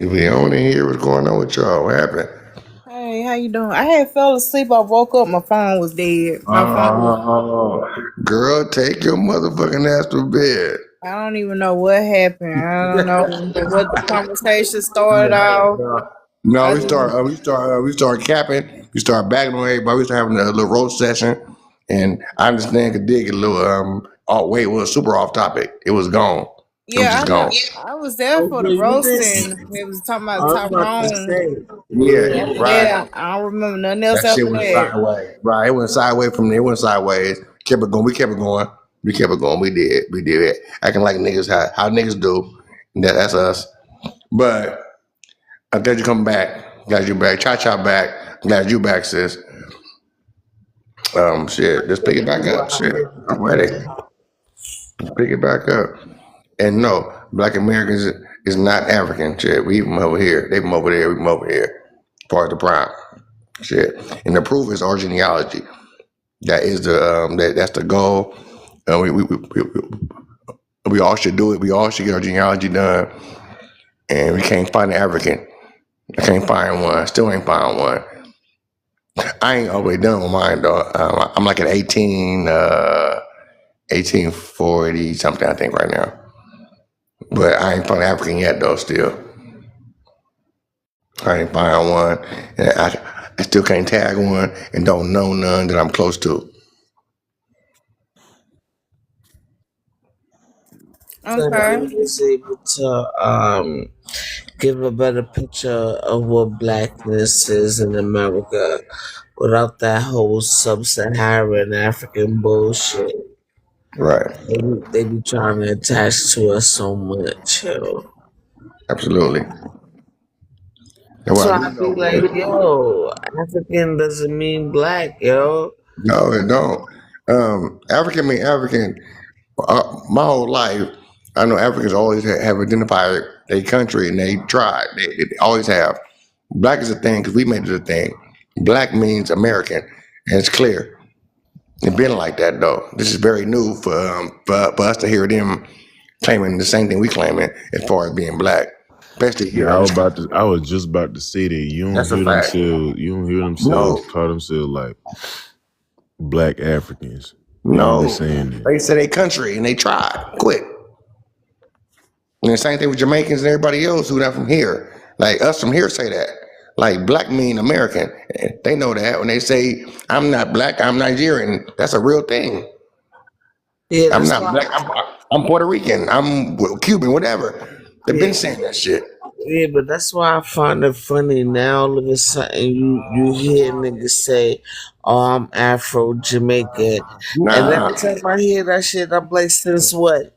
We only hear what's going on with y'all. What happened? Hey, how you doing? I had fell asleep. I woke up. My phone was dead. My phone. Oh, girl, take your motherfucking ass to bed. I don't even know what happened. I don't know what the conversation started off. No, I we just start, we start capping. We start backing on everybody. We start having a little roast session, and I understand could dig a little. Oh wait, it was super off topic. It was gone. It was yeah, just I know. gone. I was there for Okay, the you didn't. roasting. It was talking I about was about to Tyrone. say, Yeah, yeah, After right. that, I don't remember nothing else That shit after went that. sideways. Right, it went sideways from there. It went sideways. Kept it going. We kept it going. We kept it going. We did. We did it. Acting like niggas how niggas do. That's us. But I'm glad you come back. Glad you back. Cha cha back. Glad you back, sis. Shit. Let's pick it back up. Shit. I'm ready. Let's pick it back up. And no, Black Americans is not African. Shit. We from over here. They from over there. We from over here. Part of the prime. Shit. And the proof is our genealogy. That is that's the goal. We all should do it. We all should get our genealogy done. And we can't find an African. I can't find one. Still ain't found one. I ain't all the way done with mine though. I'm like at 1840 something I think right now. But I ain't found an African yet though. Still, I ain't find one, and I still can't tag one, and don't know none that I'm close to. Okay. is able to give a better picture of what blackness is in America without that whole sub-Saharan African bullshit. Right. They be trying to attach to us so much, yo. Absolutely. And what So I I do be know like, is yo, African doesn't mean black, yo. no, it don't. African mean African. My whole life, I know Africans always have identified their country and they tribe. They always have. Black is a thing because we made it a thing. Black means American, and it's clear. It's been like that though. This is very new for us to hear them claiming the same thing we claiming as far as being black, especially Yeah, here in I this was country. about to. I was just about to say that you don't That's a hear fact. themselves. You don't hear themselves No, call themselves like Black Africans. They don't be no. saying that. They say they country and they tribe. Quit. And the same thing with Jamaicans and everybody else who not from here. Like us from here say that. Like black mean American. They know that when they say I'm not black, I'm Nigerian. That's a real thing. Yeah, I'm that's not why. black. I'm Puerto Rican. I'm Cuban. Whatever. They've been Yeah, saying that shit. yeah, but that's why I find it funny now. Look at something you hear niggas say, "Oh, I'm Afro Jamaican," and Nah. every time I hear that shit, I'm like, "Since what?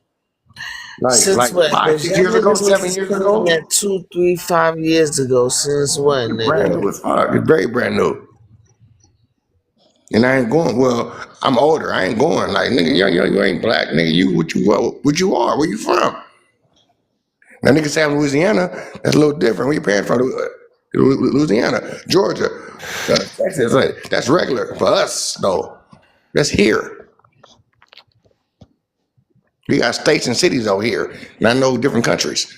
Like Since what?" five, Because six y'all years ago, niggas seven was years saying ago. that 2, 3, 5 years ago. Since what, It's brand nigga? new as fuck. It's very brand new. And I ain't going. Well, I'm older. I ain't going. Like nigga, you ain't black. Nigga, you what you are? Where you from? Now, niggas say I'm Louisiana. That's a little different. Where your parents from? Louisiana, Georgia, Texas. Like, that's regular for us, though. That's here. We got states and cities over here, and I know different countries.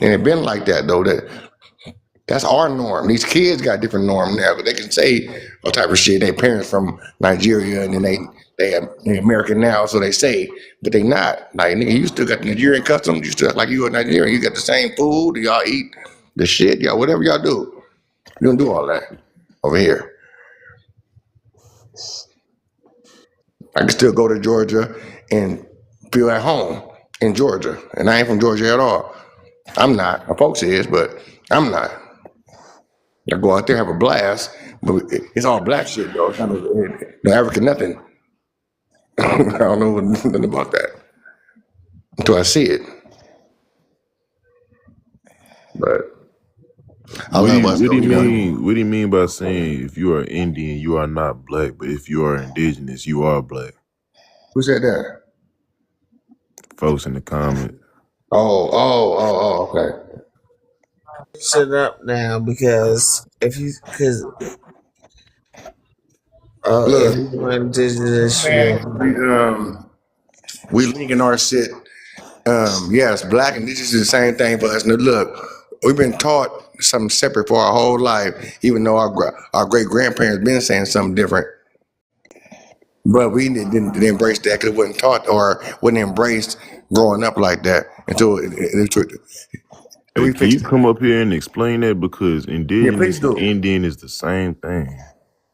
And it been like that though. That's our norm. These kids got different norm now, but they can say all type of shit. Their parents from Nigeria, and then they American now, so they say, but they not. Like nigga, you still got the Nigerian customs. You still like you a Nigerian. You got the same food. Y'all eat the shit. Y'all whatever y'all do. You don't do all that over here. I can still go to Georgia and feel at home in Georgia, and I ain't from Georgia at all. I'm not. My folks is, but I'm not. I go out there have a blast, but it's all black shit though. It's not no African nothing. I don't know nothing about that until I see it. But I What do love you us what do though, you you know. mean? What do you mean by saying if you are Indian, you are not black, but if you are indigenous, you are black? Who said that? Folks in the comments. Okay. Shut up now, because if Look, you are indigenous, you man, are. we linking our shit Yes, black and this is the same thing for us. Now, look, we've been taught something separate for our whole life, even though our great grandparents been saying something different. But we didn't embrace that because it wasn't taught or wasn't embraced growing up like that until Hey, we can you fixed it. come up here and explain that? Because Yeah, please indigenous and do. Indian is the same thing.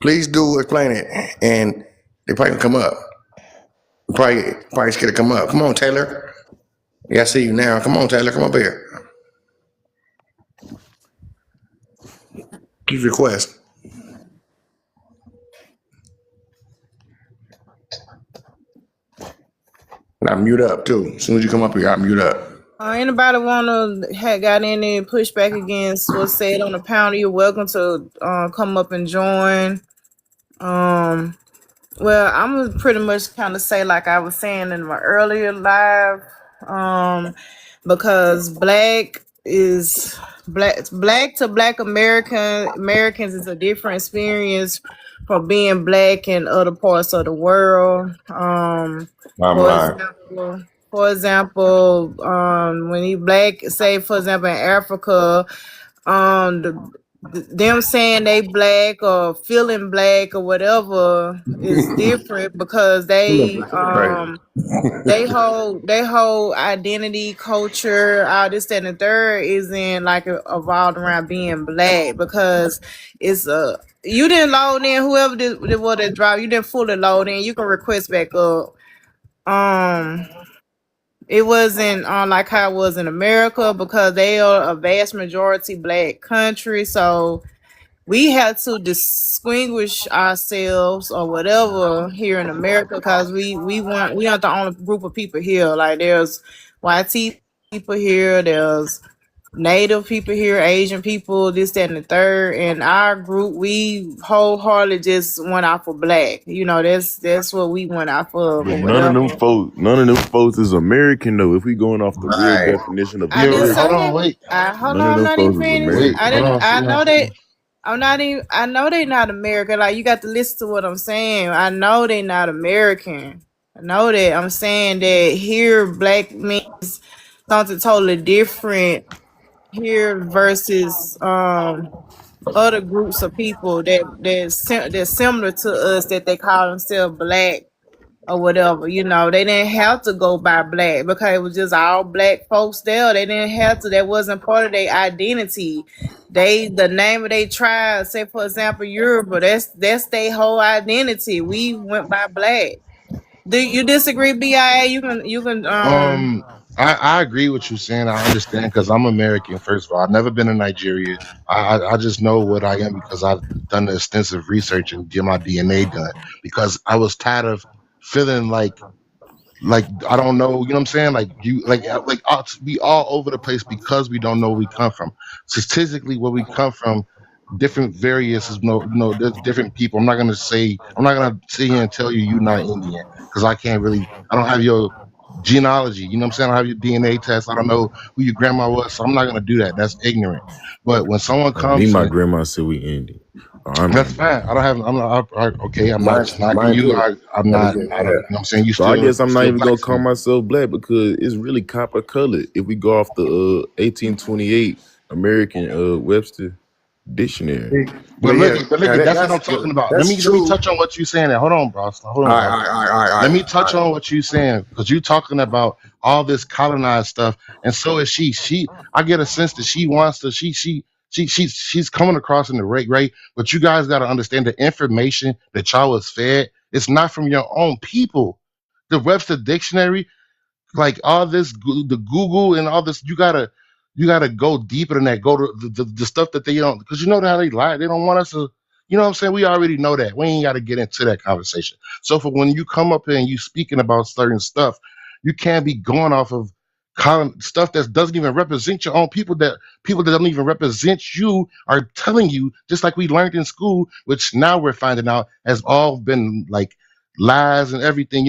Please do explain it. And they probably can come up. Probably scared to come up. Come on, Taylor. Yeah, I see you now. Come on, Taylor. Come up here. Keep request. And I mute up too. As soon as you come up here, I mute up. Anybody wanna had got any pushback against what's said on the panel? You're welcome to come up and join. Um, well, I'm gonna pretty much kind of say like I was saying in my earlier live, because black to black Americans is a different experience from being black in other parts of the world. I'm For lying. example, when you black, say for example in Africa, them saying they black or feeling black or whatever is different because Crazy. they whole identity, culture, all this, that, and the third is in like evolved around being black because it's you didn't load in whoever did what they drop, you didn't fully load in, you can request back up. Um it wasn't like how it was in America because they are a vast majority black country, so we had to distinguish ourselves or whatever here in America because we aren't the only group of people here. Like there's YT people here, there's Native people here, Asian people, this, that, and the third. And our group, we wholeheartedly just went out for black. You know, that's what we went out for But or whatever. none of them folks is American though. If we going off the real Right. definition of I didn't Yeah, say hold American, on, that. wait, Hold none of on, I'm them not even folks is finished. wait, I hold American. didn't. on, I see now. know that. I'm not even. I know they not American. Like you got to listen to what I'm saying. I know they not American. I know that. I'm saying that here black means something totally different here versus other groups of people that's similar to us that they call themselves black or whatever. You know, they didn't have to go by black because it was just all black folks there. They didn't have to. That wasn't part of their identity. The name of their tribe, say for example Yoruba, that's their whole identity. We went by black. Do you disagree, BIA? You can. Um, I agree with you saying. I understand because I'm American. First of all, I've never been in Nigeria. I just know what I am because I've done the extensive research and get my DNA done because I was tired of feeling like I don't know, you know what I'm saying? Like you, we all over the place because we don't know where we come from. Statistically, where we come from, different various is there's different people. I'm not gonna sit here and tell you you're not Indian because I can't really. I don't have your genealogy. You know what I'm saying? I don't have your DNA test. I don't know who your grandma was, so I'm not gonna do that. That's ignorant. But when someone Me and comes my and grandma said we Indian. Or I'm that's Indian. fine. I don't have. I'm not. Okay. I'm not Mine, knocking mine you. too. I'm I just not. didn't I know don't. You that. know what I'm saying? You So I guess I'm not still even black gonna to call me. myself black because it's really copper colored. If we go off the 1828 American Webster dictionary. But yeah, But look, yeah, that's what I'm talking about. Let that's me true. touch on what you're saying. There. Hold on, bro. Hold All on, right, bro. all right, all right, all right, Let me all touch right. on what you're saying because you're talking about all this colonized stuff, and so is she. I get a sense that she wants to. She's coming across in the right. But you guys got to understand the information that y'all was fed. It's not from your own people. The Webster Dictionary, like all this the Google and all this, you gotta go deeper than that. Go to the stuff that they don't, because you know how they lie. They don't want us to. You know what I'm saying? We already know that. We ain't got to get into that conversation. So for when you come up here and you speaking about certain stuff, you can't be going off of stuff that doesn't even represent your own people. That people that don't even represent you are telling you, just like we learned in school, which now we're finding out has all been like lies and everything.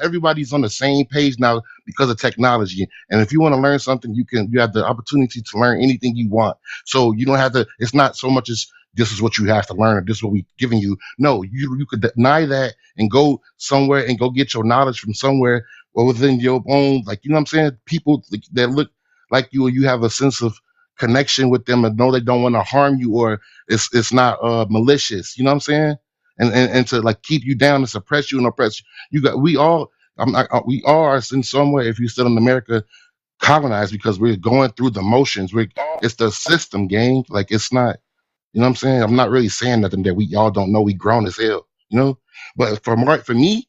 Everybody's on the same page now because of technology. And if you want to learn something, you have the opportunity to learn anything you want. So you don't have to, it's not so much as this is what you have to learn or this is what we giving you. No, you could deny that and go somewhere and go get your knowledge from somewhere or within your own, like, you know what I'm saying? People that look like you, or you have a sense of connection with them and know they don't want to harm you, or it's not malicious. You know what I'm saying? And to like keep you down and suppress you and oppress you. You got we all. We all are in some way. If you still in America, colonized because we're going through the motions. It's the system, gang. Like it's not. You know what I'm saying? I'm not really saying nothing that we all don't know. We grown as hell. You know. But for me,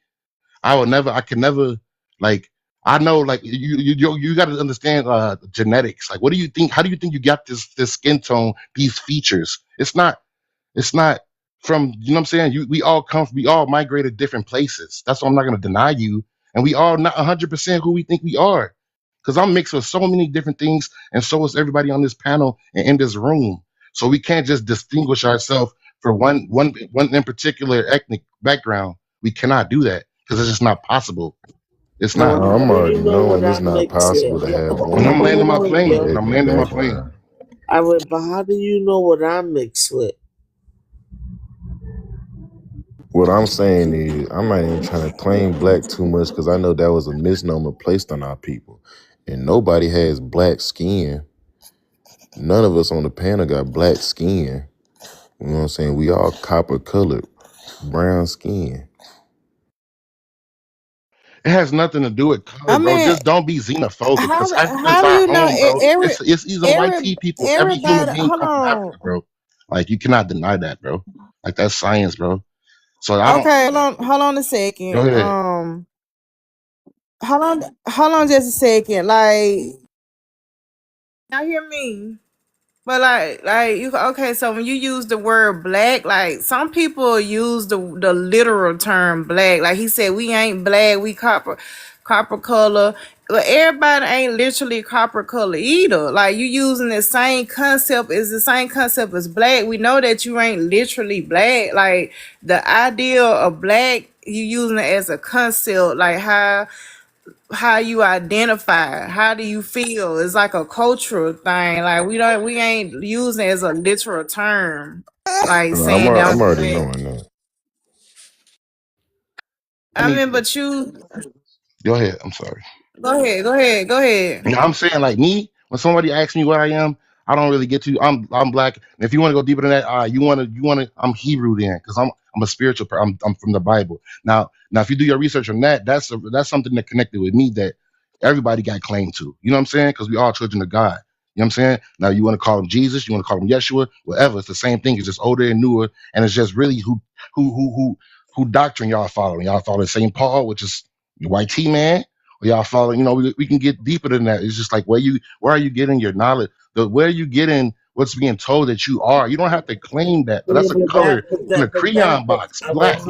I can never like. I know, like you got to understand genetics. Like, what do you think? How do you think you got this skin tone, these features? It's not from, you know what I'm saying? We all migrated different places. That's why I'm not gonna deny you. And we all not 100% who we think we are. Cause I'm mixed with so many different things, and so is everybody on this panel and in this room. So we can't just distinguish ourselves for one in particular ethnic background. We cannot do that because it's just not possible. It's Now, not. how I'm do you already know what knowing it's I'm not mixed possible with? to have And I'm one landing my Yeah. plane. particular And I'm ethnic landing my plane. background. I read, but how do you know what I'm mixed with? What I'm saying is, I'm not even trying to claim black too much because I know that was a misnomer placed on our people. And nobody has black skin. None of us on the panel got black skin. You know what I'm saying? We all copper colored, brown skin. It has nothing to do with color, I bro. mean, Just don't be xenophobic because Africa is how do our you know home, bro. every It's even white every tea people. Every human everybody? being Hold come from on. Africa, bro. Like you cannot deny that, bro. Like that's science, bro. So I don't. Okay, hold on a Go second. ahead. Hold on just a second. Like, y'all hear me? But like you okay? So when you use the word black, like some people use the literal term black. Like he said, we ain't black, we copper color. But everybody ain't literally copper color either. Like you using the same concept is the same concept as black. We know that you ain't literally black. Like the idea of black, you using it as a concept. Like how you identify, how do you feel? It's like a cultural thing. Like we ain't using it as a literal term, like saying I'm that I'm already black. knowing that. I I mean, mean, but you go ahead. I'm sorry. go ahead. You know, I'm saying like me, when somebody asks me what I am, I don't really get to. I'm black. And if you want to go deeper than that, you want to. I'm Hebrew then, because I'm a spiritual. I'm from the Bible. Now if you do your research on that, that's something that connected with me that everybody got claim to. You know what I'm saying? Because we all children of God. You know what I'm saying? Now you want to call him Jesus, you want to call him Yeshua, whatever. It's the same thing. It's just older and newer, and it's just really who doctrine y'all following. Y'all following Saint Paul, which is the white T man, y'all follow, we can get deeper than that. It's just like where are you getting your knowledge, where are you getting what's being told that you are. You don't have to claim that, but Yeah, that's a color in a but that, crayon box. all right, Black,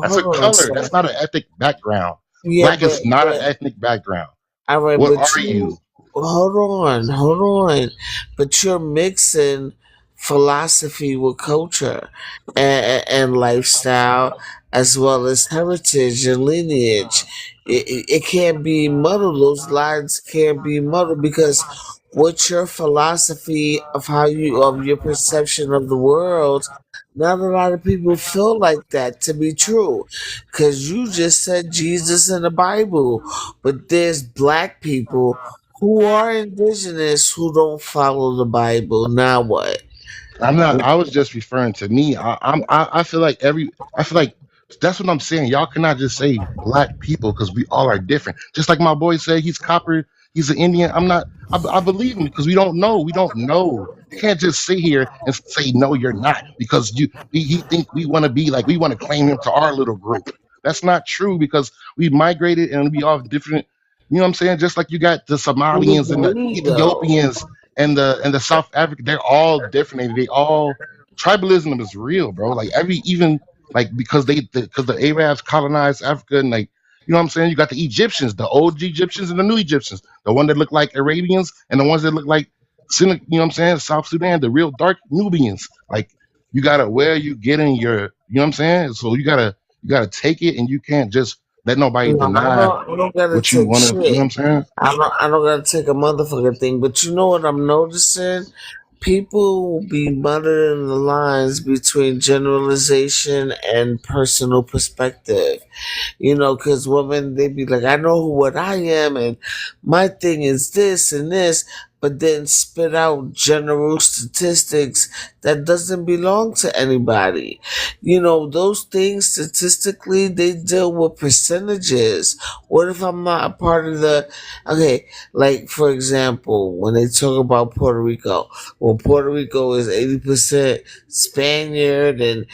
that's a hold on, color, sir. that's not an ethnic background. Yeah, Black is not an but ethnic background. all right, What but are you? you hold on, but you're mixing philosophy with culture and lifestyle as well as heritage and lineage. It can't be muddled. Those lines can't be muddled because what's your philosophy of how you of your perception of the world? Not a lot of people feel like that to be true, because you just said Jesus in the Bible. But there's black people who are indigenous who don't follow the Bible. Now what? I'm not. I was just referring to me. I feel like I feel like that's what I'm saying. Y'all cannot just say black people because we all are different. Just like my boy said, he's copper. He's an Indian. I'm not. I believe him because we don't know. We don't know. You can't just sit here and say no, you're not because he think we want to be like we want to claim him to our little group. That's not true because we migrated and we all different. You know what I'm saying? Just like you got the Who do Somalians and the believe though? Ethiopians and the South Africa, they're all different. And they all tribalism is real, bro. Like every even like because the Arabs colonized Africa and like you know what I'm saying. You got the Egyptians, the old Egyptians and the new Egyptians, the one that look like Arabians and the ones that look like you know what I'm saying, South Sudan, the real dark Nubians. Like you gotta where are you getting your you know what I'm saying. So you gotta take it and you can't just let nobody No, deny I don't gotta what you take want to. You know what shit. I'm saying? I don't gotta take a motherfucking thing. But you know what I'm noticing? People will be muddling the lines between generalization and personal perspective. Because women, they be like, I know what I am, and my thing is this and this, but then spit out general statistics that doesn't belong to anybody. Those things statistically, they deal with percentages. What if I'm not a part of okay, like for example, when they talk about Puerto Rico, well, Puerto Rico is 80% Spaniard and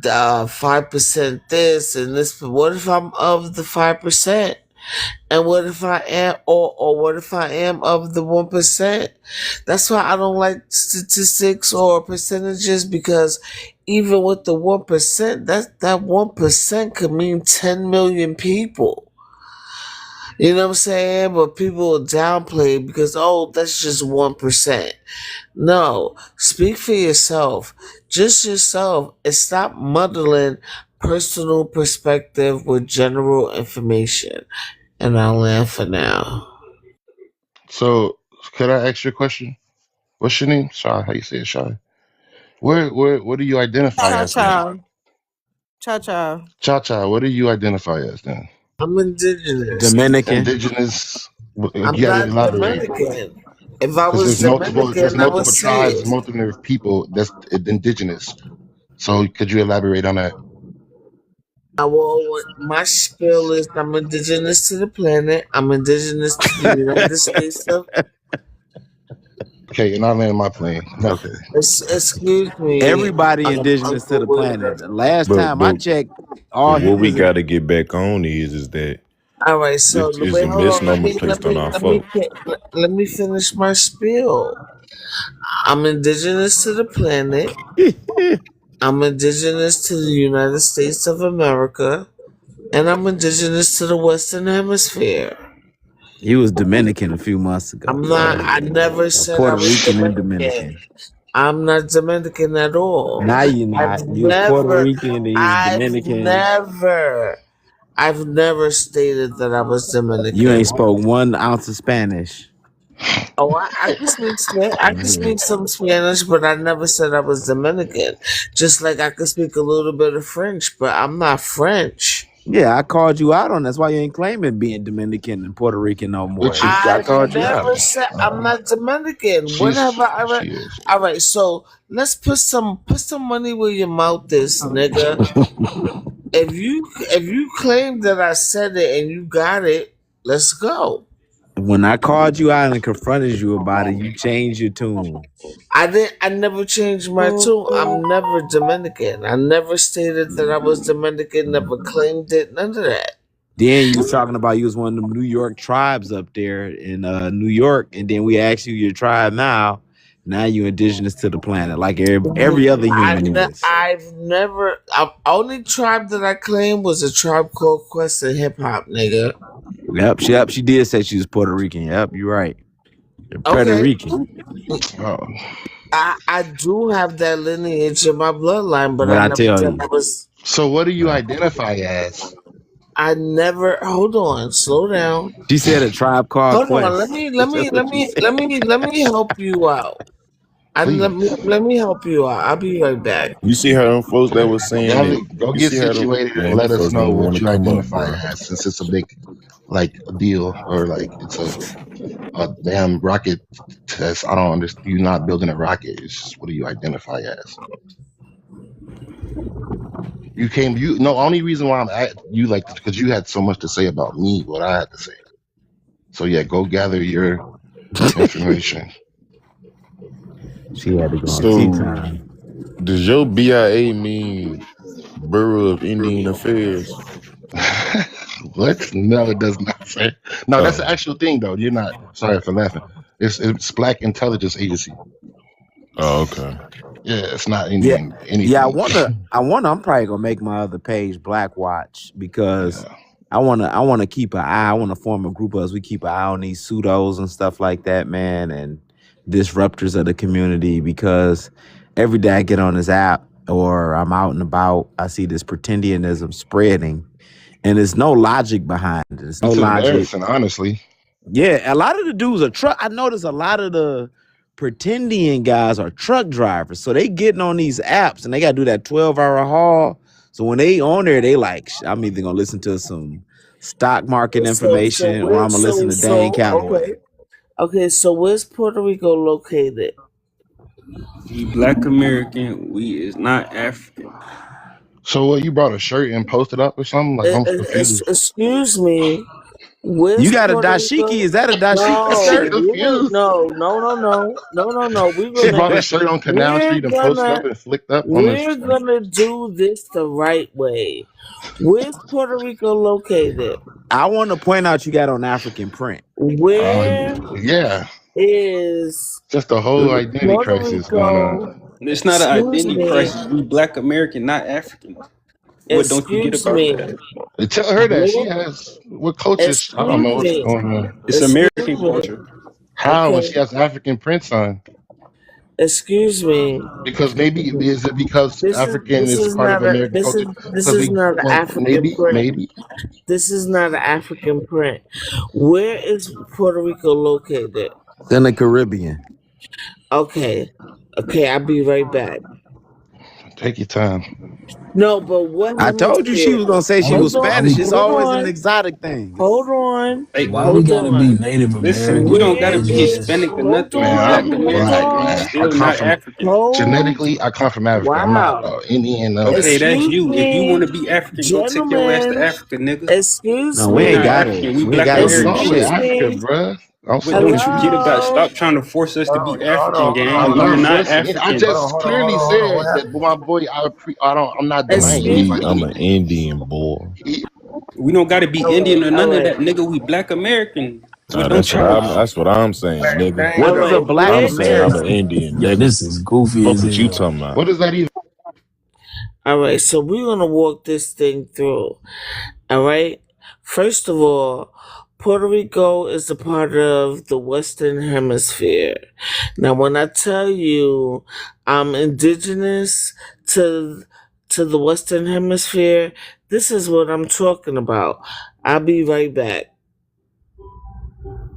5% this and this. But what if I'm of the 5%? And what if I am, or what if I am of the 1%? That's why I don't like statistics or percentages, because even with the 1%, that 1% could mean 10 million people. You know what I'm saying? But people will downplay it because, oh, that's just 1%. No, speak for yourself. Just yourself, and stop muddling personal perspective with general information. And I'll land for now. So, could I ask you a question? What's your name? Shy. How you say it, Shy? Where what do you identify Ciao, as then? ciao. Ciao, ciao. Cha Cha, what do you identify as then? I'm indigenous. Dominican. Indigenous. I'm You got to not elaborate Dominican. If I because was there's Dominican, I would multiple say tribes, it. multiple people that's indigenous. So could you elaborate on that? My spiel is I'm indigenous to the planet. I'm indigenous to the United States of. Okay, and I land my plane. Okay. Excuse me, Everybody indigenous to Uncle the planet. William. The last But time I but checked, but all what we humans. got to get back on is that All right, so it's wait, a hold on. Let misnomer me let placed on me our let me folk. let me finish my spiel. I'm indigenous to the planet. I'm indigenous to the United States of America, and I'm indigenous to the Western Hemisphere. He was Dominican a few months ago. I'm not. So I never said I Puerto was Rican and Dominican. Dominican. I'm not Dominican at all. Now you I've not. You was Puerto never. Rican, then you was I've Dominican. never. I've never stated that I was You Dominican. ain't spoke 1 ounce of Spanish. Oh, I can speak I can speak some Spanish, but I never said I was Dominican. Just like I could speak a little bit of French, but I'm not French. Yeah, I called you out on that's why you ain't claiming being Dominican and Puerto Rican no more. Which is I I've called you out. never said I'm not Dominican. When have I ever? she is. All right, so let's put some money where your mouth is, nigga. If you claim that I said it and you got it, let's go. When I called you out and confronted you about it, you changed your tune. I never changed my tune. I'm never Dominican. I never stated that I was Dominican, never claimed it, none of that. Then you was talking about you was one of them New York tribes up there in New York, and then we asked you your tribe now. Now you indigenous to the planet, like every other human is. I've never. Only tribe that I claimed was a tribe called Quest and Hip Hop, nigga. Yep, she did say she was Puerto Rican. Yep, you're right. You're Puerto Okay, Rican. Oh. I do have that lineage in my bloodline, but What I I never tell said you. I was. So what do you identify as? I never. Hold on, slow down. She said a tribe called Hold on. Let Quest. me let me That's let what she me said. let me help you out. And let me Please. let me help you out. I'll be right back. You see how them folks that was saying Y'all it. go You get see how them situated and man. let These us folks don't know even want what to you come up, identify bro. as, since it's a big like a deal or like it's a damn rocket test. I don't understand. You're not building a rocket. It's just, what do you identify as? You came. You no. Only reason why I'm at you like because you had so much to say about me. What I had to say. So yeah, go gather your information. She had to go on tea So time. does your BIA mean Bureau of Indian Affairs? What? No, it does not say. No, that's the Oh, actual thing though. You're not. Sorry for laughing. It's Black Intelligence Agency. oh, okay. Yeah, it's not Yeah, Indian yeah. anything. I'm probably gonna make my other page Black Watch because Yeah. I wanna keep an eye. I wanna form a group of us. We keep an eye on these pseudos and stuff like that, man, and disruptors of the community. Because every day I get on this app or I'm out and about, I see this pretendianism spreading, and there's no logic behind it. There's no It's logic. embarrassing, honestly. Yeah, a lot of the dudes are. I notice a lot of the pretendian guys are truck drivers. So they getting on these apps and they gotta do that 12-hour haul. So when they on there, they like, I'm either gonna listen to some stock market So information or where I'm gonna listen to Dane Calloway. okay, so where's Puerto Rico located? We Black American. We is not African. So what? You brought a shirt and posted up or something? Like I'm confused. Excuse me. You Where's got a Puerto dashiki? Rico? Is that a dashiki She No, shirt? we're confused. no. She brought a shirt on Canal We're Street and posted up gonna and flicked up on we're the. gonna do this the right way. Where's Puerto Rico located? I want to point out you got on African print. Uh, Where yeah, is just a whole identity Puerto crisis going Rico? on. It's not an Excuse identity me. crisis. We Black American, not African. What don't you get Excuse about that? me. And tell her that she Where, has what cultures. I don't know excuse what's me. going on. It's Excuse American me. culture. How when Okay. she has African prints on? Excuse me. Because maybe is it because African This is is part of not a American culture? this Because is we not an well African print. maybe This is not an African print. Where is Puerto Rico located? It's in the Caribbean. Okay. Okay, I'll be right back. take your time. No, but what I told you she hemisphere? was gonna say Why she we was Hold on, why we Spanish. It's hold always an on, exotic thing. hold on, Hey, why we hold gotta be on. Native listen, we American don't and gotta Where be is indigenous? Hispanic or nothing. We Man, Black I'm hold black, American. We on, man. I still come not from African. hold genetically. I come from Africa. I'm not wow. Indian. None of that Okay, shit. that's Excuse you. If you want me, to be African, go take your ass to gentlemen. Africa, nigga. Excuse No, we We ain't not me. got it. African. We We ain't Black got What's to American. wrong with Excuse Africa, me. bruh? I'm What so don't you get about? confused. Hello. Stop trying to force us to be African, Hold gang. I'm on, We're not not forcing it. I African. just clearly hold on. What said that, happened? my boy. I don't. I'm not denying Excuse anybody I'm an anything. Indian boy. We don't got to be all right, Indian or all none of right, that, nigga. We Black American. What Nah, don't y'all get? that's what I'm saying, nigga. Dang, all What is though. a right. black I'm Where saying I'm an is American? Indian, Yo, nigga. this is goofy Fuck as what you hell. talking about. What does that even? all right? So we're gonna walk this thing through. All right. First of all, Puerto Rico is a part of the Western Hemisphere. Now, when I tell you I'm indigenous to the Western Hemisphere, this is what I'm talking about. I'll be right back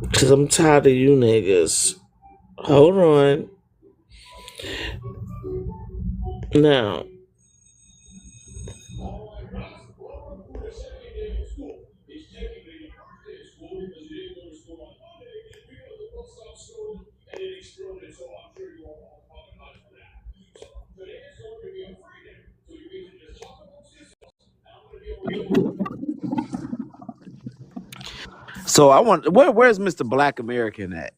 because I'm tired of you niggas. Hold on. Now, So I want where's Mr. Black American at?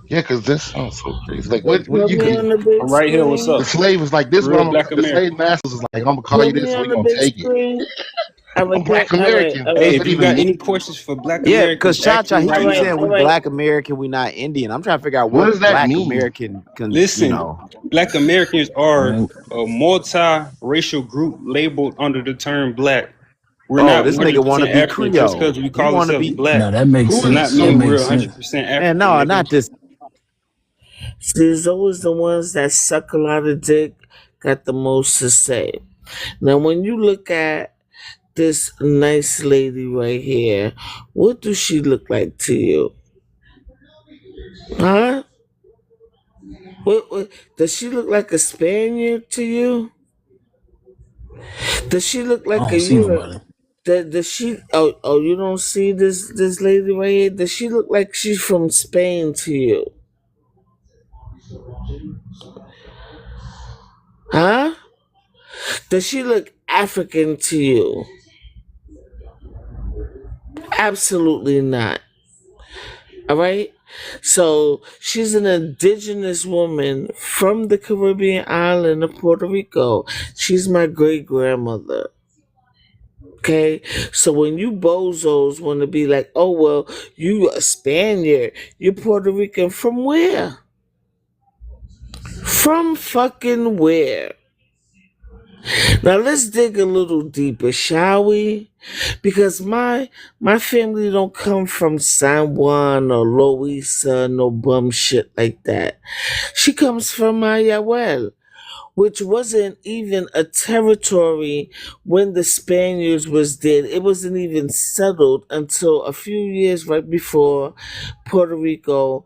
Yeah, because this sounds so crazy. Like, they what put you me could? on the big I'm right here. What's The up? screen. slave was like, this is what Real I'm gonna Black call. The slave American. masters was like, I'm gonna call you Put this, me so on we the gonna big take it. screen. All I'm right, Black all right, American. all Hey, What does right, if that you even got mean? any questions for Black Yeah, because Americans, ask Cha-Cha, me he all right keeps right, now. saying all we right. black American, we not Indian. I'm trying to figure out What what does that black mean? American Listen, Black Americans are Man, a multi-racial group labeled under the term Black. We're Oh, not this nigga want to 100% be African just because Creole. we He call want to ourselves be Black. no, that makes Who Does is not sense. That mean so? we're makes sense. 100% man. African, No, nigga. not this. See, it's always the ones that suck a lot of dick got the most to say. Now, when you look at this nice lady right here, what does she look like to you? Huh? What does she look like a Spaniard to you? Does she look I like a don't see Euro? nobody. Does she? Oh, you don't see this lady right here? Does she look like she's from Spain to you? Huh? Does she look African to you? Absolutely not. All right. So she's an indigenous woman from the Caribbean island of Puerto Rico. She's my great grandmother. Okay. So when you bozos want to be like, oh, well, you a Spaniard, you're Puerto Rican, from where? From fucking where? Now let's dig a little deeper, shall we? Because my family don't come from San Juan or Loíza, no bum shit like that. She comes from Mayagüel, which wasn't even a territory when the Spaniards was there. It wasn't even settled until a few years right before Puerto Rico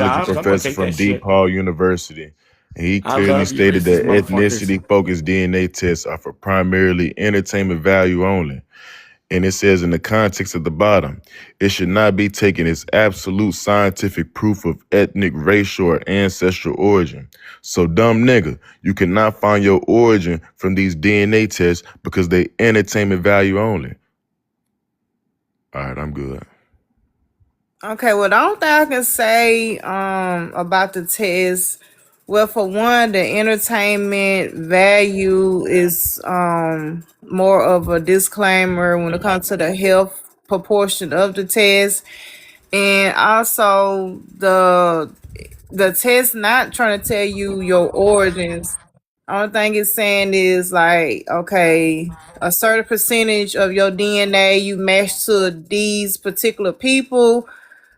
biology jobs, I'm gonna professor take from that shit. DePaul University, and he I clearly love you stated racist that motherfuckers. ethnicity-focused DNA tests are for primarily entertainment value only. And it says in the context at the bottom, it should not be taken as absolute scientific proof of ethnic, racial, or ancestral origin. So, dumb nigga, you cannot find your origin from these DNA tests because they entertainment value only. All right, I'm good. Okay, well, the only thing I can say about the test, well, for one, the entertainment value is more of a disclaimer when it comes to the health proportion of the test, and also the test not trying to tell you your origins. Only thing it's saying is like, okay, a certain percentage of your DNA you match to these particular people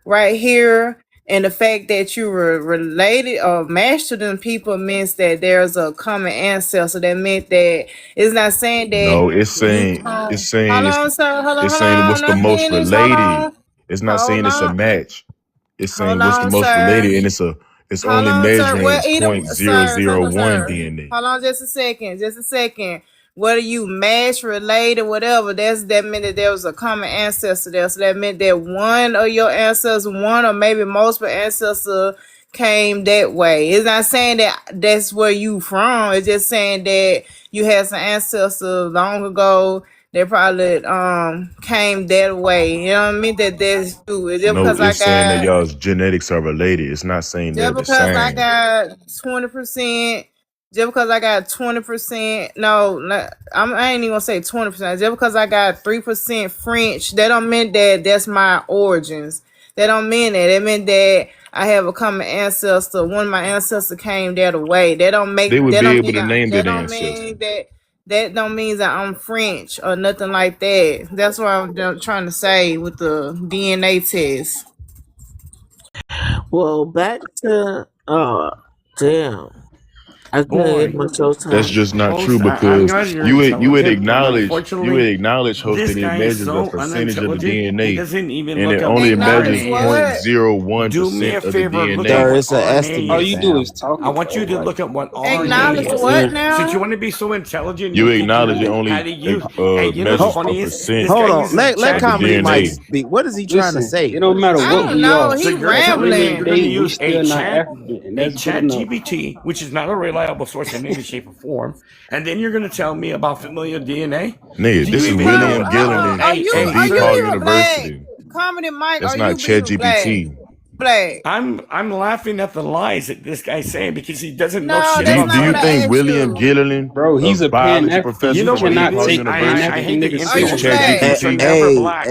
right here, and the fact that you were related or matched to them people means that there's a common ancestor. So that meant that it's not saying that No, it's you saying come. it's saying Hold it's on, sir. Hold on, it's hold saying on. what's the Not most finished. Hold related. on. It's not Hold saying it's a on, match. It's saying hold what's the on, most sir. related, and it's Hold only on, sir. measuring What either, point zero sir, sir, zero sir, one sir. DNA. Hold on, just a second, just a second. Whether you match, related, whatever, that meant that there was a common ancestor there. So that meant that one of your ancestors, one or maybe multiple ancestors came that way. It's not saying that that's where you from. It's just saying that you had some ancestors long ago that probably came that way. You know what I mean? That's you. It's just No, because I it's saying that got y'all's genetics are related. It's not saying they're just the because I same. got 20%, just because I got 20%, no, I ain't even gonna say 20%. Just because I got 3% French, that don't mean that that's my origins. That don't mean that. It meant that I have a common ancestor. One of my ancestors came that way. That don't They make. would That be don't able mean. to name That that don't ancestor. mean that. That don't mean that I'm French or nothing like that. That's what I'm trying to say with the DNA test. Well, back to damn. I couldn't get Boy, my That's showtime. just not true host, I'm because glad you're you would intelligent, but acknowledge unfortunately, host this that it guy is measures a so percentage of the unintelligent. He DNA, doesn't even and it look up only Acknowledge measures RNA. point what? zero one Do me a percent of the favor, look up DNA. Sir, what it's an RNA All estimate, you is. do fam. is talk I and want you troll. to Like, look up what Acknowledge RNA for is. what real. Since you now? want to be so intelligent, You you think you acknowledge it know how only to use. Hey, you know the Hold, measures a funniest? This percent guy hold on. uses Let of the Comedy Mike DNA. ChatGPT. speak. What is he trying to Listen, say? it don't matter I what don't we know. are. So He you're At the telling end me of you're the rambling. going to day, we use a still not African, and that's good chat enough. GPT, which is not a reliable source in any shape or form, and then you're going to tell me about familial DNA? Nigga, Do you this is even know? William Gilliland Are Hey, you of hey, are sir, you DePaul even black? University. Comedy Mike, That's are not you even black? ChatGPT. Black. I'm laughing at the lies that this guy's saying because he doesn't know No, shit that's about Do not you what I think genetics. asked William you. Gilliland, Bro, a he's a Pan biology African. You professor You know from what it cannot is? DePaul take Pan I University, hate African to niggas Are insult you is you, serious. black? but you're ChatGPT? never black.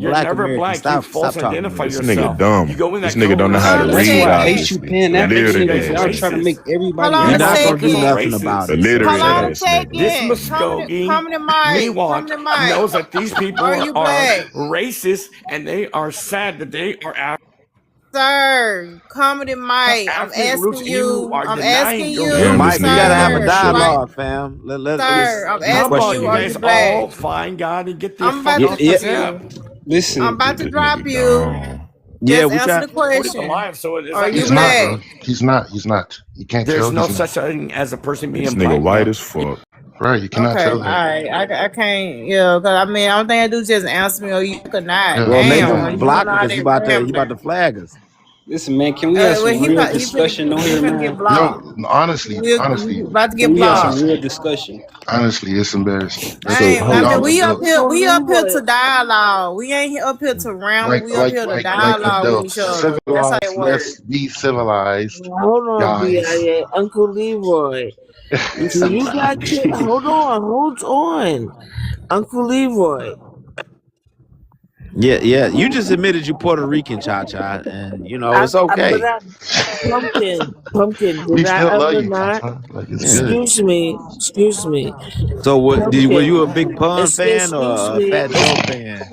You're Black never American, black. You stop false talking to identify me. This yourself. nigga You dumb. go in This that nigga don't know how to colorism Hold on a That's read, why I second. hate you obviously. Pan that makes African you Illiterate niggas. look Y'all ass try to nigga. make racist. Hold everybody on You're a You're else not not gonna do second. so nothing about racist. it, Hold Illiterate sir. on a ass nigga. This second. Muskogee, Comedy Mike. Comedy Miwok, Mike. knows that these people Are you are black? racist and they are sad that they are Sir, Comedy Mike. I'm African roots asking and you you. are I'm denying asking your Damn, you, this Mike, we nigga gotta have dumb a as sir. shit. Like, dialogue, fam. sir, I'm He's How asking about you, you are questioning you guys you. black? all find God and get the I'm fuck about to Yeah, off yeah, this drop app? you. I'm listen. about to This drop nigga you. dumb. yeah. Just We answer try. the Recorded the question. live, so it's Are like you He's it's not, like black? bro. He's not. He's not. You can't there's tell. no He's not. such thing as a person This being nigga black, white man. as fuck. Right. You cannot Okay, all tell that. right. I can't, yeah, because I mean, only thing I do is just answer me or you could not. Yeah. Well, make Damn, him you doing block all because that he about rambling. to flag us. Listen, man, can we have Well, some real discussion on he here, finna get man? Yo, blocked. He honestly, about to Can get we have uh, some blocked. real discussion? honestly, it's embarrassing. So, I host, mean, Y'all, we up yo, here. Uncle We up here Leroy. to dialogue. We ain't up here to ramble. We up here to like dialogue with the each other. That's how civilized. it Let's works. be civilized, Hold on, guys. BIA. Uncle Leroy. Do you got kid? Hold on. Uncle Leroy. yeah. You just admitted you Puerto Rican, Cha Cha, and it's But okay. I, pumpkin. We Did I still love ever you, not? Tata. Like it's Yeah. good. Excuse me, So, were you a pumpkin. big pun fan Excuse or a me. Fat Joe fan?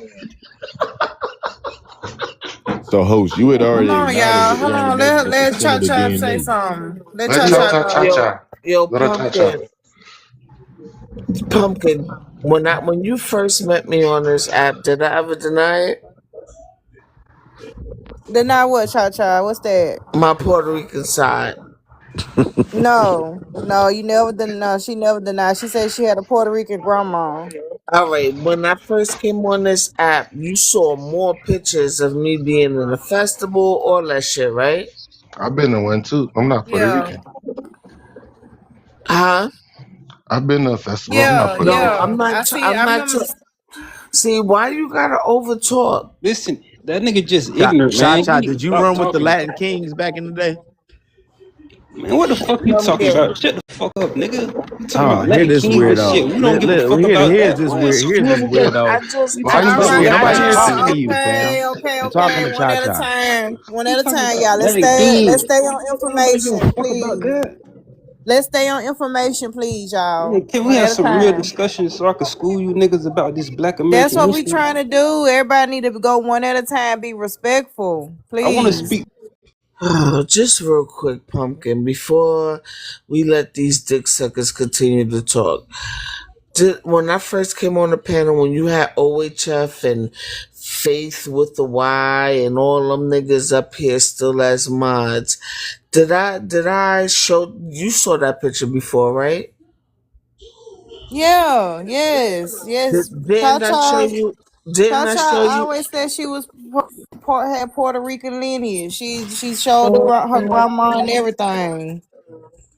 So, host, you had Hold already on, acknowledged y'all. it Hold only on. measures a Let percent Cha of the Cha say DNA. something. Let Let Cha cha Cha cha cha go. cha. Yo, Let her cha cha. pumpkin. When you first met me on this app, did I ever deny it? Deny what, Cha Cha? What's that? My Puerto Rican side. No, you never denied. She never denied. She said she had a Puerto Rican grandma. All right, when I first came on this app, you saw more pictures of me being in a festival, all that shit, right? I've been to one too. I'm not Puerto Yeah, Rican. Huh? I've been to a festival. I'm not Puerto No, Rican. I'm not. I see. I'm I not. remember. See, why you gotta over talk? Listen, that nigga just Cha ignorant, man. He Cha, need to did you stop run with the talking. Latin Kings back in the day? Man, what the fuck you talking Pumpkin. about? Shut the fuck up, nigga. You talking Oh, about here Latin this Kings and shit. weirdo. We don't give a fuck about Here's that, this boy. weird. Here's this I weirdo. just, Why I you All just so Look, right, ain't got nobody here. talking to agitated? you, fam. I'm talking okay. to One Cha at a Cha. time. One You at a talking time, about y'all. Latin Let's Kings. stay on Ain't nobody give a information, fuck about please. that. Let's stay on information, please, y'all. Man, can we One have at a some real time. discussion so I can school you niggas about this black That's American what we history? trying to do. Everybody need to go one at a time. Be respectful, I want to please. speak. Just real quick, pumpkin, before we let these dick suckers continue to talk. when I first came on the panel, when you had OHF and Faith with the Y and all them niggas up here still as mods, did I show you saw that picture before, right? Yeah, yes, yes. Didn't I show Cha-Cha, you? Didn't I Cha-Cha show you? always said she was had Puerto Rican lineage. She showed her grandma and everything.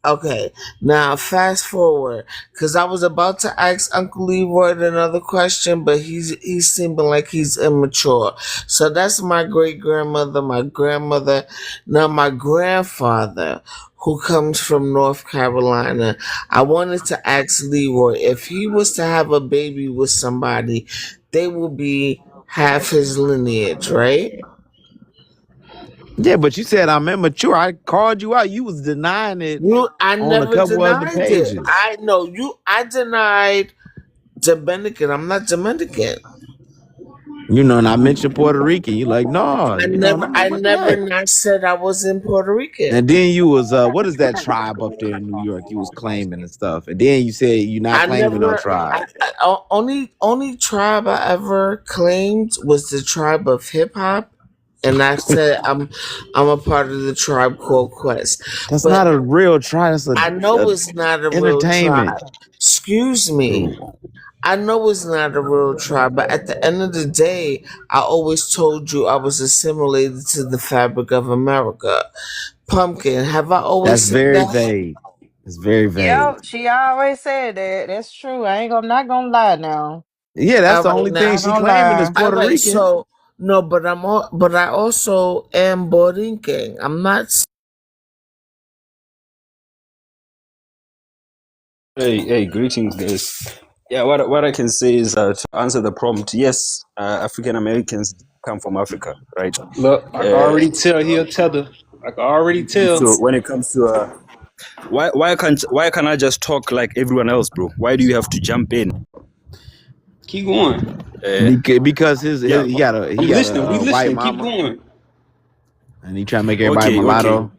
Okay, now fast forward, because I was about to ask Uncle Leroy another question, but he's seeming like he's immature. So that's my great grandmother, my grandmother, now my grandfather, who comes from North Carolina. I wanted to ask Leroy if he was to have a baby with somebody, they will be half his lineage, right? Yeah, but you said I'm immature. I called you out. You was denying it I on a never couple other denied it. pages. I know you. I denied Dominican. I'm not Dominican. You know, and I mentioned Puerto Rican. You like, no, I you know, never. no, I what never that? not said I was in Puerto Rican. And then you was what is that tribe up there in New York? You was claiming and stuff. And then you said you're not I claiming no never. tribe. Only tribe I ever claimed was the tribe of hip hop, and I said I'm a part of the tribe called Quest. That's But not a real tribe. That's I know a it's not a real entertainment. tribe. Excuse me. I know it's not a real tribe, but at the end of the day, I always told you I was assimilated to the fabric of America. Pumpkin, have I always That's said very that? vague. It's very vague. Yep, she always said that. That's true. I'm not gonna lie now. Yeah, that's All the right, only thing now. Not she gonna claiming is lie. All Puerto right, Rican. so no, but but I also am Borinquen. I'm not. Hey, greetings, guys. Yeah, what I can say is to answer the prompt, yes, African Americans come from Africa, right? Look, I can Uh, already tell he a tether. I can already tell. so when it comes to why can't I just talk like everyone else, bro? Why do you have to jump in? Keep going. Because Yeah, he got a I'm listening. We white listening. Keep mama, going. and he trying to make everybody Okay. mulatto.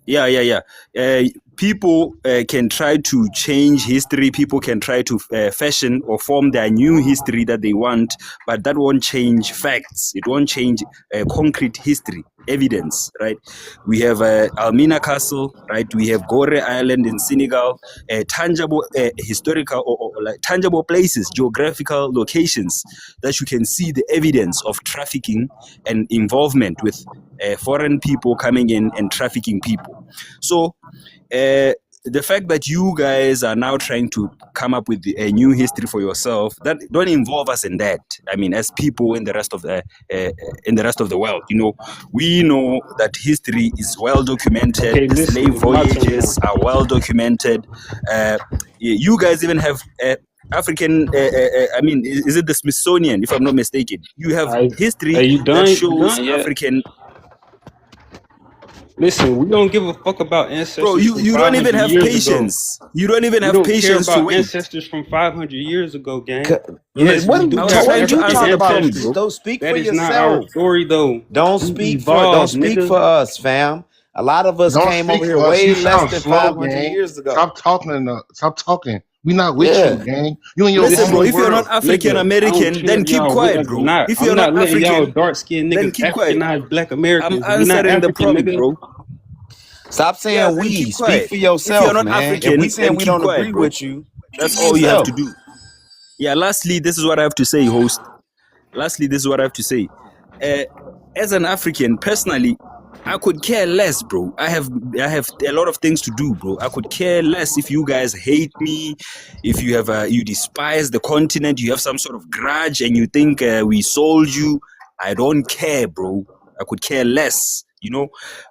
Yeah. People can try to change history. People can try to fashion or form their new history that they want, but that won't change facts. It won't change concrete history, evidence, right? We have Almina Castle, right? We have Gore Island in Senegal, tangible historical or like tangible places, geographical locations that you can see the evidence of trafficking and involvement with foreign people coming in and trafficking people. So the fact that you guys are now trying to come up with a new history for yourself, that don't involve us in that. I mean, as people in the rest of the world, we know that history is well documented. Okay, The listen. slave It's my turn now. voyages are well documented. You guys even have African. I mean, is it the Smithsonian? If I'm not mistaken, you have history Are you done? that You shows done yet? African. Listen, we don't give a fuck about ancestors. Bro, you don't even have patience. You don't even We have don't care patience to about wait. ancestors from 500 years ago, gang. Yes, what we do. I was trying to answer the prompt, bro. Don't speak that for is yourself. Not our story, though. Don't We speak evolved, nigga. for us, fam. A lot of us Don't came speak over here for us. way You less sound than slow, 500 gang. years ago. Stop talking. Stop talking. We not with Yeah. you, gang. You in your Listen, bro, own if you're world. not African American, then keep quiet, bro. If you're I'm not not letting y'all African, dark-skinned then niggas keep quiet. Africanize black I'm Americans. We not answering the African, prompt, nigga. bro. Stop saying Yeah, then we. keep Speak quiet. for If you're yourself, not man. If African, we saying then we keep don't quiet, agree bro. with you, That's speak for all you have yourself. to do. Yeah, lastly, this is what I have to say, host. As an African, personally, I could care less, bro. I have a lot of things to do, bro. I could care less if you guys hate me, if you have you despise the continent, you have some sort of grudge, and you think we sold you. I don't care, bro. I could care less.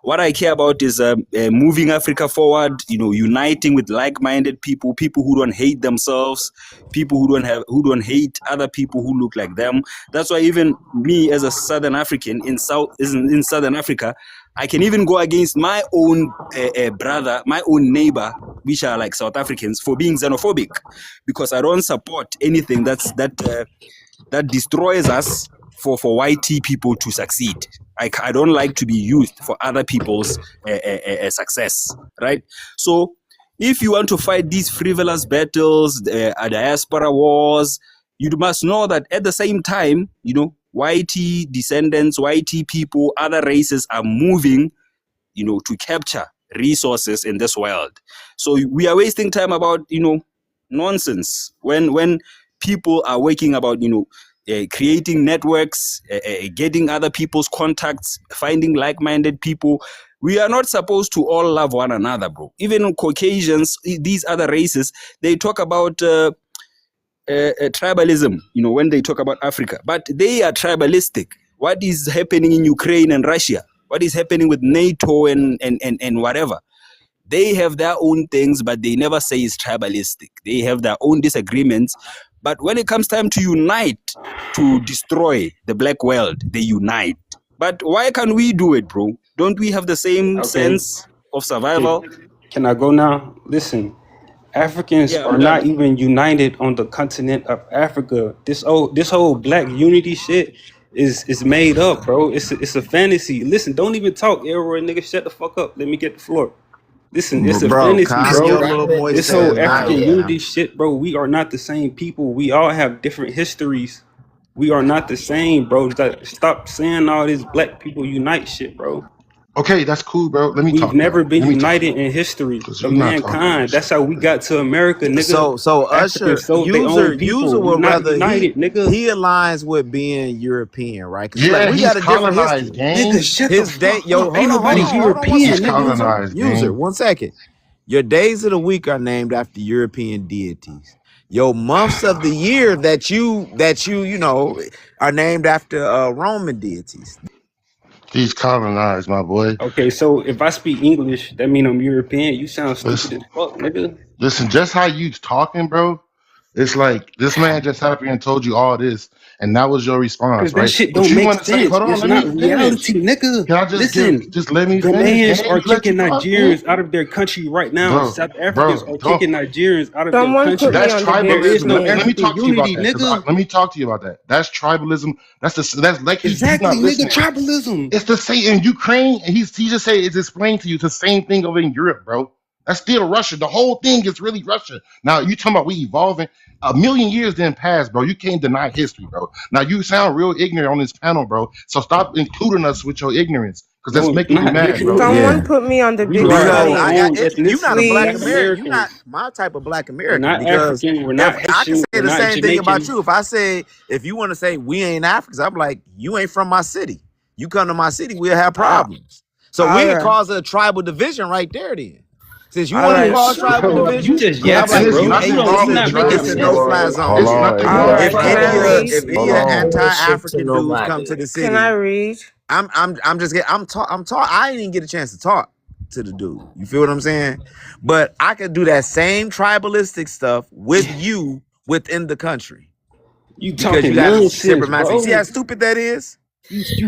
What I care about is moving Africa forward. Uniting with like-minded people, people who don't hate themselves, people who don't hate other people who look like them. That's why even me, as a Southern African in Southern Africa, I can even go against my own brother, my own neighbor, which are like South Africans, for being xenophobic, because I don't support anything that destroys us for white people to succeed. I don't like to be used for other people's success, right? So If you want to fight these frivolous battles, diaspora wars, you must know that at the same time, YT descendants, YT people, other races are moving, to capture resources in this world. So we are wasting time about, nonsense when people are working about, creating networks, getting other people's contacts, finding like-minded people. We are not supposed to all love one another, bro. Even Caucasians, these other races, they talk about tribalism, when they talk about Africa, but they are tribalistic. What is happening in Ukraine and Russia? What is happening with NATO and whatever? They have their own things, but they never say it's tribalistic. They have their own disagreements. But when it comes time to unite to destroy the black world, they unite. But why can't we do it, bro? Don't we have the same sense of survival? Can I go now? Listen, Africans Yeah, are I'm done. not even united on the continent of Africa. This whole black unity shit is made up, bro. It's a fantasy. Listen, don't even talk, Elroy, nigga. Shut the fuck up. Let me get the floor. Listen, it's a Bro, fantasy, calm bro. your little moist This whole ass down, African man. unity shit, bro. We are not the same people. We all have different histories. We are not the same, bro. Stop saying all this black people unite shit, bro. Okay, that's cool, bro. Let me We've talk never now. been Let me talk. united in history Because of you're not talking mankind. That's how we got to America, nigga. So Usher, Africans sold their own user people. We're would not rather united, nigga. he aligns with being European, right? Because Yeah, we he's got a different colonized, history. Nigga, gang. shut the His day, fuck yo, up. Ain't hold nobody on, hold on one He's European, second, nigga. colonized, user, gang. 1 second. Your days of the week are named after European deities. Your months of the year that you are named after Roman deities. He's colonized, my boy. Okay, so if I speak English, that mean I'm European. You sound stupid Listen, as fuck, nigga. listen, just how you talking, bro. It's like this man just sat up here and told you all this, and that was your Cause response, that right? shit But don't you make want to say, sense. hold on, It's let me not finish. reality, nigga. Can I just Listen, just let me finish, Ghanaians gang? are Just let you kicking talk, gang. Nigerians out of their country right now. Bro, South Africans bro, are don't. kicking Nigerians out of their Someone put country. me That's on the There big is tribalism. no Let me screen. talk African to you about unity, that. Cause nigga. let me talk to you about that. That's tribalism. That's like he's Exactly, not nigga. listening. Tribalism. It's the same in Ukraine, and he just said it's explained to you. It's the same thing over in Europe, bro. That's still Russia. The whole thing is really Russia. Now you talking about we evolving. A million years didn't pass, bro. You can't deny history, bro. Now you sound real ignorant on this panel, bro. So stop including us with your ignorance, because No, that's I'm making you not, mad, bro. nigga. Someone Yeah, put me on the We big are because our screen, own you're not a ethnicity, black black please. American. You're not Americans. my type of black We're American. not Because African. We're if not I can Haitian. say We're the not same thing about Jamaican. you, if I say if you want to say we ain't Africans, I'm like you ain't from my city. You come to my city, we'll have Uh, problems. So we all can right, cause a tribal division right there. Then, since you all want to right, cause tribal Bro, you division, just I'm And yapping, like, it's bro. hey, nothing You're wrong with not making it's a tribalism, no sense, bro. fly bro. Hold It's zone. on, nothing all wrong with right. If Can I read? hold any on. anti-African dudes come to the Can I city, read? I'm just getting I'm talk I didn't even get a chance to talk to the dude. You feel what I'm saying? But I could do that same tribalistic stuff with you within the country You because you talking got a nonsense, separate mindset. You see bro. how stupid that is?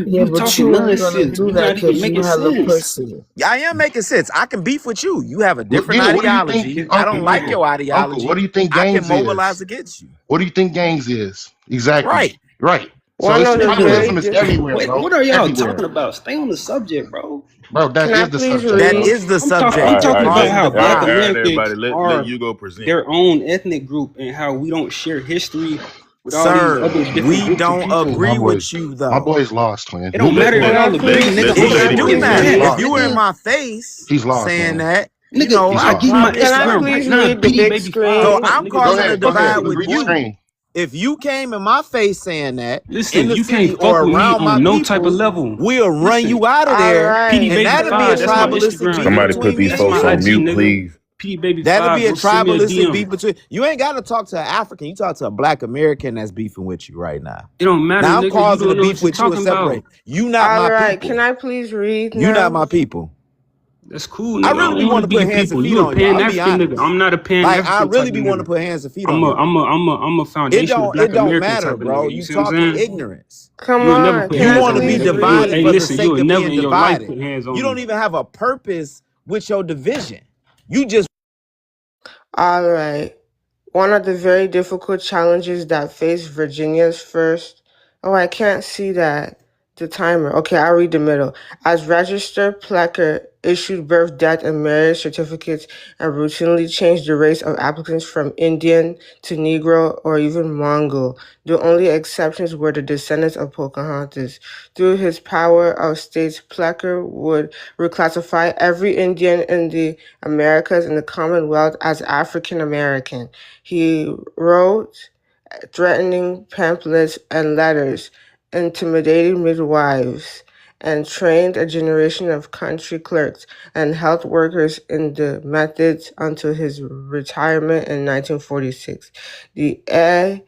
Yeah, You but talking you ain't gonna nonsense. do You're that not even because you making have a sense. pussy. I am making sense. I can beef with you. You have a different Yeah, what do you think, ideology. I don't Uncle, like your Uncle, what ideology. do you think I can gangs is? mobilize against you. What do you think gangs is? Exactly. Right. Right. So One it's of the Nigga, very tribalism is different. everywhere, bro. what are y'all talking Everywhere. about? Stay on the subject, bro. Bro, that Can I is the please subject, That bro. read? is the I'm subject. All You're talking right, about causing how Black divide. Americans everybody, let are you go present. their own ethnic group and how we don't share history with all these Sir, other different we groups of don't people. My agree boys, with you my though. boy's lost, twin. It don't matter if Can I y'all agree, please? nigga. Let the I'm It not lady do fucking present. matter. He's mad, If lost. you were in nigga. my face He's lost, saying man. that, Nigga, He's I lost. give you my probably a Can I Instagram struggle. right please now, read the Petey big Baby 5. So screen? Fuck, I'm nigga, Go just causing a ahead. Go fucking ahead. divide read it, with Read the bro. you. screen. If you came in my face saying that in Listen, the you city can't fuck or with me around my on no type of people, level. we'll run Listen, you out of All there, Petey right. and Baby that'll be a 5, that's my tribalistic Instagram, beef Somebody nigga. put between me these and That's folks my on you. IG, mute, nigga. please. Petey Baby That'll 5, be a go send me a tribalistic beef DM. between you. Ain't got to talk to an African. You talk to a black American that's beefing with you right now. It don't matter, Now I'm nigga. You causing a don't know beef what you're with you and talking about. separate. You not All my right. Can people. I please read You not now? my people. That's cool, I nigga. I really don't be want wanting to to be put your hands and people. feet You a on you. Pan I'll be African nigga. honest. I'm not a Pan Like I African type really of be wanting nigga. to put hands and feet I'm on a you. I'm a I'm a I'm a foundational It Black don't American matter, type of bro. nigga. You You see what I'm talking saying? ignorance. Come You'll never on. put Can You I hands want on to me, be please nigga. You divided hey read? for the listen, sake you'll of never being in your life divided. put hands You on don't me. even have a purpose with your division. You just All right. One of the very difficult challenges that face Virginia's first. Oh, I can't see that. The timer. Okay, I'll read the middle. As registered Plecker issued birth, death, and marriage certificates and routinely changed the race of applicants from Indian to Negro or even Mongol. The only exceptions were the descendants of Pocahontas. Through his power of states, Plecker would reclassify every Indian in the Americas and the Commonwealth as African American. He wrote threatening pamphlets and letters, intimidating midwives, and trained a generation of country clerks and health workers in the methods until his retirement in 1946. The ACLU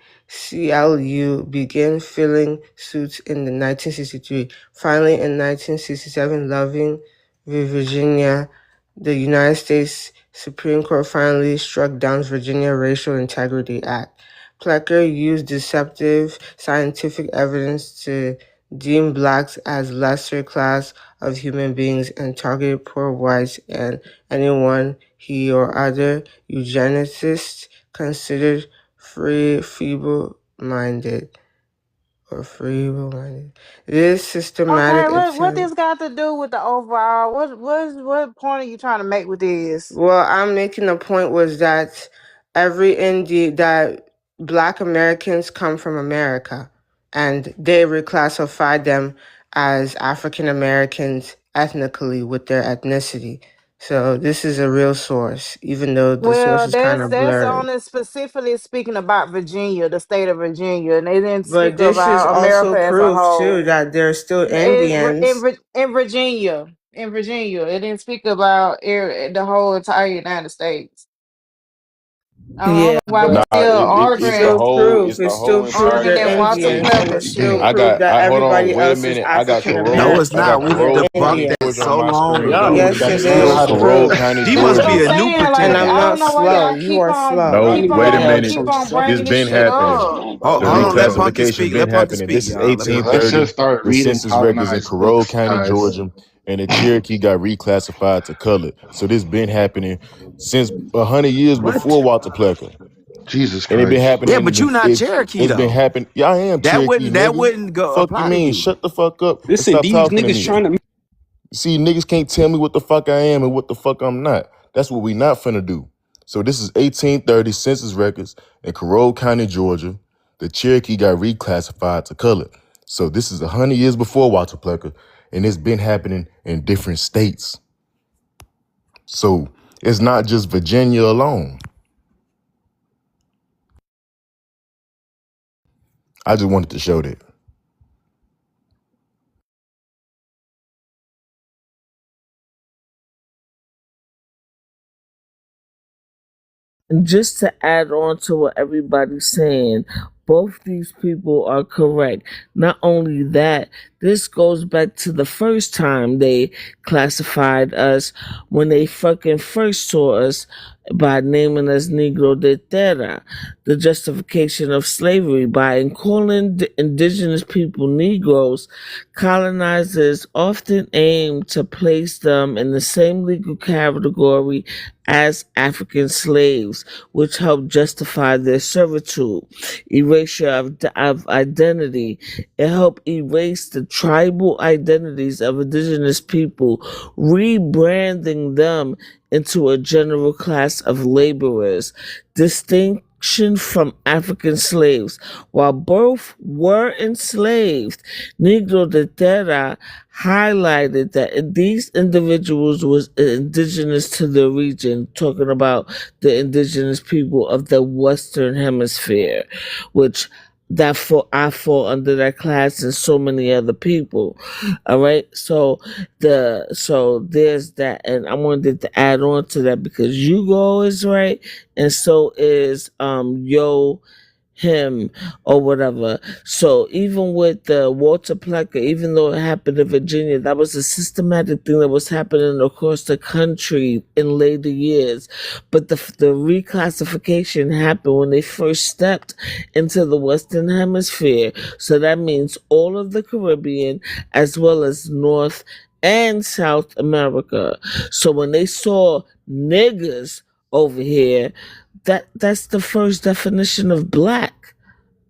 began filling suits in the 1963. Finally, in 1967, Loving, Virginia, the United States Supreme Court finally struck down Virginia Racial Integrity Act. Plecker used deceptive scientific evidence to deem blacks as lesser class of human beings and targeted poor whites and anyone he or other eugenicists considered feeble-minded or feeble-minded. This Okay, systematic what attempt. this got to do with the overall? What point are you trying to make with this? Well, I'm making the point was that that Black Americans come from America, and they reclassified them as African Americans ethnically with their ethnicity. So this is a real source, even though the source Well, is kind of that's blurry. only specifically speaking about Virginia, the state of Virginia, and they didn't But speak this is about also America as a proof too whole. that there are still In Indians. In Virginia, it didn't speak about the whole entire United States. I don't Yeah, know why we but Nah, still It's it's the still arguing whole, proof. it's the It's whole still proof arguing they're that entire Walter Indians, and Plecker it's thing. still shit. proof that I hold on, everybody wait a else is minute. I got African Carroll, No, it's I American not. got We and done Carroll County, debunked Indian. that Georgia on so my long screen, Y'all ago. bro. niggas Yes, got it so This is much is knowledge. Carroll proof. County, He must That's what be I'm a Georgia. new saying. And Like, I'm I participant. don't not know why slow. y'all You are slow. No, Let me wait get a done. minute. keep on It's bringing this been shit happening. up. Hold, The hold on, let Punky reclassification speak. been Let Punky happening. speak, This is y'all. Let Punky Let's speak. 1830. just start The reading census records in colonized Carroll books, County, guys. Georgia, and the Cherokee got reclassified to colored. So this been happening since 100 years before What? Walter Plecker, Jesus and it been Christ. Yeah, happening. but you not Cherokee It's been though. happening. Yeah, I am Cherokee, That nigga. wouldn't go Fuck you apply to mean? you. Shut the fuck up and Listen, stop these talking to niggas me. trying to See, niggas can't tell me what the fuck I am and what the fuck I'm not. That's what we not finna do. So this is 1830 census records in Carroll County, Georgia. The Cherokee got reclassified to colored. So this is 100 years before Walter Plecker, and it's been happening in different states. So it's not just Virginia alone. I just wanted to show that. And just to add on to what everybody's saying, both these people are correct. Not only that, this goes back to the first time they classified us when they fucking first saw us by naming us Negro de Terra, the justification of slavery by calling the indigenous people Negroes. Colonizers often aim to place them in the same legal category as African slaves, which helped justify their servitude. Erasure of identity. It helped erase the tribal identities of indigenous people, rebranding them into a general class of laborers. Distinction from African slaves. While both were enslaved, Negro de Terra highlighted that these individuals was indigenous to the region, talking about the indigenous people of the Western Hemisphere, which I fall under that class and so many other people. All right. So there's that, and I wanted to add on to that because Hugo is right, and so is Yo him or whatever. So even with the Walter Plecker, even though it happened in Virginia, that was a systematic thing that was happening across the country in later years. But the reclassification happened when they first stepped into the Western Hemisphere. So that means all of the Caribbean as well as North and South America. So when they saw niggers over here, that's the first definition of black.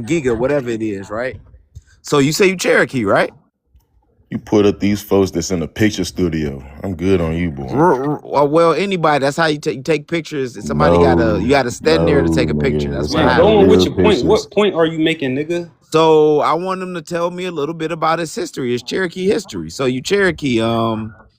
Magiga, whatever it is, right? So you say you Cherokee, right? You put up these folks that's in a picture studio. I'm good on you, boy. Well, anybody. That's how you take pictures. Somebody you gotta stand there to take a picture. Nigga. That's It's what Man, not go happens. on with real your point. pictures. What point are you making, nigga? So I want him to tell me a little bit about his history, his Cherokee history. So you Cherokee,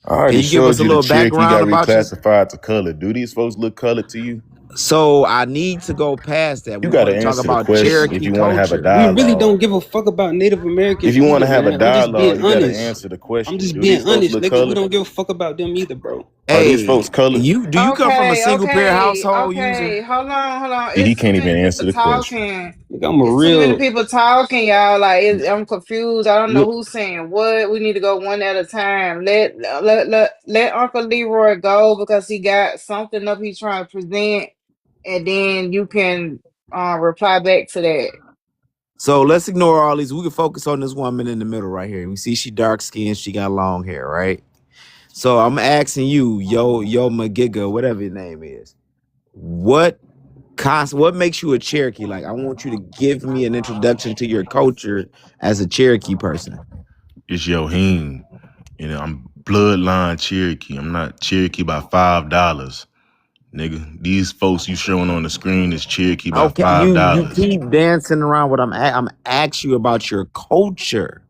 I can already you give us showed a you the little Cherokee background got about you? reclassified to color. Do these folks look colored to you? So I need to go past that. You We got want to to talk answer the about question if Cherokee you want to have a culture. We really don't dialogue. give a fuck about Native If Americans you want either, to have a man. I'm just dialogue, being you got to honest. answer the I'm question. just Do these being folks honest, look nigga. We colored? don't give a fuck about them either, bro. Are these folks Hey, colored? do you come from a single parent household user? Okay. Hold on. See, he It's too can't even many answer people the question. talking. Nigga, I'm a It's too many real people talking, y'all. Like I'm confused. I don't know look. who's saying what. We need to go one at a time. Let Uncle Leroy go because he got something up he's trying to present, and then you can reply back to that. So let's ignore all these. We can focus on this woman in the middle right here. We see she dark skinned, she got long hair, right? So I'm asking you, yo Magiga, whatever your name is, what makes you a Cherokee? Like, I want you to give me an introduction to your culture as a Cherokee person. It's Yoheen. You know, I'm bloodline Cherokee. I'm not Cherokee by $5. Nigga, these folks you showing on the screen is Cherokee by Okay, $5. you keep dancing around what I'm asking you about your culture.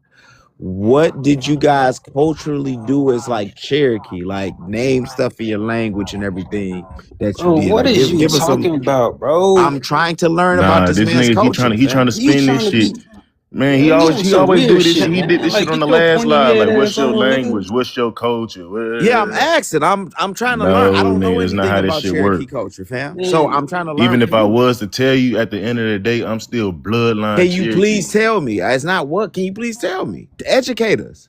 What did you guys culturally do as like Cherokee? Like name stuff in your language and everything that you Bro, did. what Like is you give us some. talking about, bro? I'm trying to learn about Nah, this this man's nigga culture, he trying to fam. You spin this trying to shit. be Man, yeah, you on he some always weird do this shit. shit, He did man. this shit Like on get the your last pointy live. head Like, what's ass your on, nigga. language? What's your culture? Yeah, I'm asking. I'm trying to learn. I No, don't know nigga, that's not anything how this about shit work. Cherokee culture, fam. So Man, I'm trying to learn Even if from I you. was to tell you at the end of the day, I'm still bloodline Can you Cherokee. please tell me? It's not what. Can you please tell me to educate us?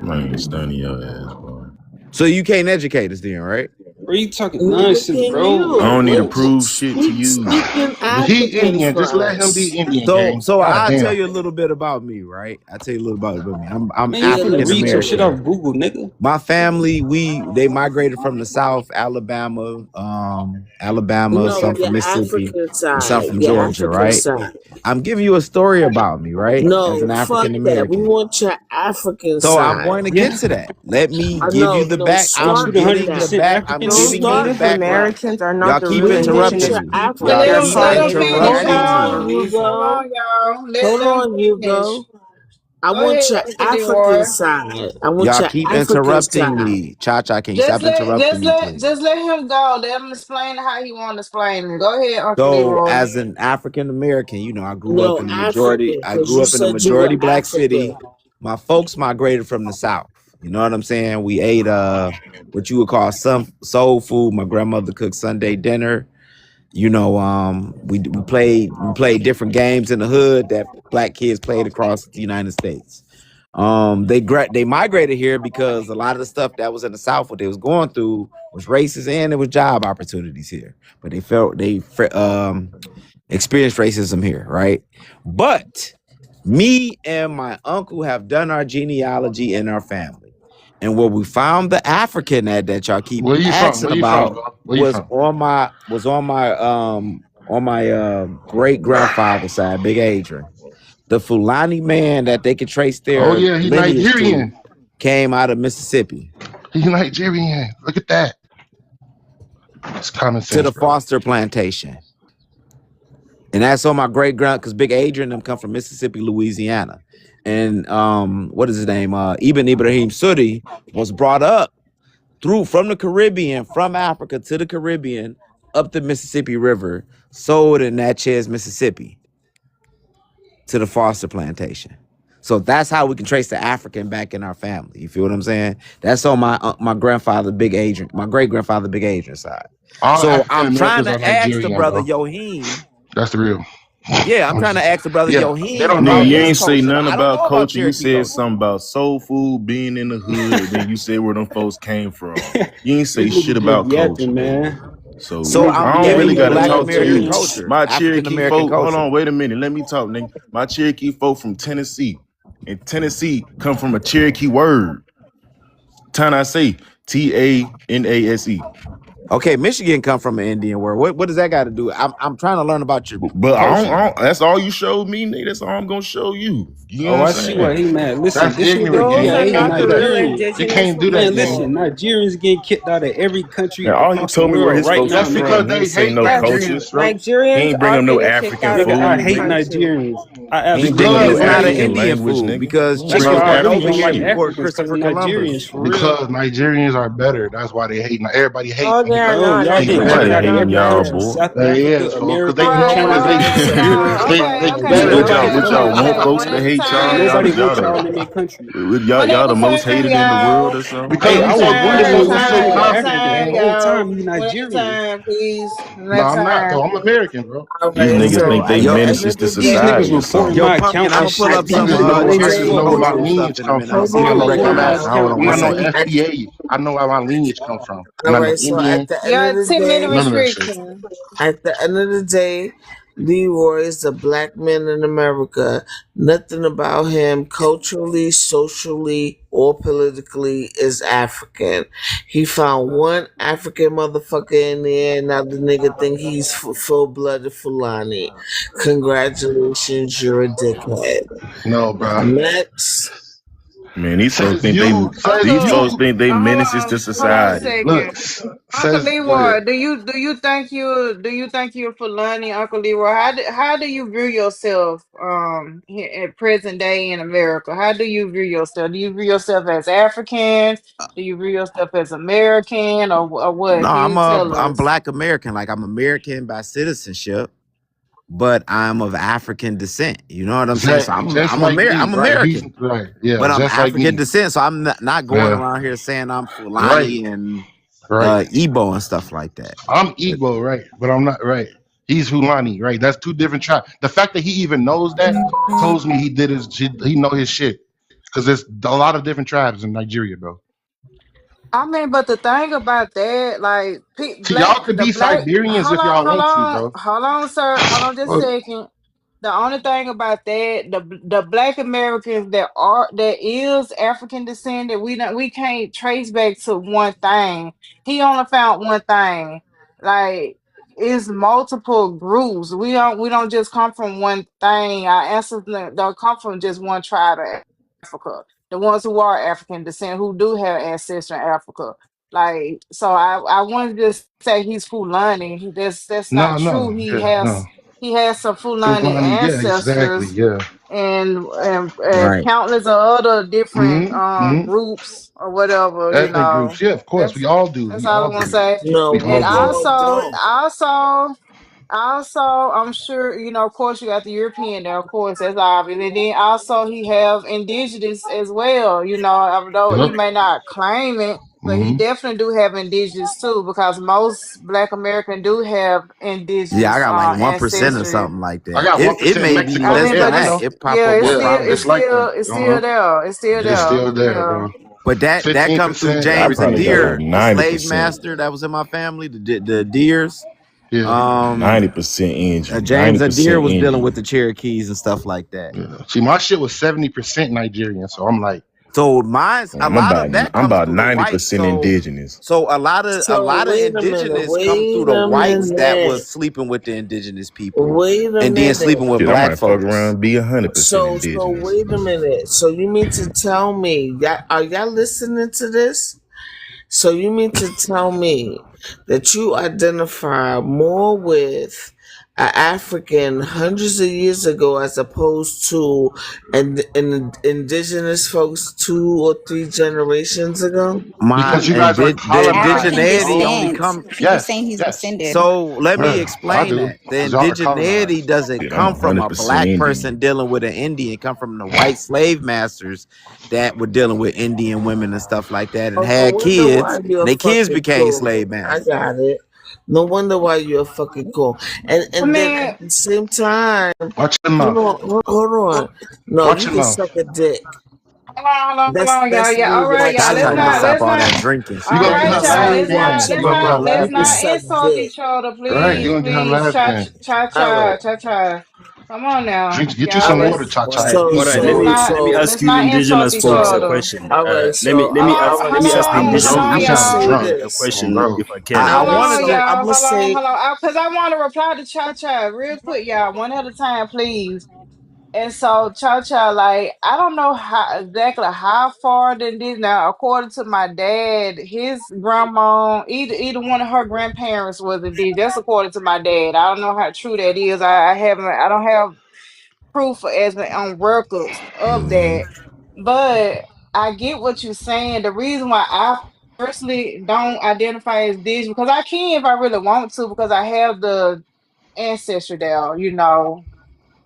Man, stunning your ass, boy. So you can't educate us then, right? bro, you talking Neither nonsense, can bro. you. Like I don't need to what? prove shit to Speak you. in He African Indian. Just for let him be us. Indian, So gang. God I'll tell damn. you a little bit about me, right? I tell you a little about me. I'm Man, you Yeah, finna African let's read some hear shit it. American. off Google, nigga. My family, they migrated from the South, Alabama, No, some your from Mississippi, African and some side. from Your Georgia, African right? side. I'm giving you a story about me, right? As No, an fuck African that. We American. want your African So I'm side. going to get Yeah. to that. Let me I give you know. the No, back. Aren't I'm you start the with hundred getting the that. percent back. I'm African Those giving nigga, you the nigga? Native background. Americans are not Y'all the keep ruling We want nation in your interrupting me. Egypt. Let Y'all African They're him keep called let side. him Native finish, Hold interrupting Americans. y'all. on, me. Hold Hugo. on, y'all. Let Hold them on, finish. Hugo. I Go want ahead, your Uncle African Leroy. side. I want Y'all your keep African interrupting side. me. Cha, can you Just stop let interrupting just me, let please? just let him go. Let him explain how he want to explain it. Go ahead, Uncle So, Leroy. as an African American, I grew up No, in the majority. African, I because grew you up in a said you were majority black African. city. My folks migrated from the South. You know what I'm saying? We ate what you would call some soul food. My grandmother cooked Sunday dinner. We played different games in the hood that black kids played across the United States. They migrated here because a lot of the stuff that was in the South, what they was going through, was racist, and there was job opportunities here. But they experienced racism here, right? But me and my uncle have done our genealogy in our family, and where we found the African that y'all keep Where you from? asking Where you from, about bro? Where you was from? on my great grandfather's side, Big Adrian. The Fulani man that they could trace Oh their yeah, he's lineage to Nigerian. came out of Mississippi He's Nigerian. Look at that. It's common to sense, the bro. Foster plantation. And that's on my great grand because Big Adrian them come from Mississippi, Louisiana. And what is his name? Ibn Ibrahim Sudi was brought up from the Caribbean, from Africa to the Caribbean, up the Mississippi River, sold in Natchez, Mississippi, to the Foster plantation. So that's how we can trace the African back in our family. You feel what I'm saying? That's on my grandfather, Big Adrian, my great grandfather, Big Adrian side. All So African I'm trying Americans are to ask the Nigerian, brother bro. Yoheen. That's the real. Yeah, I'm trying to ask the brother Yeah, they Yoheen don't know about Nigga, you yet. his ain't say culture. nothing I don't about know about culture. You Cherokee said culture. something about soul food, being in the hood, then you said where them folks came from. You ain't say This shit nigga just about culture, yapping, nigga. man. So This So nigga I'm I don't giving really yapping you gotta on Black talk to American you. everything. culture, My African Cherokee American folk, hold culture. on, wait a minute. Let me talk, nigga. My Cherokee folk from Tennessee. And Tennessee come from a Cherokee word. Tanase. Tanase. Okay, Michigan come from an Indian word. What does that got to do? I'm trying to learn about your But culture. that's all you showed me, nigga. That's all I'm gonna show you. You know Oh, what I'm I see why saying? he mad. Listen, That's this nigga, ignorant he Those game. are You hating not can't the do that. real Nigerians. You indigenous can't do that Man, people. game. listen, Nigerians getting kicked out of every country And all you across the told me where world his right folks now, was That's nigga. because from. He they ain't say hate no Yes, Nigerians, cultures. bro. He Nigerians ain't bring are up no getting kicked African out of Nigga, I every food. hate country. Nigerians. I He ain't Chicken bring up absolutely no is Because not hate an they African them. Indian language, food nigga. because He ain't bring Chicken, up Chicken I no wasn't hate over African them here like shit. before Africans because Christopher Nigerians Columbus. for real. because Nigerians are better. That's why they hate. Everybody hate Oh, they are No, not. y'all hate getting Nigerians kicked Nobody do out of not Nigerians. hating every y'all, matter. country. boy. South They Africa, is, folks, because America, they All right, know all as China, they right, Europe. y'all. they Okay, they okay, Ain't better What than nobody y'all? us. What voting y'all y'all okay. want out. folks One to at a hate y'all? Ain't time. nobody vote Y'all y'all the in their country. One at y'all a the most time, hated in the world y'all. or something? One Hey, Because at I a we was so wondering time. when because you we said so One you at a confident, African. The time, gang. whole time y'all. you One at a Nigerian. time, please. One No, at a I'm not time. though. I'm American, bro. All These right, niggas so think at they the Yo, end menaces of to the These niggas day, society or reporting something. yo, my Pumpkin, account I'm for gonna pull at shit. up the These some Because end I niggas of know the ain't every, Nigerian I day, know where my culture and disclosing. stuff lineage in a come minute. from. I'm hold see See, if I you on, know hold Reporting every, my recognize it. account on. for I know shit. At, FBA. I know where my lineage come from, all and I know right, so Indian. at the end Y'all, of the 10 minute day, None of that shit. restriction. At the end of the day, Leroy is a black man in America. Nothing about him culturally, socially, or politically is African. He found one African motherfucker in there, and now the nigga think he's full blooded Fulani. Congratulations, you're a dickhead. No, bro. Next. Man, these folks Says think you. Says you. they Hold menaces on, to hold on a society. Look. second. Uncle Says go ahead. Leroy, do you think you're Fulani, Uncle Leroy? How do you view yourself at present day in America? How do you view yourself? Do you view yourself as African? Do you view yourself as American or No, what? Can you tell I'm us? Black American. Like I'm American by citizenship, but I'm of African descent. You know what I'm saying? So Just like me, I'm right? He's American, right. Yeah, but I'm just like African me. descent. So I'm not going Yeah. around here saying I'm Right. Fulani and Right. Igbo and stuff like that. I'm Igbo, right? But I'm not right. He's Hulani, right? That's two different tribes. The fact that he even knows that tells me he know his shit. Because there's a lot of different tribes in Nigeria, bro. I mean, but the thing about that, like, See, y'all could be Siberians hold if on, y'all want to, bro. hold on, sir, hold on, just a Well, second. The only thing about that, the Black Americans that is African descent that we can't trace back to one thing. He only found one thing. Like, it's multiple groups. We don't just come from one thing. Our ancestors don't come from just one tribe of Africa. The ones who are African descent who do have ancestors in Africa. Like, so I wouldn't just say he's Fulani. That's not no, true. no, He yeah, no. has some Fulani Fulani, yeah, exactly, ancestors yeah. and Right. countless of other different Hmm. groups or whatever, Ethnic groups, yeah, of course. We That's all do. that's We all all I'm gonna do. say. No, We we all And do. all also, don't. I'm sure, of course, you got the European there, of course, that's obvious. And then also he have indigenous as well, although he Yep. may not claim it, but he Hmm. definitely do have indigenous too, because most Black American do have Yeah, I indigenous got like 1% or ancestry. something like I that. got It 1% may be I Mexico. less mean, Yeah, than but I that. know. It pop yeah, up it's more Yeah, still prominent. it's it's like still that. it's still Uh-huh. there. It's still It's there. still there, Yeah. bro. But that come through 15%, I James everything a probably is got there. like Deer, a slave 90%. master that was in my family, the Deers. Yeah. Um, 90% Indian. James a Deer 90% was dealing with Indian. the Cherokees and stuff like that. Yeah. See, my shit was 70% Nigerian, so I'm like, So mine's a lot of that I'm comes about through the whites. 90% indigenous. So a So lot of wait a minute, indigenous come through wait the a whites that was minute, sleeping with the indigenous people wait a and then minute. sleeping with Shit, I black might fuck folks. around and be 100% So indigenous. wait a minute. So you mean to tell me are y'all listening to this? So you mean to tell me that you identify more with an African hundreds of years ago as opposed to an indigenous folks 2 or 3 generations ago? because My you guys are the colonized, African bro. indigeneity only descent. come. He was saying Yes, he's yes. descended. So let me Yeah, I explain do. that. The Because y'all are indigeneity colonized. doesn't Shit, I'm come from a 100% black person Indian. dealing with an Indian. It come from the white slave masters that were dealing with Indian women and stuff like that and Oh, no had wonder why kids, you're and their kids fucking became cool. slave I masters. got it. No wonder why you're fucking cool. I And then mean, at the same time, Watch your hold mouth. on, hold on. No, Watch you your can mouth. suck a dick. hold on, y'all. That's Yeah, me all right, y'all. That's watching how Let's you not, my stop let's all not. that drinking You're All going to shit. get right, her that's y'all. me last Let's not, chance. watching You're let's going to get not, her mama. let's You last can not chance. suck insult dick. each other, Right? please, You're going to get her please. last chance. All right. Cha. All Come on now, Get you y'all. some All water, right, Cha All Cha. right, so all right. Let's not Let me ask let's you not insult indigenous each folks a other. question. all right, so Let me ask Hold indigenous on, I'm I'm gonna folks sounding say drunk. a this. question, Bro. if I can. I hold wanted on, So to. I'm y'all. gonna say, Hold on, because I want to reply to Cha Cha real quick, y'all. One at a time, please. And so Cha Cha, like, I don't know how far than this now. According to my dad, his grandma, either one of her grandparents was indigenous. That's according to my dad. I don't know how true that is. I don't have proof as on records of Mm-hmm. that. But I get what you're saying. The reason why I personally don't identify as indigenous because I can if I really want to because I have the ancestry there,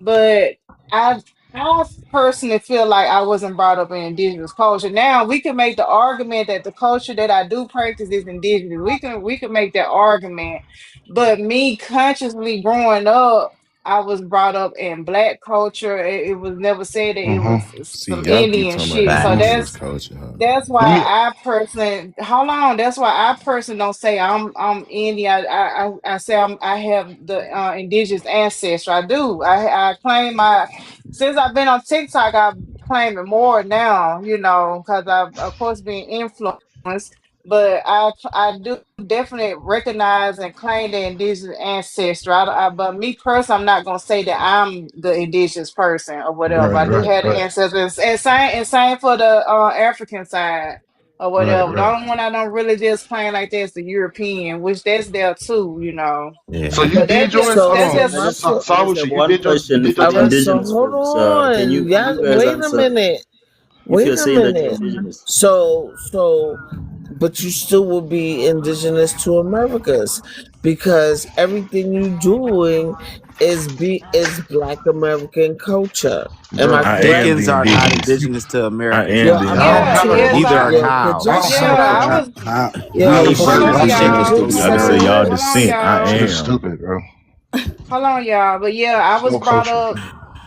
but I I personally feel like I wasn't brought up in indigenous culture. Now we can make the argument that the culture that I do practice is indigenous. We can make that argument. But me consciously growing up, I was brought up in black culture. It was never said that it Mm-hmm. was See, some y'all keep Indian talking about shit. So Facts. indigenous that's culture, huh? that's why Let me I personally hold on. That's why I personally don't say I'm Indian. I say I have the indigenous ancestry. I do. I claim my since I've been on TikTok. I claim it more now. Because I've of course been influenced. But I do definitely recognize and claim the indigenous ancestry. But me personally, I'm not gonna say that I'm the indigenous person or whatever. right, I do right, have the right, ancestors, and same for the African side or right, whatever. The right. only one I don't really just claim like that is the European, which that's there too. So Yeah. you But did that's just yours. Hold that's so on, my just point. I just have Sawuchi, you one did your question you for did All the your right, so indigenous hold folks. on, Can y'all. you guys Wait a answer? minute. If Wait you're a saying that you're minute. indigenous, So, but you still will be indigenous to Americas because everything you doing is Black American culture. Am I bro. I correct? am Dickens the are not indigenous. indigenous to I Americans, am Yo, though. the I'm yeah, asking. indigenous. yeah. Neither are Yo, could y'all cows. Yeah, shut I up? was. Yo, we could Hold you on, let me understand y'all. this to get be This I Hold say on, y'all somewhere? hold on, descent. I y'all. shit is am. stupid, bro. Hold on, y'all. But yeah, I was Slow brought culture. up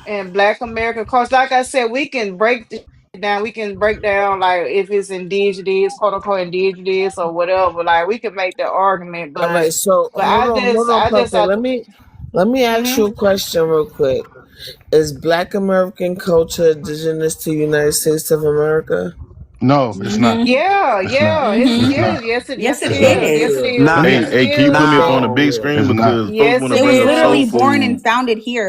in Black American culture. Like I said, we can break this shit down. We can break down like if it's indigenous, quote unquote indigenous or whatever. Like we can make the argument, All right, but so but I hold just on, I just Puppet. I Let me ask mm-hmm. you a question real quick. Is Black American culture indigenous to United States of America? No, it's not. Yeah, It's not. yeah. It's It's yes, not. yes it It's Thank not. is. Yes it you. is. Nah, Hey, Yes it hey, can you put me up is. on the Thank big you. screen It's not. because folks Yes want to it bring up soul is. food.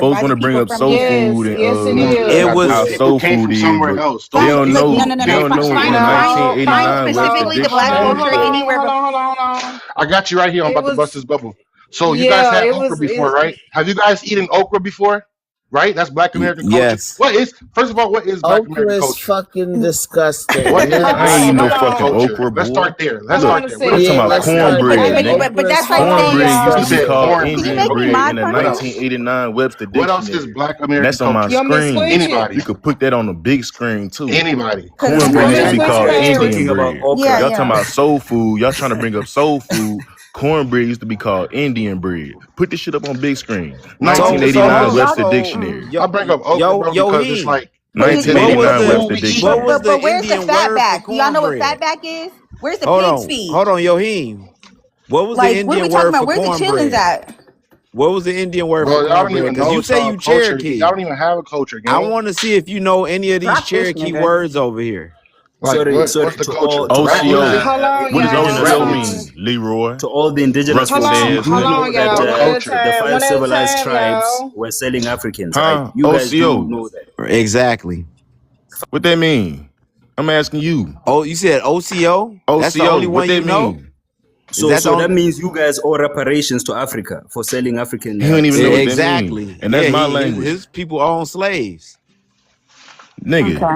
Folks want to bring up soul Yes, food yes it No, it is. how was. it soul came food from is, somewhere but else. they Those don't it, know. it They came don't from know in somewhere the else. No, no, 1989 Webster no. Dictionary. Hold on. Hold on. I got you right here. I'm It about to bust was this bubble. So you guys yeah. had It okra was before, it. right? Have you guys eaten okra before? Right? That's Black American culture. Yes. What is first of all, what is Black Okra American is culture? fucking disgusting. What is Let's I ain't Black eating no Hold American fucking on. culture? okra, Let's boy. start there. Let's Hold Look, on start a there. What is I'm talking Yeah, second. about Black let's American start there. cornbread, culture? nigga. Okra is Hold on, fucking Cornbread used to You be said called disgusting. Indian cornbread. bread in the What else? 1989 Webster What else is Dictionary, Black and American that's on my you culture? want me to screen. switch it? Anybody? You could put that on the big screen too. Anybody? You Cornbread want me used to to be switch it, called we're Paris? Indian talking about bread. okra. Y'all talking about soul food. Y'all trying to bring up soul food. Cornbread used to be called Indian bread. Put this shit up on big screen. No, So hold 1989 on. Webster So Dictionary. I bring up okra, bro, because it's Yohim, like what was 1989 the food Webster we eat, what Dictionary. was bro. the Indian word for cornbread? Hold on, Yohim. What was the Indian word for cornbread? What was the Indian word for Bro, y'all don't cornbread? even Because know you it's say all you culture. Y'all Cherokee. don't even have a culture, I gang. want to see if you know any of these Cherokee words over here. Like Sorry, what? sorry What's the to all culture? to Rap all OCO. music? Hold on, What does y'all. Rap OCO Hold music? on. mean? Leroy. to all the indigenous Ruffin folks. You says do Hold who? know on, that y'all. What One at a culture? the time. five One at a civilized time, tribes y'all. were selling Africans, right? Huh? You guys do OCO. know that. Exactly. What that mean? I'm asking you. Oh, you said OCO? That's the only OCO. What one that you know? mean? Is So that the so that only? means you guys owe reparations to Africa for selling African He don't even know what that slaves. mean. Exactly. And that's Yeah, my his language. his people own slaves. Nigga.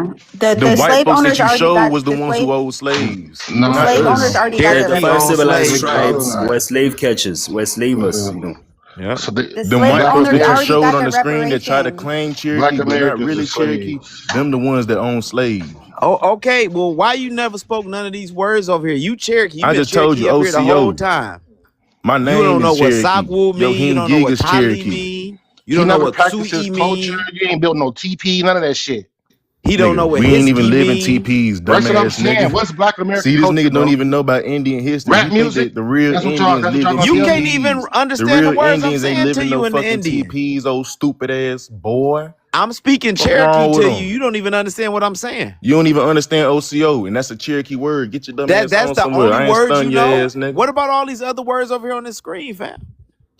Them white folks that you showed was the ones who owned slaves, Nah, not us. The Cherokee five own civilized slaves, we bro. tribes were colonized. slave catchers, were slavers, you know. Yep. So the Them white Black folks that you American showed on the screen that try to claim Black Cherokee but not Americans are really Cherokee, slaves. them the ones that own slaves. Oh, okay. Well, why you never spoke none of these words over here? You Cherokee. You I been just told Cherokee you up here the whole OCO. time. My You don't name know is what Cherokee. Sockwool mean. You Yohim don't know Gig what is Tali Cherokee. mean. You He don't know never what practiced his Tsui culture. mean. You ain't built no TP, none of that shit. He don't know Nigga, what we ain't even history live in mean. TPs, That's what I'm dumbass saying. nigga. What's Black American See, this culture, nigga don't bro? even know about Indian history. Rap He think music. that the real That's what y'all. Indians That's what live y'all in gonna You tell can't me. even TPs. The understand the real words I'm Indians ain't saying live to in you no in the fucking Indian. TPs, old stupid ass boy. I'm speaking Fuck Cherokee wrong with to you. them? You don't even understand what I'm saying. You don't even understand OCO, and that's a Cherokee word. Get your dumb ass That's on the somewhere. only I ain't word you stunning your know. ass, nigga. What about all these other words over here on the screen, fam?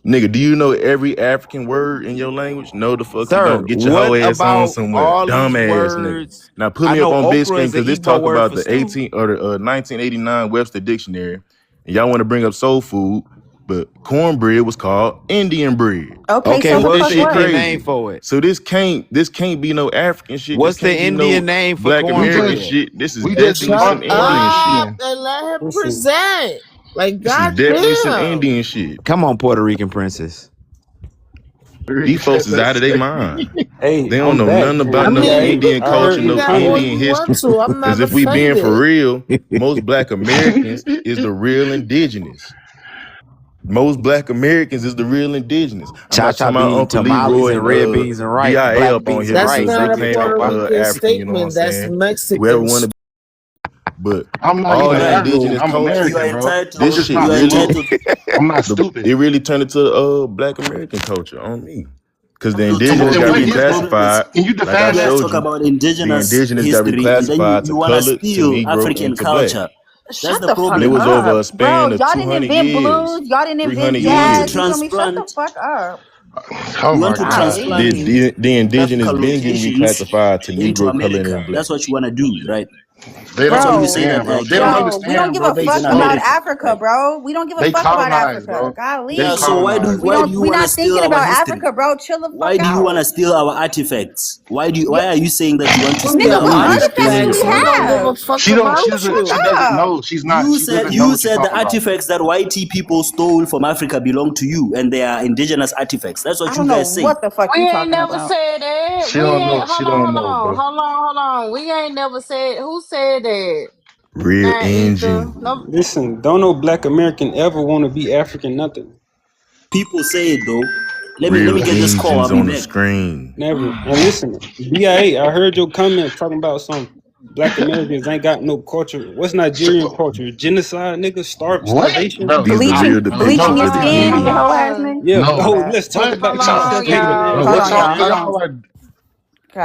Nigga, do you know every African word in your language? No, the fuck you Sir, don't. Get your what hoe ass on about somewhere, all dumb these ass nigga. words? Now put I me up know on big okra screen is an because this Igbo talk word about for the stew. 1989 Webster Dictionary, and y'all want to bring up soul food, but cornbread was called Indian bread. Okay, Okay, so So the what's this fuck the shit what? Indian name crazy. for it? So this can't be no African shit. This What's the can't be no Indian name for Black We American just cornbread? shit. This is we just definitely Shut some debunked Indian shit. up Indian. and let him Listen, present. Like, This is definitely some goddamn. Indian shit. Come on, Puerto Rican princess. These folks is out of their mind. hey, They don't I'm know back. nothing I about And no mean, BIA, you Indian I can culture, heard believe your no that all comment. Indian you want history. to. I'm Because not if we being for offended. real, most Black Americans is the real indigenous. Most Black Americans is the real indigenous. I'm Cha not Cha talking about be eating Uncle tamales Leroy and and red beans and rice, BIA black up on beans here and That's because rice. they I not a get claim your they Puerto point. Rican African, you know what I'm statement. That's saying? Whoever Mexican. want to, but I'm not all even the Right, African. bro. indigenous I'm You culture, are American, bro. I'm entitled. this just shit You not are really, slow. entitled I'm not it stupid. really turned into Black American culture on me. Because the to talk And, indigenous about and got what Indian. The history? problem is reclassified, Can you like I define you guys that? showed talk you. about The indigenous indigenous got history, and then reclassified to you wanna colored, to steal Negro, and African to black. culture. That's Shut the the And fuck it problem. was over a up. Bro, span of y'all didn't 200 invent years, blues. Y'all didn't invent 300 You want to jazz. years. You feel me? Shut the transplant. fuck up. Oh You want my to God. The, transplant Golly. the, the indigenous geographical been getting locations reclassified to into Negro, colored, America. and black. That's what you wanna do, right? They That's don't why you Bro, say that understand, bro. They don't Germany yo, we don't understand, give bro. a They is fuck in about America, colonized. Africa, right? bro. We don't give a They fuck about colonized, Africa. bro. They Yeah. So Golly. colonized, We why do don't you we wanna not steal thinking our about history? Africa, bro. Chill the fuck Why do you wanna out. steal our artifacts? Yeah, Why are you saying that you want to steal nigga, Your our what Who is artifacts? artifacts do stealing your artifacts, we we don't give artifacts? a have? fuck She don't. about Shut She the doesn't. fuck She you. doesn't up. know. She's not. She doesn't know You what she's said the talking about. artifacts that white people stole from Africa belong to you, and they are indigenous artifacts. That's I what you don't know guys say. what the fuck We you ain't talking never about. said that. She We don't ain't. know. She Hold on, don't hold know, on, bro. hold on, hold on. We ain't never said. Who said that? Real Now, Ether. engine. No. Listen, don't no black American ever want to be African nothing. People say it though. Let me Real get this call. I'll engines be on the back. screen. Never. And listen, BIA, I heard your comment talking about some black Americans ain't got no culture. What's Nigerian So, culture? Genocide, nigga? what, Starvation? bro? These the Stop, real Bleaching bro. bleaching depictions your No, of the skin, Hold your Indian. whole ass on. nigga. Yeah, no. oh, Okay. let's talk What? about Hold Chief on, Keef, y'all. Bro, man. Hold what on, y'all? y'all. Are Hold on. y'all are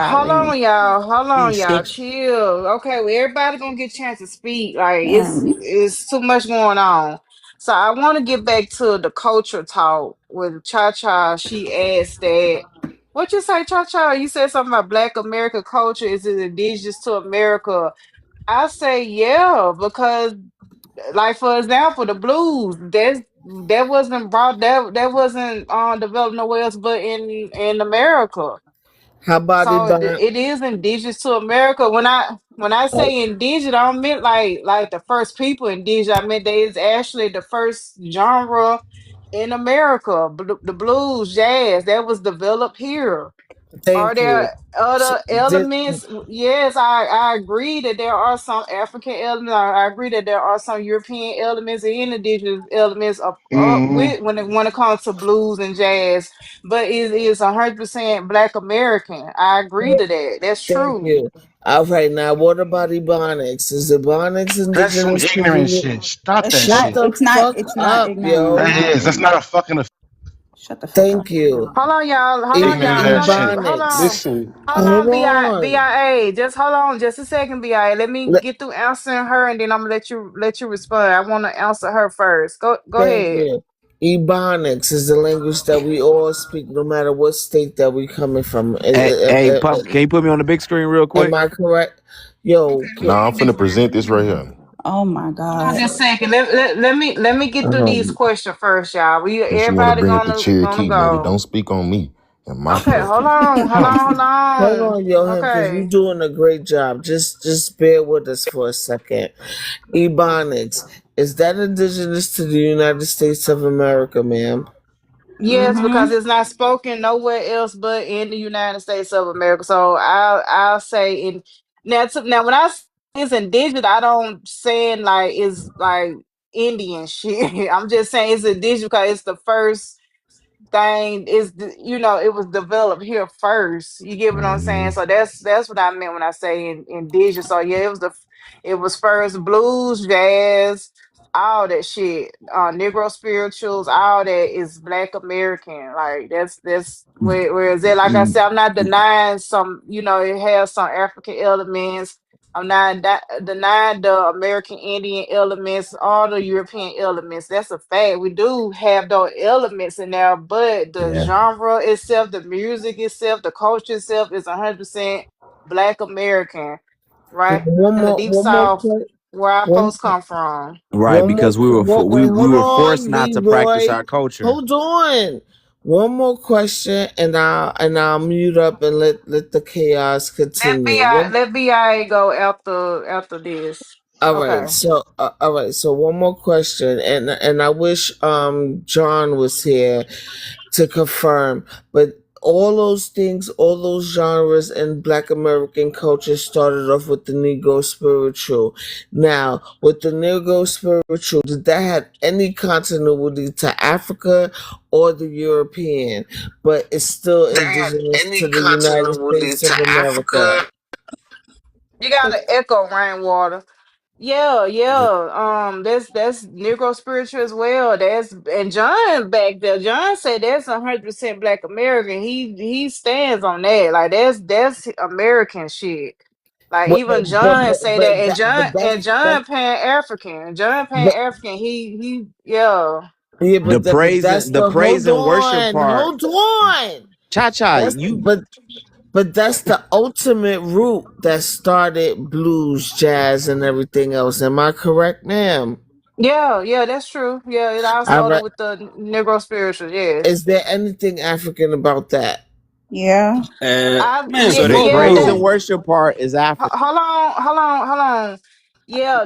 Hold Golly. on, y'all. Hold on, He's y'all. Chill. Okay, well, everybody gonna get a chance to speak. Like Damn. it's too much going on. So I want to get back to the culture talk with Cha Cha. She asked that. What you say, Cha Cha? You said something about Black American culture. Is it indigenous to America? I say yeah, because like for example, the blues. That wasn't brought. That wasn't developed nowhere else but in America. How about So Ibon? it is indigenous to America. When I say indigenous, I don't mean like the first people indigenous. I meant they is actually the first genre in America. The blues, jazz, that was developed here. Are Thank you. there So, other elements? Yes, I agree that there are some African elements. I agree that there are some European elements and indigenous elements of mm-hmm. with when it comes to blues and jazz. But it is 100% Black American. I agree to that. That's thank true. you. All right, now what about Ebonics? Is Ebonics That's some indigenous to ignorant you? shit. Stop It's that Shut not shit. the fuck it's not up, ignorant. yo. That No, is. That's not a fucking shut the fuck up. Thank you. Hold on, y'all. Hold on, ignorant y'all. ass shit. Hold Ebonics. on. listen. Hold Hold on, on. BIA. Just hold on, just a second, BIA. Let me Le- get through answering her, and then I'm gonna let you respond. I want to answer her first. Go Thank ahead. you. Ebonics is the language that we all speak, no matter what state that we coming from. Hey, Puff, can you put me on the big screen real Am quick? I correct? Yo, Nah, I'm finna present this right here. Oh my Hold on god. just a second. Let me get through these questions first, y'all. We Since you want to everybody bring up the gonna Cherokee, nigga, go. don't speak on me and my Okay, hold Cherokee. on, hold on, hold hold on. on, Johan, because you're Okay. doing a great job. Just bear with us for a second. Ebonics, is that indigenous to the United States of America, ma'am? Yes, because Mm-hmm. it's not spoken nowhere else but in the United States of America. So I'll say in now when I say it's indigenous, I don't saying like it's like Indian shit. I'm just saying it's indigenous because it's the first thing is, it was developed here first. You get what I'm saying? Mhm. So that's what I meant when I say indigenous. So yeah, it was first blues, jazz, all that shit, Negro spirituals, all that is Black American. Like that's where is it? Like I said, I'm not denying some. It has some African elements. I'm not denying the American Indian elements, all the European elements. That's a fact. We do have those elements in there, but the Yeah. genre itself, the music itself, the culture itself is 100% Black American, right? In the Deep One more, South, where our one, folks come from. Right, one more. because we were Wait, we hold were forced on, not to practice Leroy. our culture. Hold on. One more question, and I'll mute up and let the chaos continue. Let BI go after this. Okay. All right. So one more question, and I wish John was here to confirm, but all those genres in Black American culture started off with the Negro spiritual. Now, with the Negro spiritual, did that have any continuity to Africa or the European? But it's still That had indigenous any to the United continuity States to of America. Africa? You got to echo rainwater. Yeah, yeah. That's Negro spiritual as well. And John back there. John said that's 100% Black American. He stands on that. Like that's American shit. Like But even John say that. And John Pan African. John but Pan African. He yeah. yeah, but that's The praise hold and worship on, part. hold on. Cha cha, That's you but that's the ultimate root that started blues, jazz, and everything else. Am I correct, ma'am? Yeah, yeah, that's true. Yeah, it all All started right. with the Negro spiritual. Yes. Is there anything African about that? Yeah. Man, the fuck Yeah, praise and no. worship part is African. hold on. Yeah,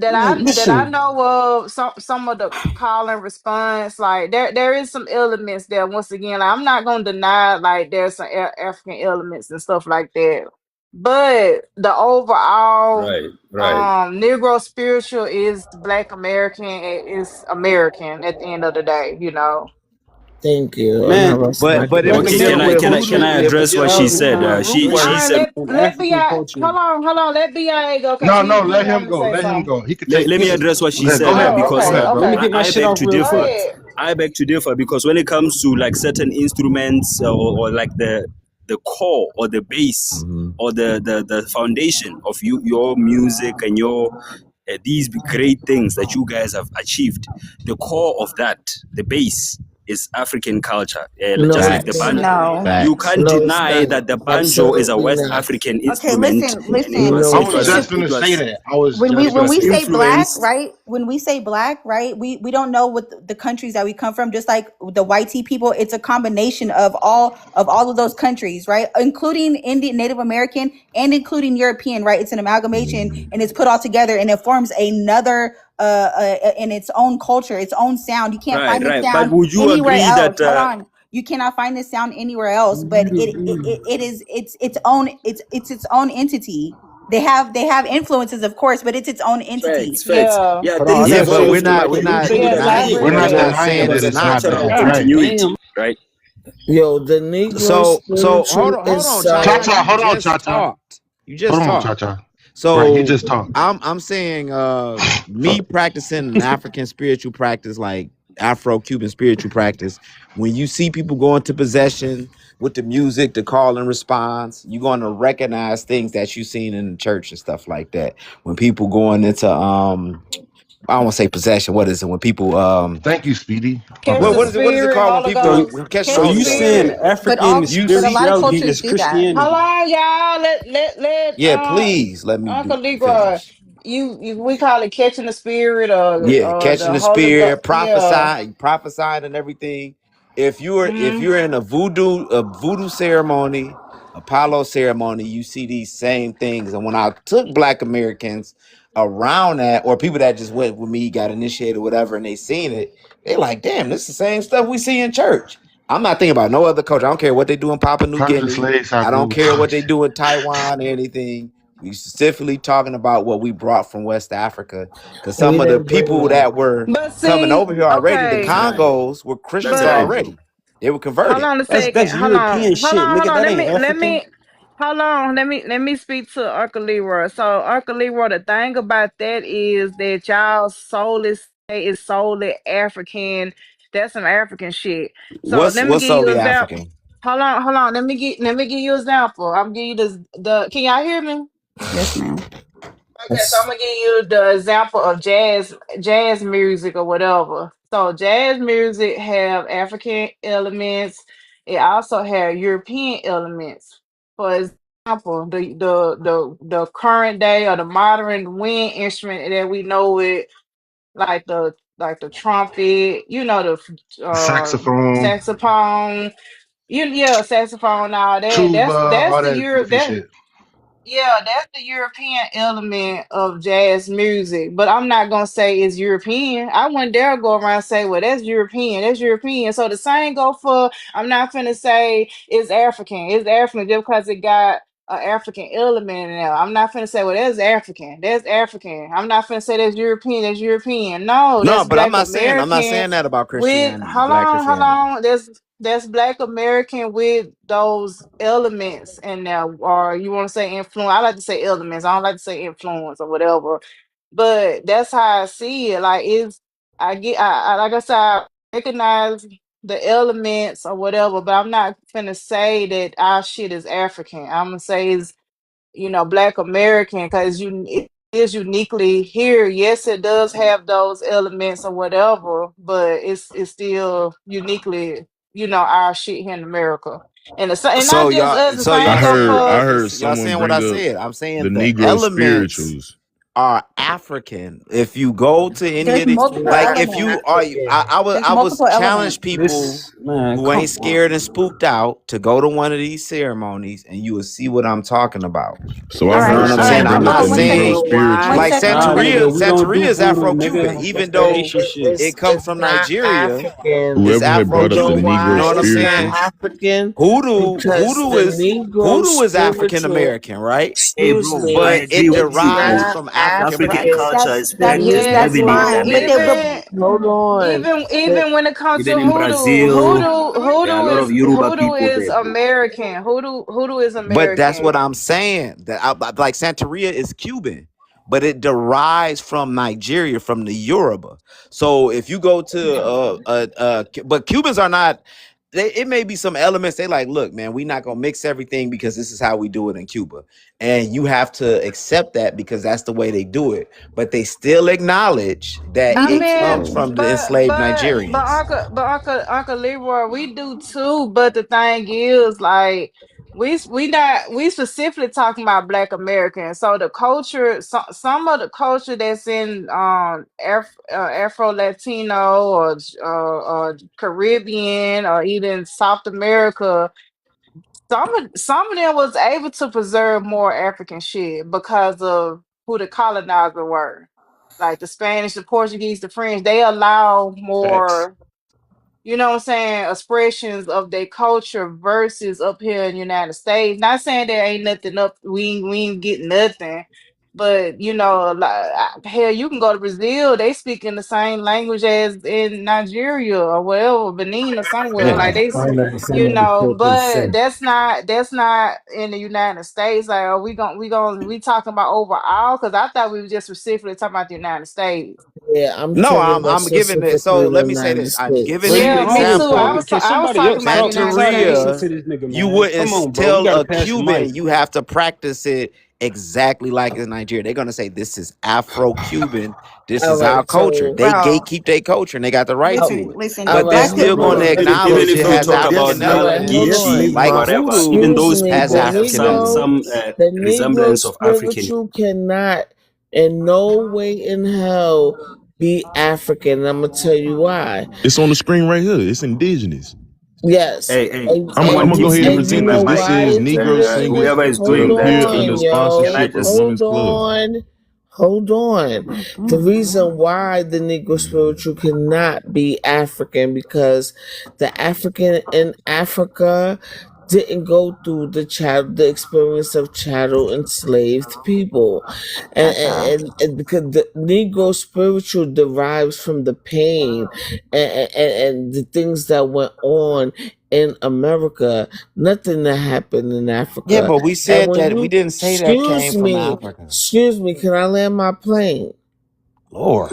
Man, that I listen. know of some of the call and response. Like there is some elements there. Once again, like, I'm not gonna deny like there's some African elements and stuff like that. But the overall Right, right. Negro spiritual is Black American. Is American at the end of the day. Thank you, and I Man, rest my But if we Okay, case. dealing with can voodoo, I if we address what dealing she with African said? voodoo and root root Nah, worship, worship let and let African Bi culture. hold on. Let Bi go because No, no, he let him wanted to go. say Let him something. go. He could take. Let me Listen. address what she Go said ahead, bro. Go because ahead, Let bro. me Okay. get my I shit beg off to real Go differ. quick. ahead. I beg to differ because when it comes to like certain instruments or like the core or the base hmm or the foundation of your music and your these great things that you guys have achieved, the core of that, the base is African culture. No, Just like it's the facts, not. banjo, No. you facts. can't No, it's deny not. that the banjo is a Absolutely West not. African Okay, instrument, listen, and listen. No, I it's was not. just gonna say that. I was when we just it when gonna was we say say that. black, influenced. right? When we say black, right? We don't know what the countries that we come from. Just like the white tea people, it's a combination of all of those countries, right? Including Indian, Native American, and including European, right? It's an amalgamation Mhm. and it's put all together and it forms another in its own culture, its own sound. You can't Right, find this right. But sound would you anywhere agree else. that Hold on. You cannot find this sound anywhere else, but it is its own it's its own entity. They have influences, of course, but it's its own entity. facts? Yeah. Yeah, Hold on, I things Yeah, got have but something we're moved, for not that. but we're Let me you not take it Yeah, to cannot the denying head. We're it. elaborate not We're on not that. denying saying that it's it's not not cultural that. that, right? continuity, right? Yo, the Negro So spiritual hold on, Cha itself. Cha. Cha-Cha, You hold on, just Cha-Cha. talked. You Hold just on, talked. Cha-Cha. Right, he So just talked. I'm saying me practicing an African spiritual practice like Afro-Cuban spiritual practice, when you see people go into possession with the music, the call and response, you're going to recognize things that you've seen in the church and stuff like that. When people going into I don't want to say possession. What is it? When people Thank you, Speedy. My Catch the bad. what is it spirit, called when Holy So, people Ghost. catching the so Catch the Holy you Ghost? saying spirit. But African all You but a lot of spirituality cultures is do that. Hold Christianity? on, y'all. Let yeah, please let me Uncle do Leroy. finish. We call it catching the spirit or Yeah, catching the the Holy Ghost. spirit, Yeah. prophesying and everything. If Mm-hmm. you're in a voodoo ceremony, Apollo ceremony, you see these same things. And when I took Black Americans around that, or people that just went with me, got initiated, whatever, and they seen it, they like, damn, this is the same stuff we see in church. I'm not thinking about no other culture. I don't care what they do in Papua New How did the Guinea. slaves have I don't Google care what they search? do in Taiwan or anything. We specifically talking about what we brought from West Africa, because some We of the didn't bring people that. that were But coming see, over here already, the okay, Right. Congos were That's Christians but right. already. They were Hold converted. on a second. That's European shit, Hold nigga. on. That ain't Let African. me hold on. Let me speak to Uncle Leroy. So Uncle Leroy, the thing about that is that y'all is solely African. That's some African shit. So let me What's give you solely an example. African? Hold on. Let me give you an example. I'm gonna give you the can y'all hear me? Yes, ma'am. Okay, so I'm gonna give you the example of jazz music or whatever. So jazz music have African elements. It also have European elements. For example, the current day or the modern wind instrument that we know it like the trumpet, you know, the Saxophone, saxophone, yeah, saxophone, all that. tuba, That's all the that Europe. goofy shit. Yeah, that's the European element of jazz music, but I'm not gonna say it's European. I wouldn't dare go around and say, "Well, that's European. That's European." So the same go for. I'm not finna say it's African. It's African just because it got an African element in there. I'm not finna say, "Well, that's African. That's African." I'm not finna say that's European. That's European. No, No, that's but Black I'm not American saying that about with. Christianity, black Hold Christianity. on. That's Black American with those elements in there, or you want to say influence. I like to say elements. I don't like to say influence or whatever. But that's how I see it. Like it's I like I said, I recognize the elements or whatever, but I'm not gonna say that our shit is African. I'm gonna say it's Black American because it is uniquely here. Yes, it does have those elements or whatever, but it's still uniquely, our shit here in America. And not just us, the So I same y'all go saying heard what I for heard y'all someone saying what I bring up said. I'm the saying the Negro elements spirituals. are African. If you go to any There's of these, multiple like Not if elements. you are, African. There's I was multiple challenge elements. people This man, who ain't come scared on. and spooked out to go to one of these ceremonies, and you will see what I'm talking about. So All I You know right, heard what I'm all saying? right. someone I'm bring up not the One You Negro saying know second. why? One like spirituals. second. Nah, One second. Santeria. nigga, we don't Santeria do is voodoo, nigga. Afro-Cuban, That's even that though Haitian shit. it comes It's from not Nigeria. African. It's Whoever had You brought up know the Afro-Cuban. You Negro know why what I'm it's not saying? spirituals. African? Hoodoo Because the is Negro African spiritual, American, right? Hey, excuse bro, I me, But agree it with it's you, derives bro. not from African African African. roots. culture That's is The that's is yes, heavily Negro, but fine. But they American, even bro. hold on. The, even when it comes to Even in Brazil, there are a lot of Yoruba hoodoo people is there, bro. American. Hoodoo is But that's American. what I'm saying. Like Santeria is Cuban, but it derives from Nigeria, from the Yoruba. So if you go to but Cubans are not. It may be some elements. They like, look, man, we not gonna mix everything because this is how we do it in Cuba, and you have to accept that because that's the way they do it. But they still acknowledge that I it mean, comes Negro. from the enslaved Nigerians. Uncle Leroy, we do too. But the thing is, like, we specifically talking about Black Americans. So the culture, some of the culture that's in Afro Latino or Caribbean or even South America, some of them was able to preserve more African shit because of who the colonizer were. Like the Spanish, the Portuguese, the French, they allow Facts. more, expressions of their culture versus up here in the United States. Not saying there ain't nothing up, we ain't getting nothing. But like, hell, you can go to Brazil, they speak in the same language as in Nigeria or wherever, Benin or somewhere. Yeah, Like but that's not in the United States. Like, are we talking about overall? Because I thought we were just specifically talking about the United States. yeah, I'm No, talking about I'm giving it. specifically So the let me say United this. I'm giving Bro, an you Yeah, me always too. example. talking. Can I was somebody talking else about the talk, United bro? I gotta listen States. to this nigga, You man. wouldn't Come on, bro. You tell gotta a pass the mic. Cuban you have to practice it exactly like in Nigeria. They're gonna say this is Afro-Cuban. This All is right, our culture. so They bro. gatekeep their culture and they got the right oh, to it. Listen. all But right, they're Black still hold going people. to on. Even acknowledge if it you has talk African about All right, hold elements. on. Geechee, Like whatever, hoodoo even Excuse those me, has the people have African Negro, some elements. the Negro resemblance of African. spiritual cannot in no way in hell be African. And I'm gonna tell you why. It's on the screen right here. It's indigenous. Yes, Hey, and someone I'm gonna go keeps ahead and and you present muting my know this. This mic. why says it's Negro indigenous? Whoever singers is Hold doing appear that, under on, can I yo. sponsorship of just? Hold Women's Club. on. Hold on. The reason why the Negro spiritual cannot be African because the African in Africa didn't go through the experience of chattel enslaved people, That's real. and because the Negro spiritual derives from the pain and the things that went on in America, nothing that happened in Yeah, Africa. but we And said when that we you didn't say that came from Africa. excuse me, can I land my plane? Lord.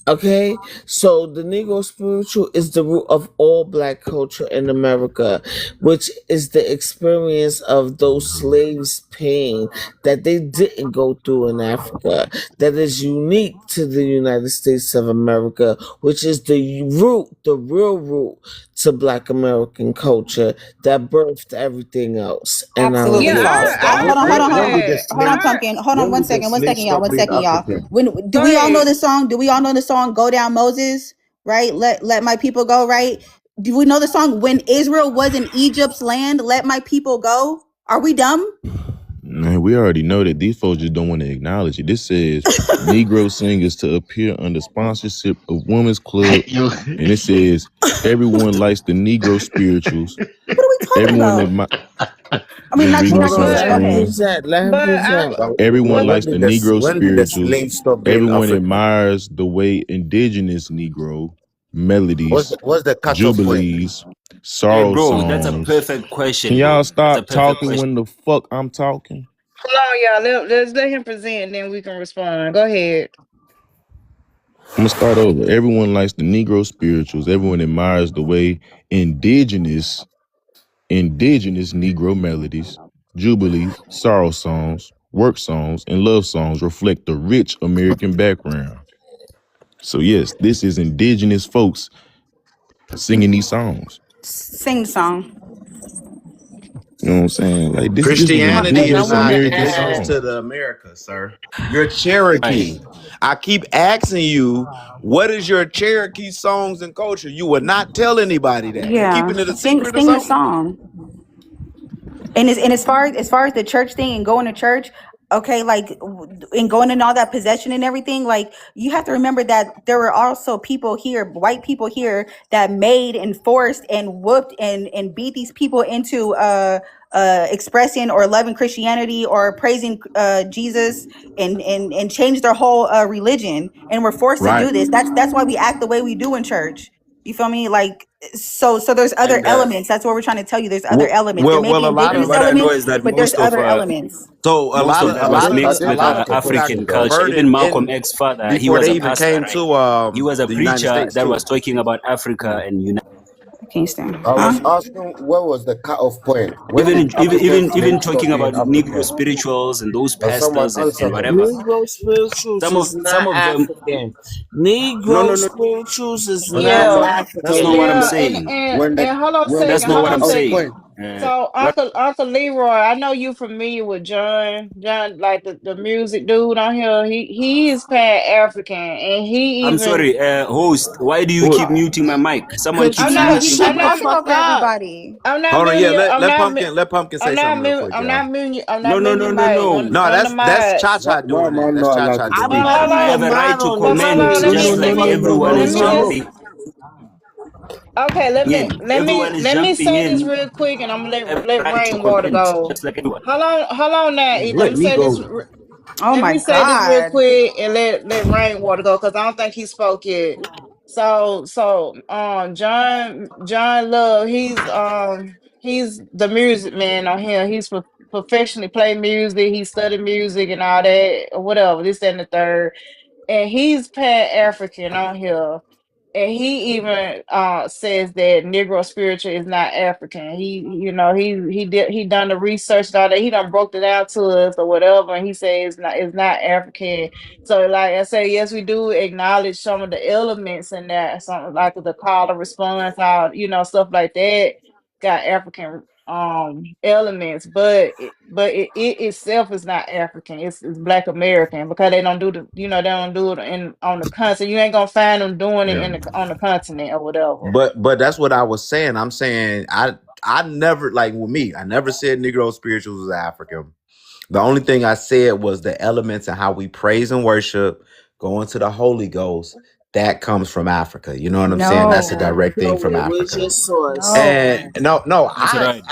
Okay, so the Negro spiritual is the root of all black culture in America, which is the experience of those slaves' pain that they didn't go through in Africa, that is unique to the United States of America, which is the root, the real root to black American culture that birthed everything else. And I Absolutely Yeah, land false. there. I Hold agree on, with that. hold on, pumpkin. Hold on, When one did the second, slaves y'all, stop being y'all. African? When do Go we all know ahead. the song? Do we all know the song "Go Down Moses"? Right. Let my people go. Right. Do we know the song "When Israel was in Egypt's land"? Let my people go. Are we dumb? Man, we already know that these folks just don't want to acknowledge it. This says Negro singers to appear under sponsorship of Women's Club, Yo, and it says everyone likes the Negro spirituals. What are we talking Everyone about? admires. I mean, Just not you, reading not this you, on the Jay. But Go ahead. screen. Let him but I present. But Everyone but when likes the did the Negro when did the spirituals. slaves stop being Everyone African? admires the way indigenous Negro melodies, What's the cutoff point? jubilees, Hey, sorrow bro, that's a songs. perfect Can question, y'all bro. That's a stop perfect talking question. when the fuck I'm talking? hold on, y'all. Let's let him present, and then we can respond. Go ahead. I'm gonna start over. Everyone likes the Negro spirituals. Everyone admires the way indigenous Negro melodies, jubilees, sorrow songs, work songs, and love songs reflect the rich American background. So yes, this is indigenous folks singing these songs. Sing the song. You know what I'm saying? Like this is Christianity And I is indigenous want not to American indigenous add. to song. the America, sir. You're Right. Cherokee. I keep asking you, what is your Cherokee songs and culture? You will not tell anybody that. You Yeah, keeping it a secret or sing the something? song. And as far as the church thing and going to church, okay, like and going and all that possession and everything, like you have to remember that there were also people here, white people here, that made and forced and whooped and beat these people into expressing or loving Christianity or praising Jesus and changed their whole religion, and we're forced to Right. do this. That's why we act the way we do in church. You feel me? Like so there's other And elements. That's what we're trying to tell you. There's other well, elements. There well, may well, be a lot And of indigenous what I know elements, is that but there's other elements. most of a that was lot of mixed I with did have a African question though. culture. converted Even Malcolm in X father, he before was they a even pastor, came right? to He was a the United preacher States that was too. talking about Africa and I can't stand. I was Huh? asking where was the cutoff point? When did African even slaves stop talking being about Negro African? spirituals and those Can someone pastors and answer me? whatever. Negro spirituals is Some not of them, African. no, Negro no, no, spirituals is no, not no, Yeah, that's African. not what I'm yeah, saying. When the and hold on a when That's second. not Hold what on a I'm cutoff second. point? saying. So What Uncle Leroy, I know you familiar with John, like the music dude on here. He is Pan African, and he I'm even sorry, host. Why do you Who? keep muting my mic? Someone Cause keeps I'm he not not muting my shut I'm the mic. not fuck For up. everybody. I'm not Hold on, muting yeah, you. let pumpkin say something real quick, y'all. I'm not No, no, muting no, your no, mic. no. No, One of the that's Cha mods. Cha Why doing am I that. That's not Cha allowed Cha to I doing But speak? that. put hold I you have a on. a right mod to on But this hold comment shit. on. So Let you me just don't let like know me no everyone let no is me no. jumping. okay, Yeah, let everyone me is let me say this real quick, and I'm gonna have a right to let comment Rainwater just like go. everyone. Hold on now. Let Let me me say this. go. Oh Let my me say this real God. quick and let Rainwater go because I don't think he spoke yet. John Love, he's the music man on here. He's professionally play music. He studied music and all that, or whatever. This that, and the third, and he's Pan African on here, and he even says that Negro spiritual is not African. He done the research and all that. He done broke it down to us or whatever, and he says it's not African. So like I say, yes, we do acknowledge some of the elements in that, something like the call and response, all stuff like that got African elements, but it itself is not African. It's Black American because they don't do they don't do it on the continent. You ain't gonna find them doing it Yeah. on the continent or whatever. But that's what I was saying. I'm saying I never like with me, I never said Negro spirituals was African. The only thing I said was the elements and how we praise and worship, go into the Holy Ghost, that comes from Africa. You know what I'm saying? That's a No, direct thing So from where's Africa. your source? And no. no, That's right.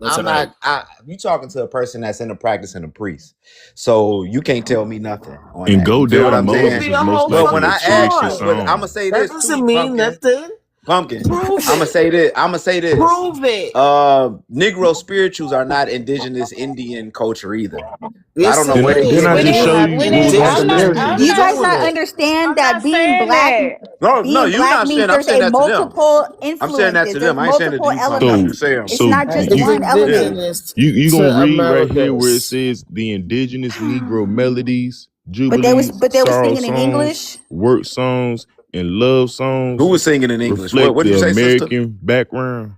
That's I'm right. not. You talking to a person that's in the practice and a priest, so you can't tell me nothing on And that. go You feel what down I'm Give saying? me Moses a most whole But when likely a I fucking ask spiritual you, chart. but I'm gonna song. say That this doesn't too, mean pumpkin, nothing. pumpkin. Prove I'm gonna it. say this. I'm gonna say this. Prove it. Negro spirituals are not indigenous Indian culture either. So I don't Yes, know it where they Didn't is. get I We that just didn't. show from. you We what didn't. was on I'm the not. narrative? I'm Do you not. guys Doing not it. understand I'm not that saying that. No, being you black not saying. means I'm there's saying a that to them. multiple I'm saying that influences, to there's them. I ain't saying it to multiple you, pumpkin. I'm So just elements. saying. It's so not just It's you one yeah. element. indigenous You to gonna read right here where it Americans. says the indigenous Negro melodies, But jubilees, they were sorrow singing in songs, English. work songs, and love Who songs was singing in English? reflect What did you the say, sister? American background.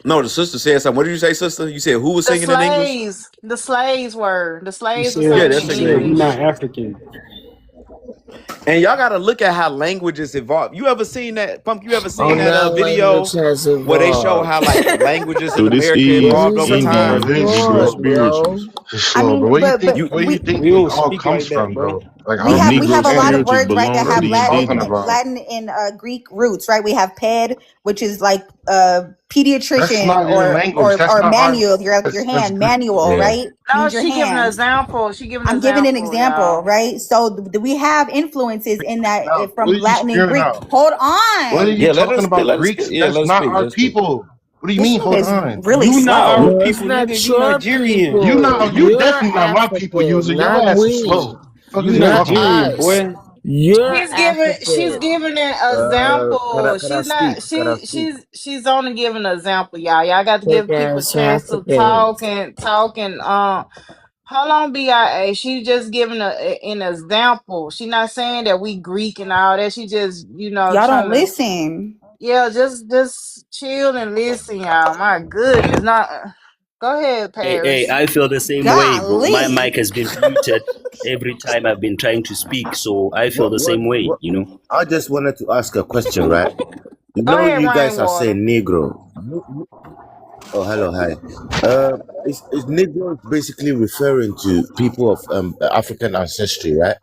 No, the sister said something. What did you say, sister? You said who was The singing in English? slaves. The slaves were. The He slaves were Yeah, said singing they're in he singing in said we English. not English. African. And y'all gotta look at how languages evolve. You ever seen that, Pump? You ever seen On that that language video has where they show evolved. how like languages in So this America What is evolved is over how Bro, time? Indian this Negro slow, evolved, bro. spirituals. yo? This I slow, bro. mean, You Where you think We this don't all speak comes like that, from, bro. bro? Like I we The don't have Negro a lot of understand spirituals words, right, that belong what to are have the you talking Latin about. indigenous. Latin and Greek roots, right? We have ped, which is like That's pediatrician not your language. That's or not our. manual, your That's hand, Greek. manual, yeah. right? No, Means your she giving an hand. example. She giving an I'm giving an example, example, y'all. right? So we have influences in that Now, what from are you Latin and spewing Greek. out? Hold What are on. you Yeah, let her talking speak. about? Let her speak. Greeks? Yeah, That's let her not speak. Let our her speak. people. What do you This mean? nigga Hold is on. really You not our slow. No, it's people, nigga. not You your Nigerian. You people. not. You You're definitely not my people. African, User. Your not ass is we. slow. Fuck You is you Not talking about? Nigerian, us. boy. You're She's African. giving an Can example. I She's speak? not Can I speak? she's only giving an example, y'all. Y'all got to Fake give people a Yes, chance to African. talk and hold on, BIA. She just giving an example. She not saying that we Greek and all that. She just, Y'all don't trying to, listen. yeah, just chill and listen, y'all. My goodness. Not go ahead, Hey, Paris. I feel the same way, bro. My mic Golly. has been muted every time I've been trying to speak, so I feel the same way, What? you know. I just wanted to ask a question, right? You Go know, ahead, you guys are Rainwater. saying Negro. Oh, hello, hi. Is Negro basically referring to people of African ancestry, right?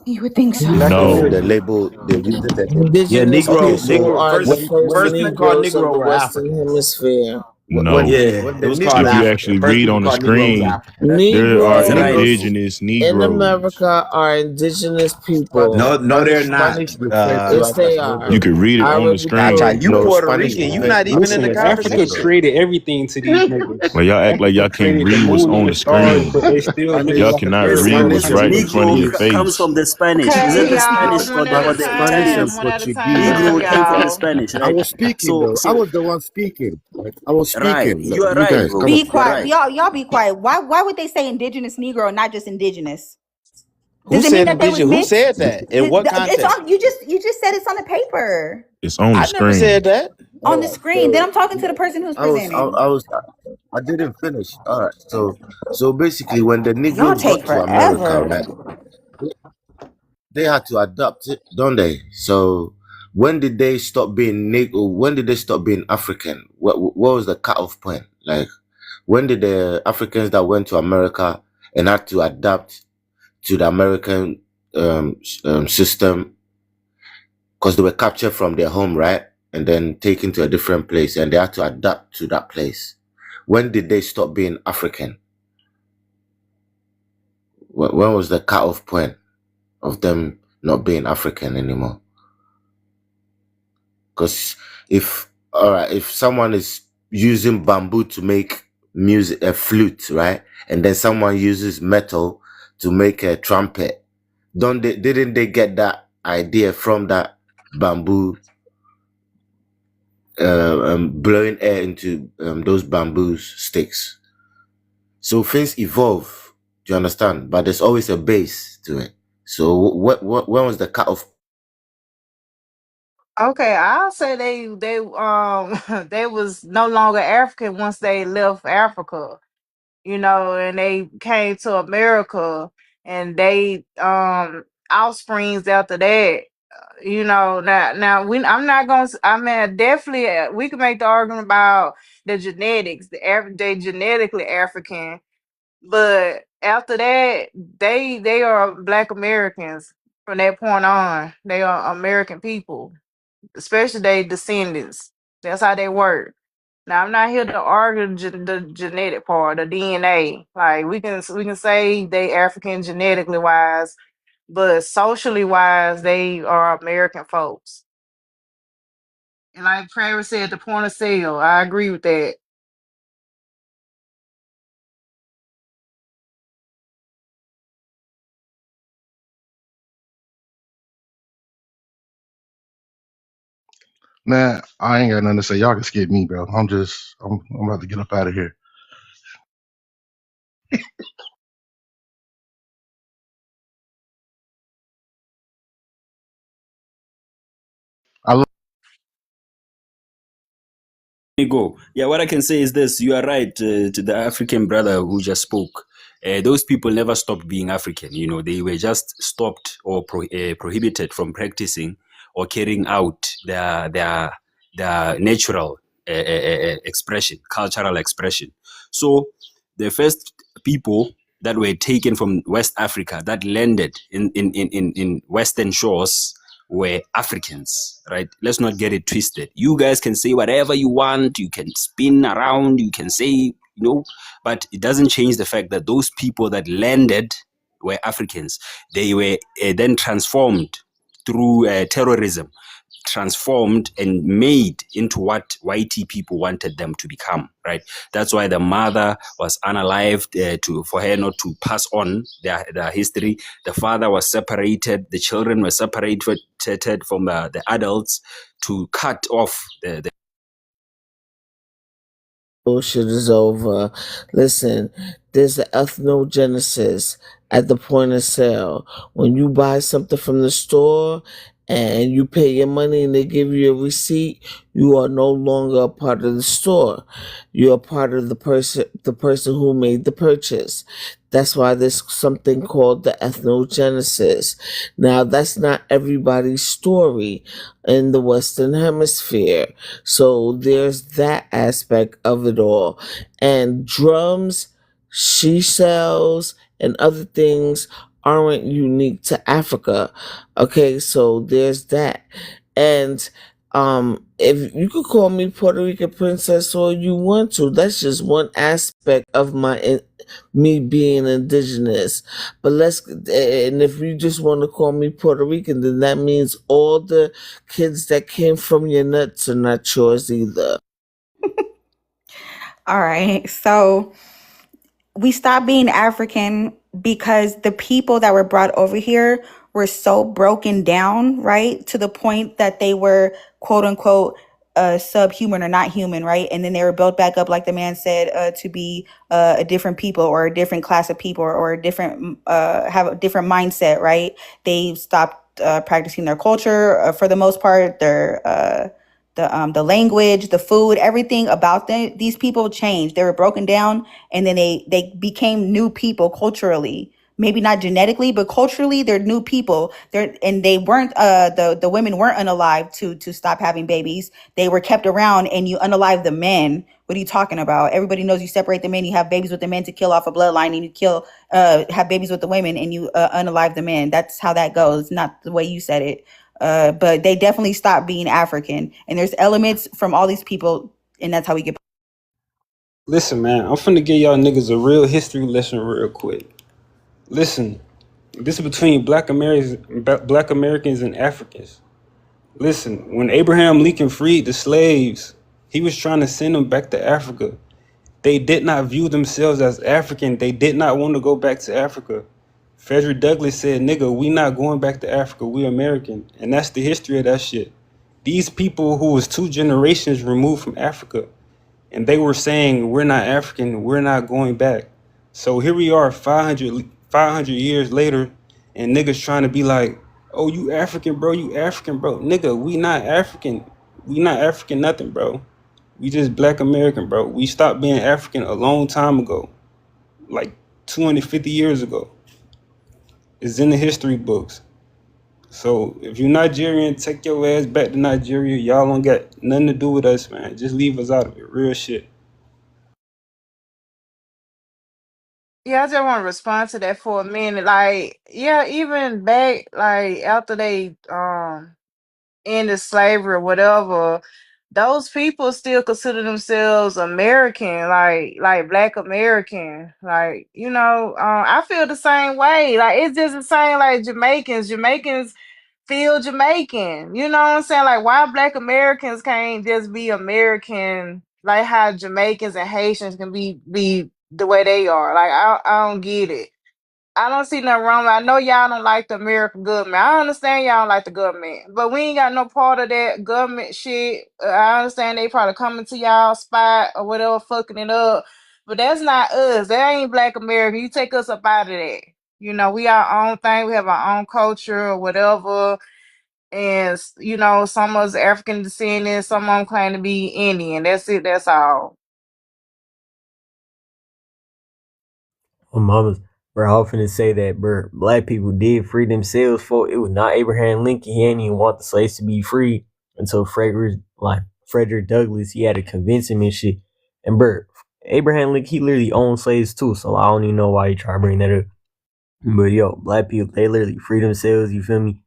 You would think so. Black No. The American. label they're using. Yeah, Indigenous Okay, people so Negro. are the First, first first people called Negroes of Negro the were Western Africans. Hemisphere. No. Yeah, when it the was called If Negro, you Africa. actually First read people on the called Negro was screen, African. there are That's right. Negroes indigenous in Negroes. America are indigenous Spa- people. No, they're not. Spanish referred to Yes, us they as are. You Negro. can read it I on the already Cha-cha, proved screen. you No, it. Puerto Spanish Rican. You referred not to us even in the Listen, as Africa Negro. conversation. created everything to these niggas. Like y'all act like Africa y'all can't created the read what's moon on and the the stars, screen. but they still Spanish, niggas Y'all like to cannot carry read Listen, what's listen. around right in front of Negro your ideology. comes face. from the Spanish. Okay, Isn't the y'all, Spanish one got at a Spanish, the Spanish Italians? and time, one at a Portuguese. time, Negro came from the y'all. Spanish, I right? was speaking So, though. I so was the one speaking. Like, I was right. speaking. You are You right, guys, bro. come Be on. You're quiet. right. Y'all be quiet. Why would they say indigenous Negro and not just indigenous? Who Does it mean said that they was indigenous? Who mixed? said that? In what It's context? on you just said it's on the paper. It's on the I never screen. said that. On the All right. screen. Then So I'm talking to the person who's presenting. I didn't finish. All right. So basically, when the Y'all Negroes take got to America, forever. right, they had to adapt it, don't they? So when did they stop being Negro? When did they stop being African? What was the cutoff point? Like, when did the Africans that went to America and had to adapt to the American system because they were captured from their home, right? And then taken to a different place and they had to adapt to that place. When did they stop being African? When was the cutoff point of them not being African anymore? Because if someone is using bamboo to make music, a flute, right? And then someone uses metal to make a trumpet, didn't they get that idea from that bamboo blowing air into those bamboo sticks? So things evolve, do you understand? But there's always a base to it. So when was the cutoff? Okay, I'll say they they was no longer African once they left Africa, and they came to America and they offsprings after that. Now I'm not gonna. I mean, definitely we can make the argument about the genetics. They genetically African, but after that, they are Black Americans. From that point on, they are American people, especially they descendants. That's how they work. Now I'm not here to argue the genetic part, the DNA. Like we can say they African genetically wise, but socially wise, they are American folks. And like Travis said, the point of sale, I agree with that. Man, I ain't got nothing to say. Y'all can skip me, bro. I'm about to get up out of here. I Me go. Yeah, what I can say is this: you are right. To the African brother who just spoke, those people never stopped being African. You know, they were just stopped or prohibited from practicing or carrying out their natural expression, cultural expression. So, the first people that were taken from West Africa that landed in Western shores were Africans, right? Let's not get it twisted. You guys can say whatever you want, you can spin around, you can say, but it doesn't change the fact that those people that landed were Africans. They were then transformed through terrorism, transformed and made into what YT people wanted them to become, right? That's why the mother was unalived for her not to pass on their history. The father was separated. The children were separated from the adults to cut off the Bullshit is over. Listen, there's an ethnogenesis at the point of sale. When you buy something from the store and you pay your money and they give you a receipt, you are no longer a part of the store. You're a part of the person who made the purchase. That's why there's something called the ethnogenesis. Now, that's not everybody's story in the Western Hemisphere. So there's that aspect of it all. And drums, she shells, and other things aren't unique to Africa. Okay, so there's that. And if you could call me Puerto Rican princess all you want to, that's just one aspect of me being indigenous. But and if you just want to call me Puerto Rican, then that means all the kids that came from your nuts are not yours either. All right. So we stopped being African because the people that were brought over here were so broken down, right? To the point that they were quote unquote subhuman or not human, right? And then they were built back up, like the man said, to be a different people or a different class of people or a different, have a different mindset, right? They stopped practicing their culture for the most part, the language, the food, everything about these people changed. They were broken down, and then they became new people culturally. Maybe not genetically, but culturally, they're new people. They weren't the women weren't unalive to stop having babies. They were kept around, and you unalive the men. What are you talking about? Everybody knows you separate the men, you have babies with the men to kill off a bloodline, and you have babies with the women, and you unalive the men. That's how that goes. Not the way you said it. But they definitely stopped being African. And there's elements from all these people, and that's how we get. Listen, man, I'm finna give y'all niggas a real history lesson real quick. Listen, this is between black Americans and Africans. Listen, when Abraham Lincoln freed the slaves, he was trying to send them back to Africa. They did not view themselves as African. They did not want to go back to Africa. Frederick Douglass said, nigga, we not going back to Africa. We American. And that's the history of that shit. These people who was 2 generations removed from Africa, and they were saying, we're not African, we're not going back. So here we are 500 years later, and niggas trying to be like, oh, you African, bro, you African, bro. Nigga, we not African. We not African nothing, bro. We just black American, bro. We stopped being African a long time ago, like 250 years ago. It's in the history books. So if you're Nigerian, take your ass back to Nigeria. Y'all don't got nothing to do with us, man. Just leave us out of it. Real shit. Yeah, I just want to respond to that for a minute. Like, yeah, even back like after they ended slavery or whatever, those people still consider themselves American, like Black American. Like, I feel the same way. Like it's just the same like Jamaicans. Jamaicans feel Jamaican. You know what I'm saying? Like why Black Americans can't just be American, like how Jamaicans and Haitians can be the way they are. Like I don't get it. I don't see nothing wrong with it. I know y'all don't like the American government. I understand y'all don't like the government, but we ain't got no part of that government shit. I understand they probably coming to y'all spot or whatever, fucking it up. But that's not us. That ain't Black America. You take us up out of that. We our own thing. We have our own culture or whatever. And some of us African descendants, some of them claim to be Indian. That's it. That's all. My mama's, bro, I often say that, bro, black people did free themselves for it was not Abraham Lincoln. He didn't even want the slaves to be free until Frederick Douglass, he had to convince him and shit. And bro, Abraham Lincoln, he literally owned slaves too, so I don't even know why you try to bring that up. But yo, black people, they literally free themselves, you feel me?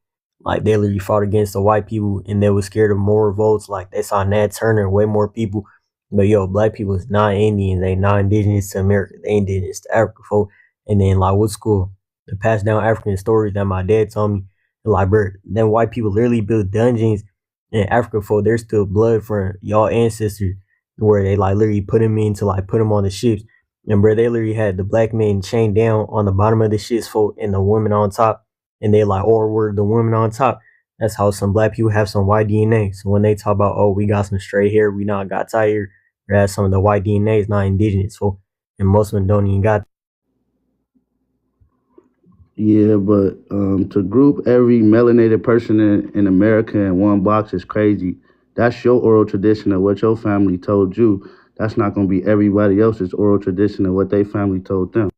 Like they literally fought against the white people and they was scared of more revolts. Like they saw Nat Turner, way more people. But yo, black people is not Indian, they not indigenous to America, they indigenous to Africa, folk. And then like what's cool? The passed down African stories that my dad told me. Like bro, then white people literally built dungeons in Africa, for there's still blood from y'all ancestors where they like literally put them in to like put them on the ships. And bro, they literally had the black men chained down on the bottom of the shit's folk and the women on top. And they like, or were the women on top. That's how some black people have some white DNA. So when they talk about, oh, we got some straight hair, we not got tired, whereas some of the white DNA is not indigenous. So, and most of them don't even got. Yeah, but to group every melanated person in America in one box is crazy. That's your oral tradition of what your family told you. That's not going to be everybody else's oral tradition of what their family told them.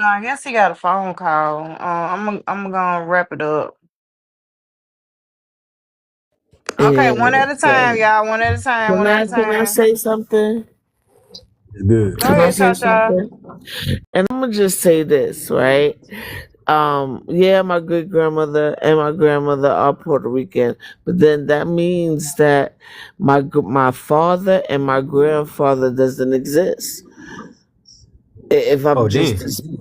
I guess he got a phone call. I'm gonna wrap it up. Okay, Yeah. one at a time, So y'all. One at a time. One at a can I time. say something? It's good. Go Can I ahead, say Cha. something? And I'm gonna just say this, right? Yeah, my great grandmother and my grandmother are Puerto Rican, but then that means that my father and my grandfather doesn't exist. If I'm Oh, just, damn.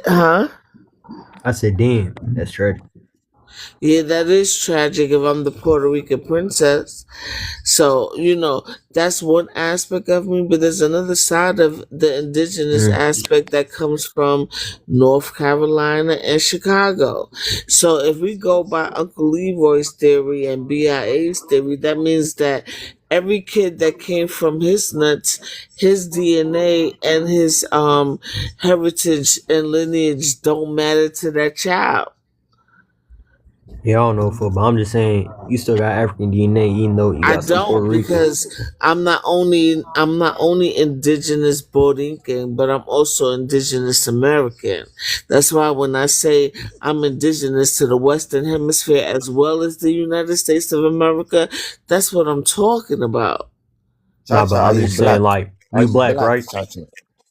huh? I said, damn. That's tragic. Yeah, that is tragic if I'm the Puerto Rican princess. So, that's one aspect of me, but there's another side of the indigenous Mm. aspect that comes from North Carolina and Chicago. So, if we go by Uncle Leroy's theory and BIA's theory, that means that every kid that came from his nuts, his DNA and his heritage and lineage don't matter to that child. Yeah, I don't know for, but I'm just saying, you still got African DNA, even though you I got some Puerto don't, Rican. because I'm not only indigenous Borinquen, but I'm also indigenous American. That's why when I say I'm indigenous to the Western Hemisphere as well as the United States of America, that's what I'm talking about. Nah, Chacha, but are I'm you just saying, black? like, Are you you black, black, right? Chacha?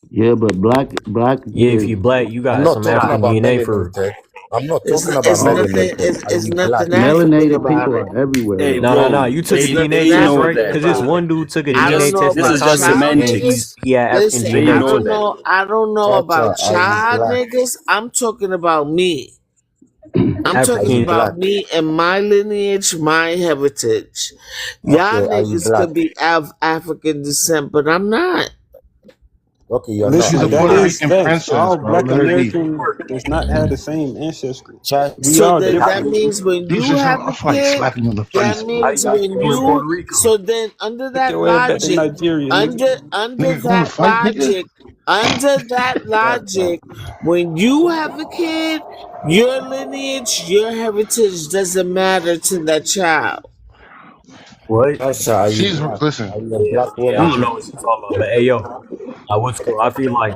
Yeah, but black Yeah, if you is black, you I'm got not some talking African about DNA for. melanated. I'm not It's talking about it's Oh, nothing melanated. it's, Are it's you black? nothing African melanated about people it. are everywhere Hey, though. no, bro, you took It's a nothing DNA they test, know right? African that, Because this about bro. it. one dude took a I DNA don't know test This in about is just Congress, child and niggas. semantics. he had African Listen, They I DNA. know don't that. know. I don't know Chacha, about are you child black? niggas. I'm talking about me. I'm Are talking you African. about black? me and my lineage, my heritage. Y'all Okay, are you niggas black? could be of African descent, but I'm not. Okay, you're not. She's Listen, Are a you That Puerto black? is Rican facts. princess, All bro. black Let her be. American does not have the same ancestry. Chacha, We So are then that different. means when Dude's you just trying. have I a feel like kid, slapping you in the that face, bro. How means you gonna when go to you, Puerto Rico? so then under Take that your ass back to logic, Nigeria, nigga. under Nigga, you want to that fight, nigga? logic, under that Chacha, logic, when you have a kid, your lineage, your heritage doesn't matter to that child. What? Chacha, are you She's black? listen. Are you a Yeah, black yeah, I woman? Dude's don't know what you're talking about, but hey, yo, what's cool? I feel like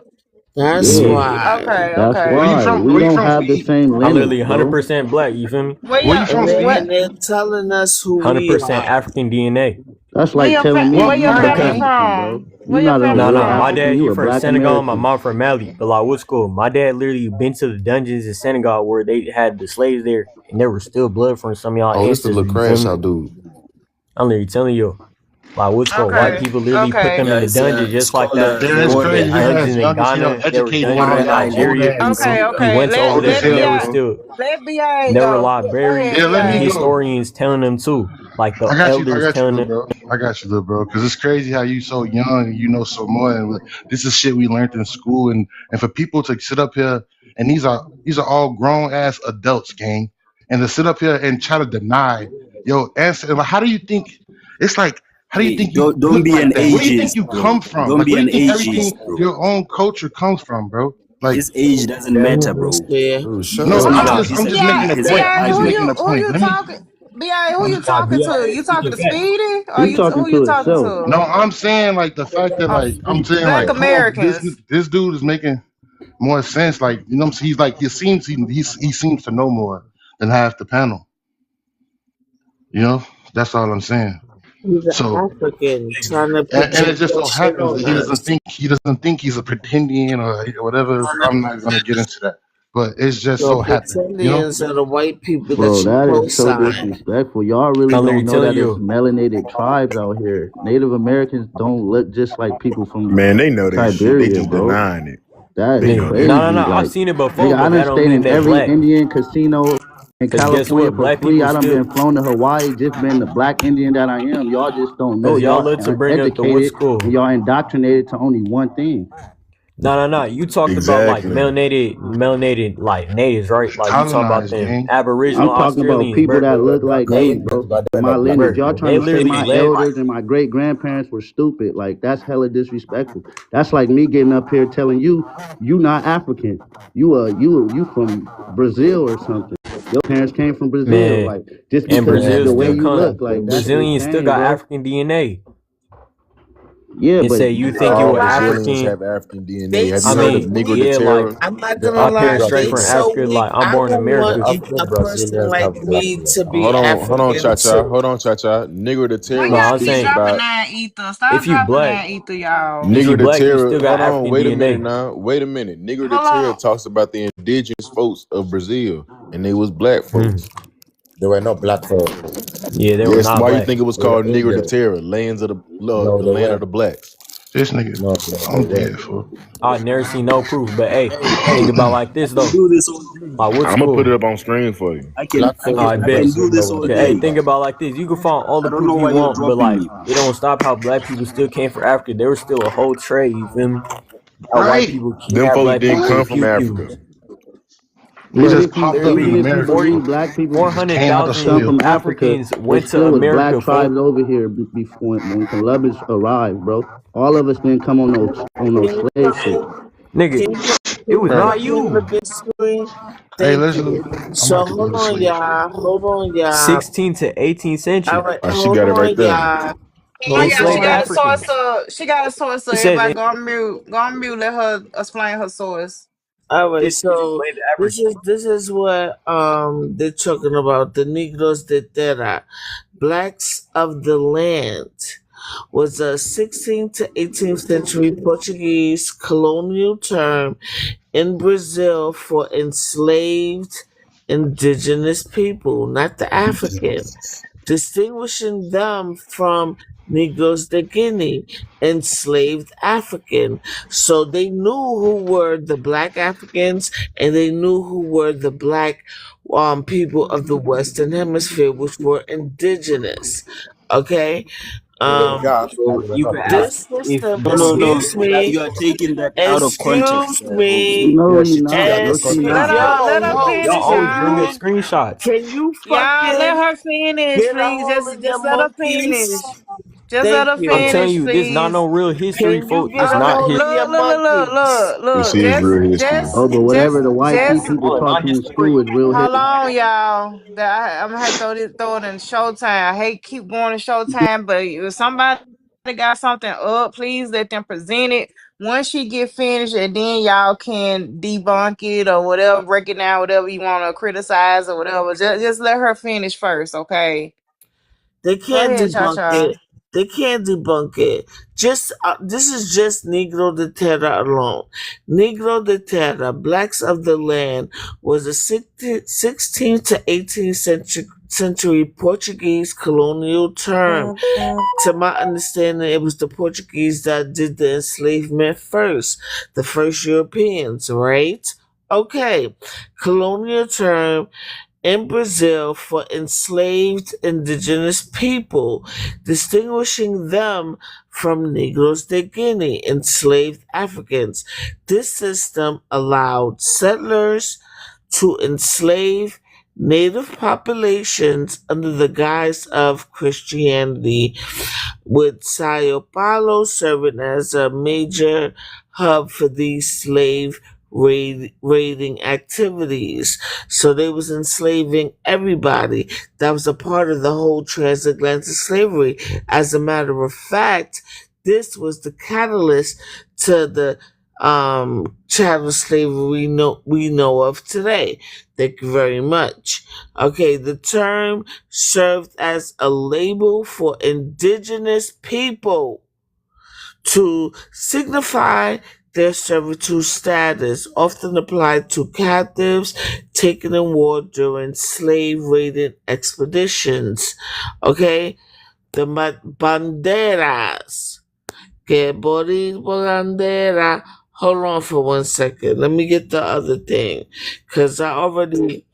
That's Yeah, why. that's Okay. Where you why from? we Where you don't from? have the same I'm lineage, literally bro. 100% black. You feel me? Where Where you y'all? from, And What? Speed? they're telling us who we 100% are. African DNA. That's like telling me What Where your you part? family Because African, bro. from? You Where your not a family no, real no, my from? African. dad You he a from black Senegal, and my American. mom from Mali. But like, what's cool? My dad literally been to the dungeons in Senegal where they had the slaves there, and there was still blood from some of y'all Oh, this the ancestors. little You feel crash me? out dude. I'm literally telling you, like, what's called white Okay. people literally put Okay. them in Yeah, the dungeons it's just like called that. a Cause Yeah, there it's was crazy. You dungeons guys in young as hell, Ghana, there were educated dungeons in wild out, old Nigeria. ass borderline Okay. people. He Okay. went to over Let Old there, as let and there hell, Bi was bro. still let Bi there were go. live Go buried ahead, Yeah, let and me Bi. go. historians telling them too, like the I got you. I elders got you, telling little them bro. I got you, little bro. Because it's crazy how you so young and you know so much. And this is shit we learned in school. And for people to sit up here and these are all grown ass adults, gang, and to sit up here and try to deny your answer. Like, how do you think? It's like, how do you Hey, think you don't look be an like that? Where do you think ageist, you bro. come from? Don't Like, be where do an you think everything ageist, bro. your own culture comes from, bro? Like, His age doesn't Let me matter, just bro. say, Dude, shut no, His up, I'm age Hold bro. on, just I'm his just BI, making a age point. doesn't I'm BI, just matter, making a who point. you Let me. talking? BI, who you Nah, talking to? BIA You talking speaking to facts. Speedy, or He who talking you to talking himself. to? No, I'm saying like the fact that Uh, like I'm saying Black like hold on, Americans. this dude is making more sense. Like you know, what I'm saying? He's like he seems to know more than half the panel. You know, that's all I'm saying. he's an So African trying to and it project just that so shit happens that on us. he doesn't think he's a pretendian or whatever. I'm not gonna get into that, but it's just So so happened. You know, pretendians are the white people Bro, that you that is so co-sign. disrespectful. Y'all really I'm literally don't know telling that it's you, melanated tribes out here. Native Americans don't look just like people from Man, they know that shit. They Siberia, just bro. denying it. That They is know nigga. that. No, crazy. I've Like, seen it before, nigga, I but done that don't stayed mean in they every black. Indian casino in Cause guess California what? for Black free. people I done still, been flown to Hawaii, just been the black Indian that I am. Y'all just don't know. cause y'all Y'all love to bring up the what educated and school. y'all indoctrinated to only one thing. No. You talked about like Exactly. melanated like natives, right? Like you talking about colonized them gang. Aboriginal I'm talking about Australians, people bro. that look like me, They, bro. My lineage. Y'all trying they to say literally my led. elders and my great grandparents were stupid. Like that's hella disrespectful. That's like me getting up here telling you you not African. You from Brazil or something. Your parents came from Brazil. Man, Like just and because Brazil the way still you come. look, like that's Brazilians still insane, got bro. African DNA. Yeah, And but say you think So you All an why Brazilians African? have African DNA. they Have I you heard of so mean, Negro de weak? yeah, like Terra? I'm not The gonna our African lie, parents straight they from Brazilians. so Africa. weak. Like I'm I born in don't want America. a person like me to be Hold on, hold on, African cha cha. too. Hold on, cha cha. Negro de Why No, Terra y'all I'm keep speaks saying dropping about that ether? Stop if you dropping black, that ether, y'all. if you Negro de black, you Terra. still got Hold on, African wait a minute DNA. now. Wait a minute. Negro de Hold Terra on. talks about the indigenous folks of Brazil, and they was black Hmm. folks. They were not black folk. Yeah, they were Yes, not why you black. think it was They were called Negro de Indian. Terra, lands of the love, No, the they land of weren't. the blacks? This nigga, No, bro, they I'm weren't. dead for. I never seen no proof. But hey, think Hey, about like I this can though. do this all day. Like what I'm gonna put it school? up on screen for you. Black folk I in bet. I can Brazil do this never all Okay, black hey, day. think folk. about like this. You can find all I the don't proof know you why you're want, but dropping like me. it don't stop how black people still came for Africa. There was still a whole trade. You feel me? How white Right? people Them had folks black didn't people for come the What? from pew Africa. pews. They Even Bro, just if you popped up in even literally if you America. believe 400, black people They just came out the 400,000 come soil. from Africa, Africans it went to still was black America, tribes folk. over here before when Columbus arrived, bro. All of us didn't come on no Can you slave shit. Nigga, can it was you Right. put not me on the you. big screen? Hey, Thank let's. you. I'm So about to go hold to on, sleep. y'all. Hold on, y'all. 16th to 18th All century. right, Oh, she hold got it right on, there. y'all. Oh Hold yeah, she Enslaved got a on. source. Africans. She got a source. So It says everybody go on mute. Go on mute. Let her explain her source. All right, it says so enslaved this Africans. is what they're talking about. The Negros de Terra, blacks of the land, was a 16th to 18th century Portuguese colonial term in Brazil for enslaved indigenous people, not the African, distinguishing them from Negroes de Guinea, enslaved African. So they knew who were the black Africans and they knew who were the black people of the Western Hemisphere, which were indigenous. Okay? So you could ask This if system, No, no, no. excuse me, You are taking that out of context, excuse Bulls. me, You No, are he taking not. that out No, of she Let not. context. her yo, let her yo, y'all finish, always bring up y'all. Speedy, screenshots. can you Y'all let fucking her finish, get a please. hold Just of your just let her monkeys? finish. Just let Thank her I'm you. telling finish, you, this not please. no real history, Can you folks. get This a not hold his. of your Look, look, look, look, monkeys? look, This look. is Just, real history. just, Oh, but just, whatever the white just. people Hold on, taught not you in history. school is real Hold history. on, y'all. I'm gonna have to throw it in Showtime. I hate keep going to Showtime, but if somebody got something up, please let them present it. Once she get finished, and then y'all can debunk it or whatever, break it down, whatever you want to criticize or whatever. Just let her finish first, okay? They Go can't ahead, Cha debunk Cha. it. They can't debunk it. Just this is just Negro de Terra alone. Negro de Terra, blacks of the land, was a 16th to 18th century Portuguese colonial term. To my understanding, it was the Portuguese that did the enslavement first, the first Europeans, right? Okay, colonial term in Brazil for enslaved indigenous people, distinguishing them from Negroes de Guinea, enslaved Africans. This system allowed settlers to enslave native populations under the guise of Christianity, with Sao Paulo serving as a major hub for these slave raiding activities. So they was enslaving everybody. That was a part of the whole transatlantic slavery. As a matter of fact, this was the catalyst to the chattel slavery we know of today. Thank you very much. Okay, the term served as a label for indigenous people to signify their servitude status, often applied to captives taken in war during slave raiding expeditions. Okay, the banderas. Que Boris bandera. Hold on for 1 second. Let me get the other thing, because I already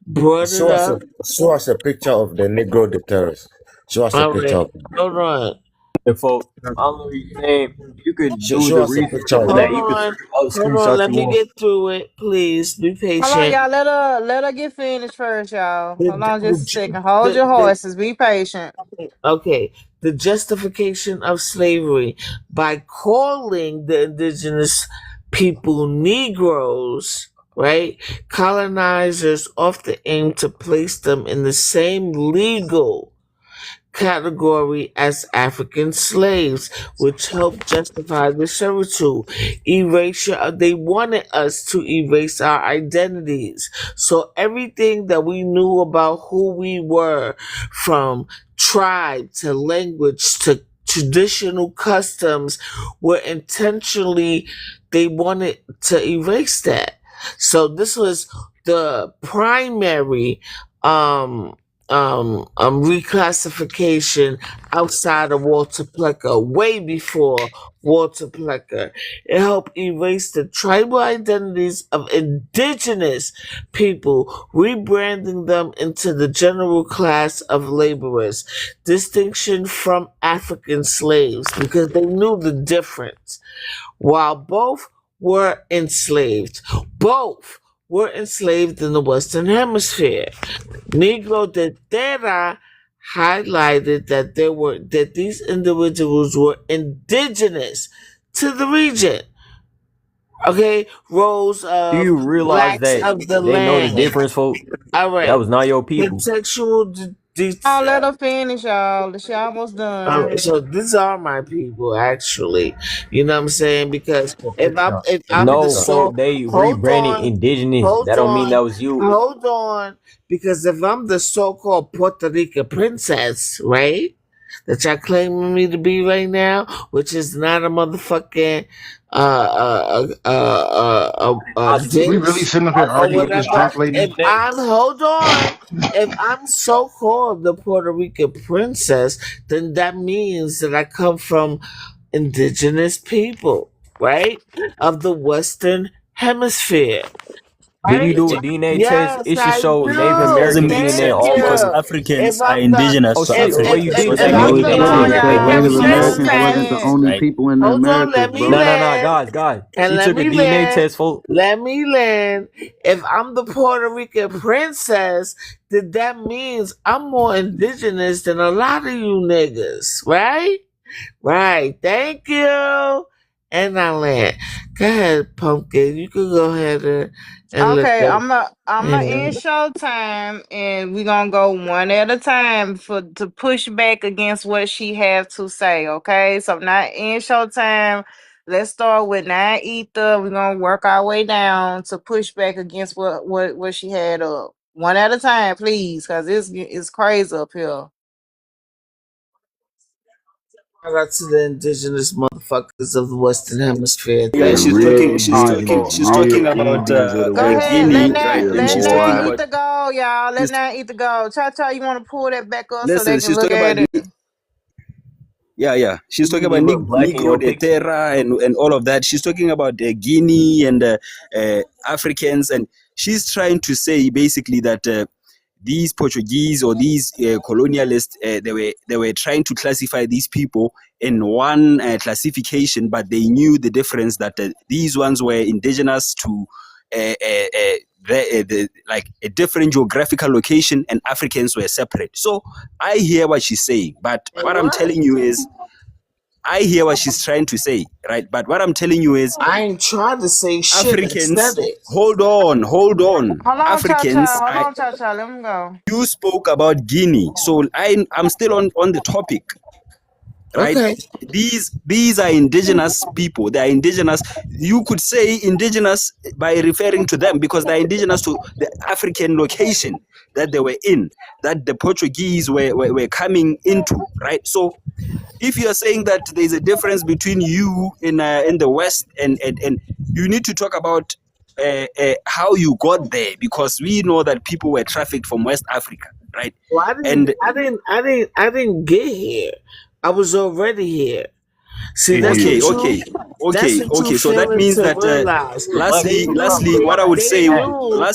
brought it up. Show us a picture of the Negro the terrorist. Show us a All picture right, of him. hold on. And folks, I'm only saying you could do Show the us a research picture of on Hold that. him. You could on. Hold on. screenshot Let you me want. get through it. Please be Hold on, patient. y'all. Let her get finished first, y'all. The, Hold on just a the, second. Hold your the, horses. Be patient. okay. The justification of slavery by calling the indigenous people Negroes, right? Colonizers often aim to place them in the same legal category as African slaves, which helped justify the servitude. Erasure, they wanted us to erase our identities. So everything that we knew about who we were, from tribe to language to traditional customs, were intentionally, they wanted to erase that. So this was the primary um reclassification outside of Walter Plecker, way before Walter Plecker. It helped erase the tribal identities of indigenous people, rebranding them into the general class of laborers. Distinction from African slaves, because they knew the difference. While both were enslaved in the Western Hemisphere. Negro de Terra highlighted that these individuals were indigenous to the region. Okay, roles Do of you realize blacks that of the they know the land. difference, folks? All That right, was not your people. contextual. Oh, let her finish, y'all. She almost done. So these are my people, actually. You know what I'm saying? Because if I'm the No, so folks, they hold rebranded on, indigenous. hold That don't mean that on, was you. hold on, because if I'm the so-called Puerto Rican princess, right, that y'all claiming me to be right now, which is not a motherfucking We really bitch sitting up here I or arguing with said this whatever. drunk lady? If I'm hold on, if I'm so-called the Puerto Rican princess, then that means that I come from indigenous people, right, of the Western Hemisphere. Did you Right? do a DNA test? Yes, It should I show Native It do. doesn't American make DNA Thank sense because almost. you. Africans If are I'm the indigenous Oh to shit! Well, Africa. you So didn't that if say No, I'm you means it's the Native that funny Puerto American. because What Rican you Native saying? Americans wasn't the princess, only right? people in the hold on, let Americas, me No, brother. no, no, land. guys, guys. And She let took a me DNA land. test, folks. Let me land. If I'm the Puerto Rican princess, then that means I'm more indigenous than a lot of you niggas, right? Right. Thank you. And I land. Go ahead, Pumpkin. You can go ahead and let Okay, them. I'm gonna Yeah. end show time, and we're gonna go one at a time for to push back against what she have to say. Okay, so not end show time. Let's start with nine ether. We're gonna work our way down to push back against what she had up. One at a time, please, because it's crazy up here. Shout out to the indigenous motherfuckers of the Western Hemisphere. Yeah, The Thank she's you. real talking. She's All right, talking. indigenous, folks. She's real talking about Indians of the Go ahead, Western let Guinea, right? nine Hemisphere, Then let she's nine talking boy. about. ether go, y'all. Let She's nine ether go. Cha cha, you want to pull that back up so they listen. can She's look talking at about. it. Yeah, yeah. She's You talking can about give a black in Negro your de picture. Terra and all of that. She's talking about Guinea and Africans, and she's trying to say basically that these Portuguese or these colonialists, they were trying to classify these people in one classification, but they knew the difference that these ones were indigenous to like a different geographical location, and Africans were separate. So I hear what she's saying, but what I'm telling you is, I hear what she's trying to say, right? But what I'm telling you is, I ain't trying to say shit. I Africans, said it. hold on. Hold on, Africans, Cha-Cha. Hold on, Cha-Cha. Let me go. you spoke about Guinea, so I'm still on the topic, right? Okay. These are indigenous people. They are indigenous. You could say indigenous by referring to them because they are indigenous to the African location that they were in, that the Portuguese were coming into, right? So if you are saying that there's a difference between you in the West and you need to talk about how you got there, because we know that people were trafficked from West Africa, right? Well, And I didn't get here. I was already here. See, that's okay, what okay, you. That's okay, what you okay. So that failing means to that realize. They lastly, knew. what I would They say, knew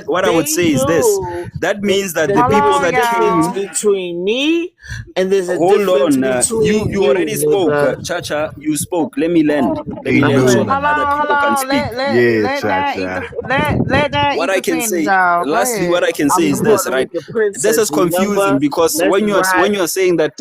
what I they would say is this. knew That means that the that Hold there people was on, a that difference y'all. came. between me, and there's a Hold difference on, between you you, already spoke, nigga. Chacha. You spoke. Let me land. Let me Hey, land so look. that Hold other on, hold people can on. speak. Let Yeah, let cha Dan eat cha. the let Dan What eat I the can penis, say, y'all. Go lastly, what ahead. I can I'm say the is this, Puerto right? Rican This princess. is confusing Remember? because Let's when ride. you are saying that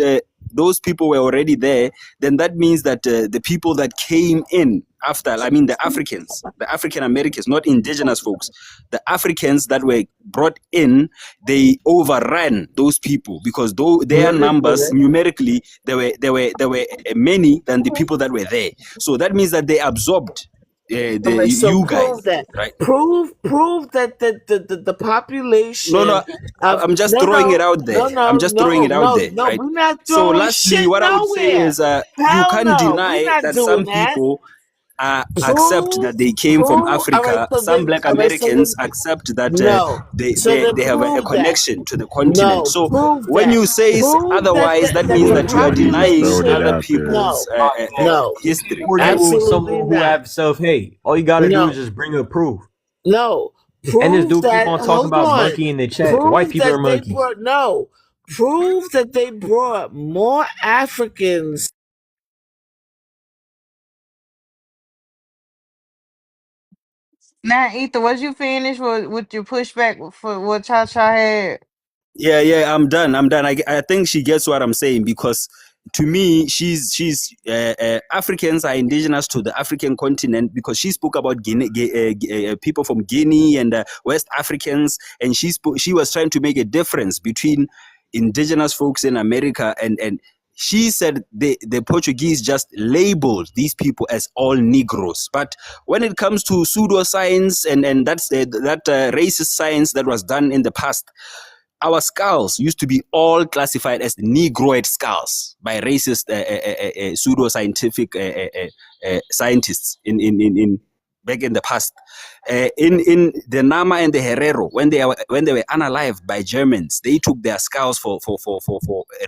those people were already there, then that means that the people that came in after, I mean the Africans, the African Americans, not indigenous folks, the Africans that were brought in, they overran those people because though their No, they numbers didn't. numerically there were many than the people that were there. So that means that they absorbed All right, so you prove guys, that. right? Prove that the No, population no, of I'm just throwing it out there. I'm just throwing it out there, no. right? We're not So, throwing lastly, shit what I would say nowhere. is, you Hell can't no, we're deny not that doing some that. people accept Prove, that they came from prove. All right, Africa. so Some then, Black all right, so Americans then, accept that no. So then they have a prove that. connection to the continent. No, So, prove when that. you say Prove otherwise, that that means the Yeah, that you are he just denying throwed it population. other out there. No, people's no, history, Or right? you absolutely someone who not. have self hate. All you gotta do is No, just bring up proof. no. And this Prove dude keep that. on talking Hold about on. monkey in the chat. White Prove people are that they monkeys. brought. No. Prove that they brought more Africans. Now, Ether, was you finished with your pushback for what Cha-Cha had? Yeah, I'm done. I think she gets what I'm saying because to me, she's Africans are indigenous to the African continent because she spoke about people from Guinea and West Africans, and she was trying to make a difference between indigenous folks in America and she said the Portuguese just labeled these people as all Negroes. But when it comes to pseudoscience and that's that racist science that was done in the past, our skulls used to be all classified as Negroid skulls by racist pseudo-scientific scientists in back in the past. In the Nama and the Herero, when they were unalived by Germans, they took their skulls for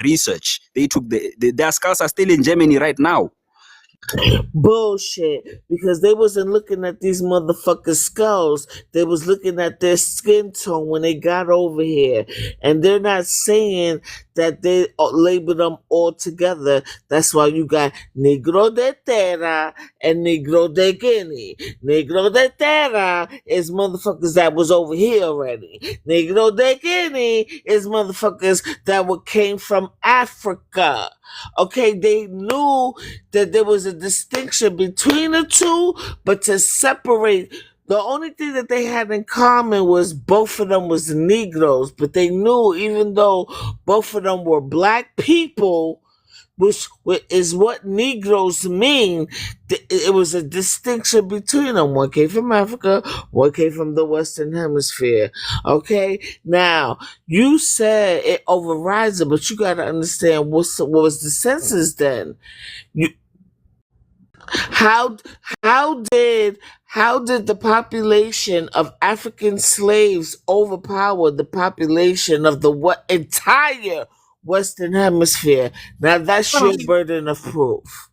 research. They took their skulls are still in Germany right now. Bullshit. Because they wasn't looking at these motherfuckers' skulls. They was looking at their skin tone when they got over here. And they're not saying that they label them all together. That's why you got Negro de Terra and Negro de Guinea. Negro de Terra is motherfuckers that was over here already. Negro de Guinea is motherfuckers that came from Africa. Okay, they knew that there was a distinction between the two, but to separate, the only thing that they had in common was both of them was Negroes, but they knew even though both of them were black people, which is what Negroes mean, it was a distinction between them. One came from Africa, one came from the Western Hemisphere. Okay, now you said it overrides it, but you got to understand what was the census then. You, how how did the population of African slaves overpower the population of the entire Western Hemisphere? Now that's your burden of proof.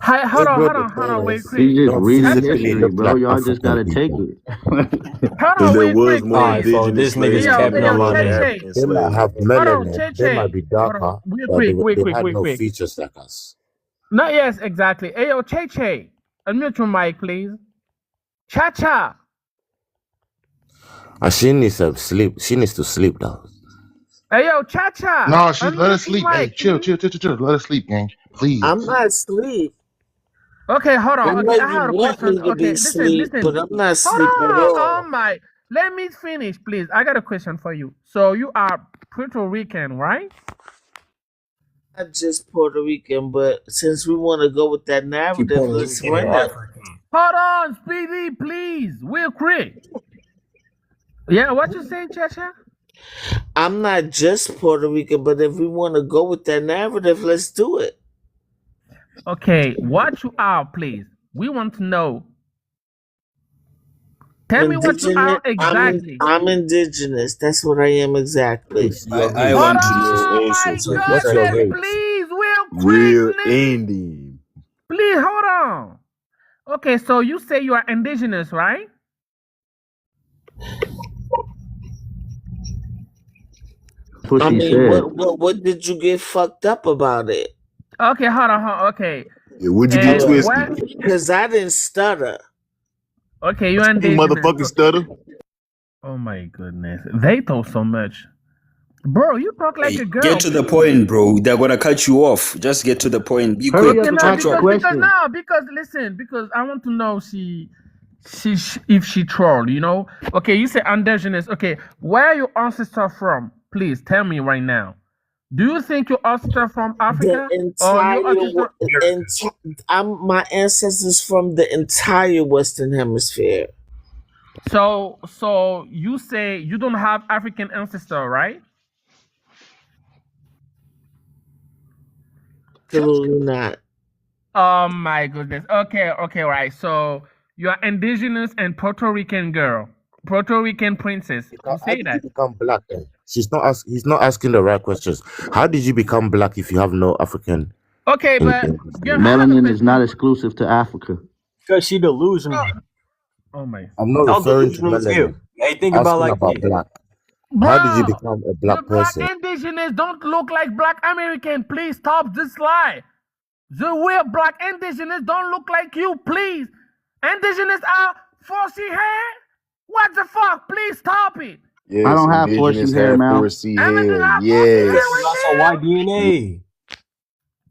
Hey, Hold on, wait, He's quick. just don't reading physically history, look bro. like Y'all just African gotta take people. it. Hold Because on, there wait, was quick, more Alright, please. folks, indigenous this nigga's slaves Yo, capping than on yo, my there name. were Cheche. African They might slaves. have Hold on, melanin. They Cheche. might be Hold on, darker, real but quick, they quick, had quick, no quick. features like us. No, yes, exactly. Hey, yo, Cheche. Unmute your mic, please. Cha cha. She needs to sleep. She needs to sleep though. Hey, yo, Cha cha. No, she let her Unmute your sleep. Hey, mic, chill, please. chill, chill, chill, chill. Let her sleep, gang. I'm Please. not asleep. Okay, hold I on. know Okay, I you have a want question. me to be Okay, listen, asleep, listen. but I'm not Hold asleep at on. Oh all. my. Let me finish, please. I got a question for you. So you are Puerto Rican, right? Not just Puerto Rican, but since we want to go with that She narrative, Puerto let's Rican and run it. African. Hold on, Speedy, please. Real quick. Yeah, what you saying, Chacha? I'm not just Puerto Rican, but if we want to go with that narrative, let's do it. Okay, what you are, please. We want to know. Tell I'm me what you indigenous. are exactly. I'm indigenous. That's what I am exactly. What's I, your I race? Hold want to Indigenous know. on, my ancestors. What's your goodness, race? please, real Real quickly. Indian. Please, hold on. Okay, so you say you are indigenous, right? That's what I she mean, said. what did you get fucked up about it? Okay, hold on, okay. Yeah, would you get And Well, twisted? what? because I didn't stutter. Okay, you're You indigenous. motherfucking Okay. stutter. Oh my goodness. They talk so much. Bro, you talk like Hey, a get girl, to the please. point, bro. They're gonna cut you off. Just get to the point. Be Hurry quick. up Okay, and no, Chop ask the chop. because question. no, because listen, because I want to know if she trolled, you know. Okay, you say indigenous. Okay, where are your ancestors from? Please tell me right now. Do you think your ancestor from The Africa or your entire, ancestor? my ancestors from the entire Western Hemisphere. So you say you don't have African ancestor, right? Absolutely not. Oh my goodness. Okay, right. So you are indigenous and Puerto Rican girl, Puerto Rican princess. You How say did you that. become black then? He's not asking the right questions. How did you become black if you have no African Okay, but in girl, I have a Melanin is question. not exclusive to Africa. Because she delusional. Oh my. I'm not Y'all referring to delusional as hell. melanin. Hey, think about it Asking like about this. black. How did you Bro, become a the black black person? indigenous don't look like black American. Please stop this lie. The real black indigenous don't look like you. Please, indigenous are foxy hair. What the fuck? Please stop it. I Yes, don't have indigenous 4C hair, have ma'am. 4C Everything hair. are foxy hair Because with she Yes. got some white you. DNA.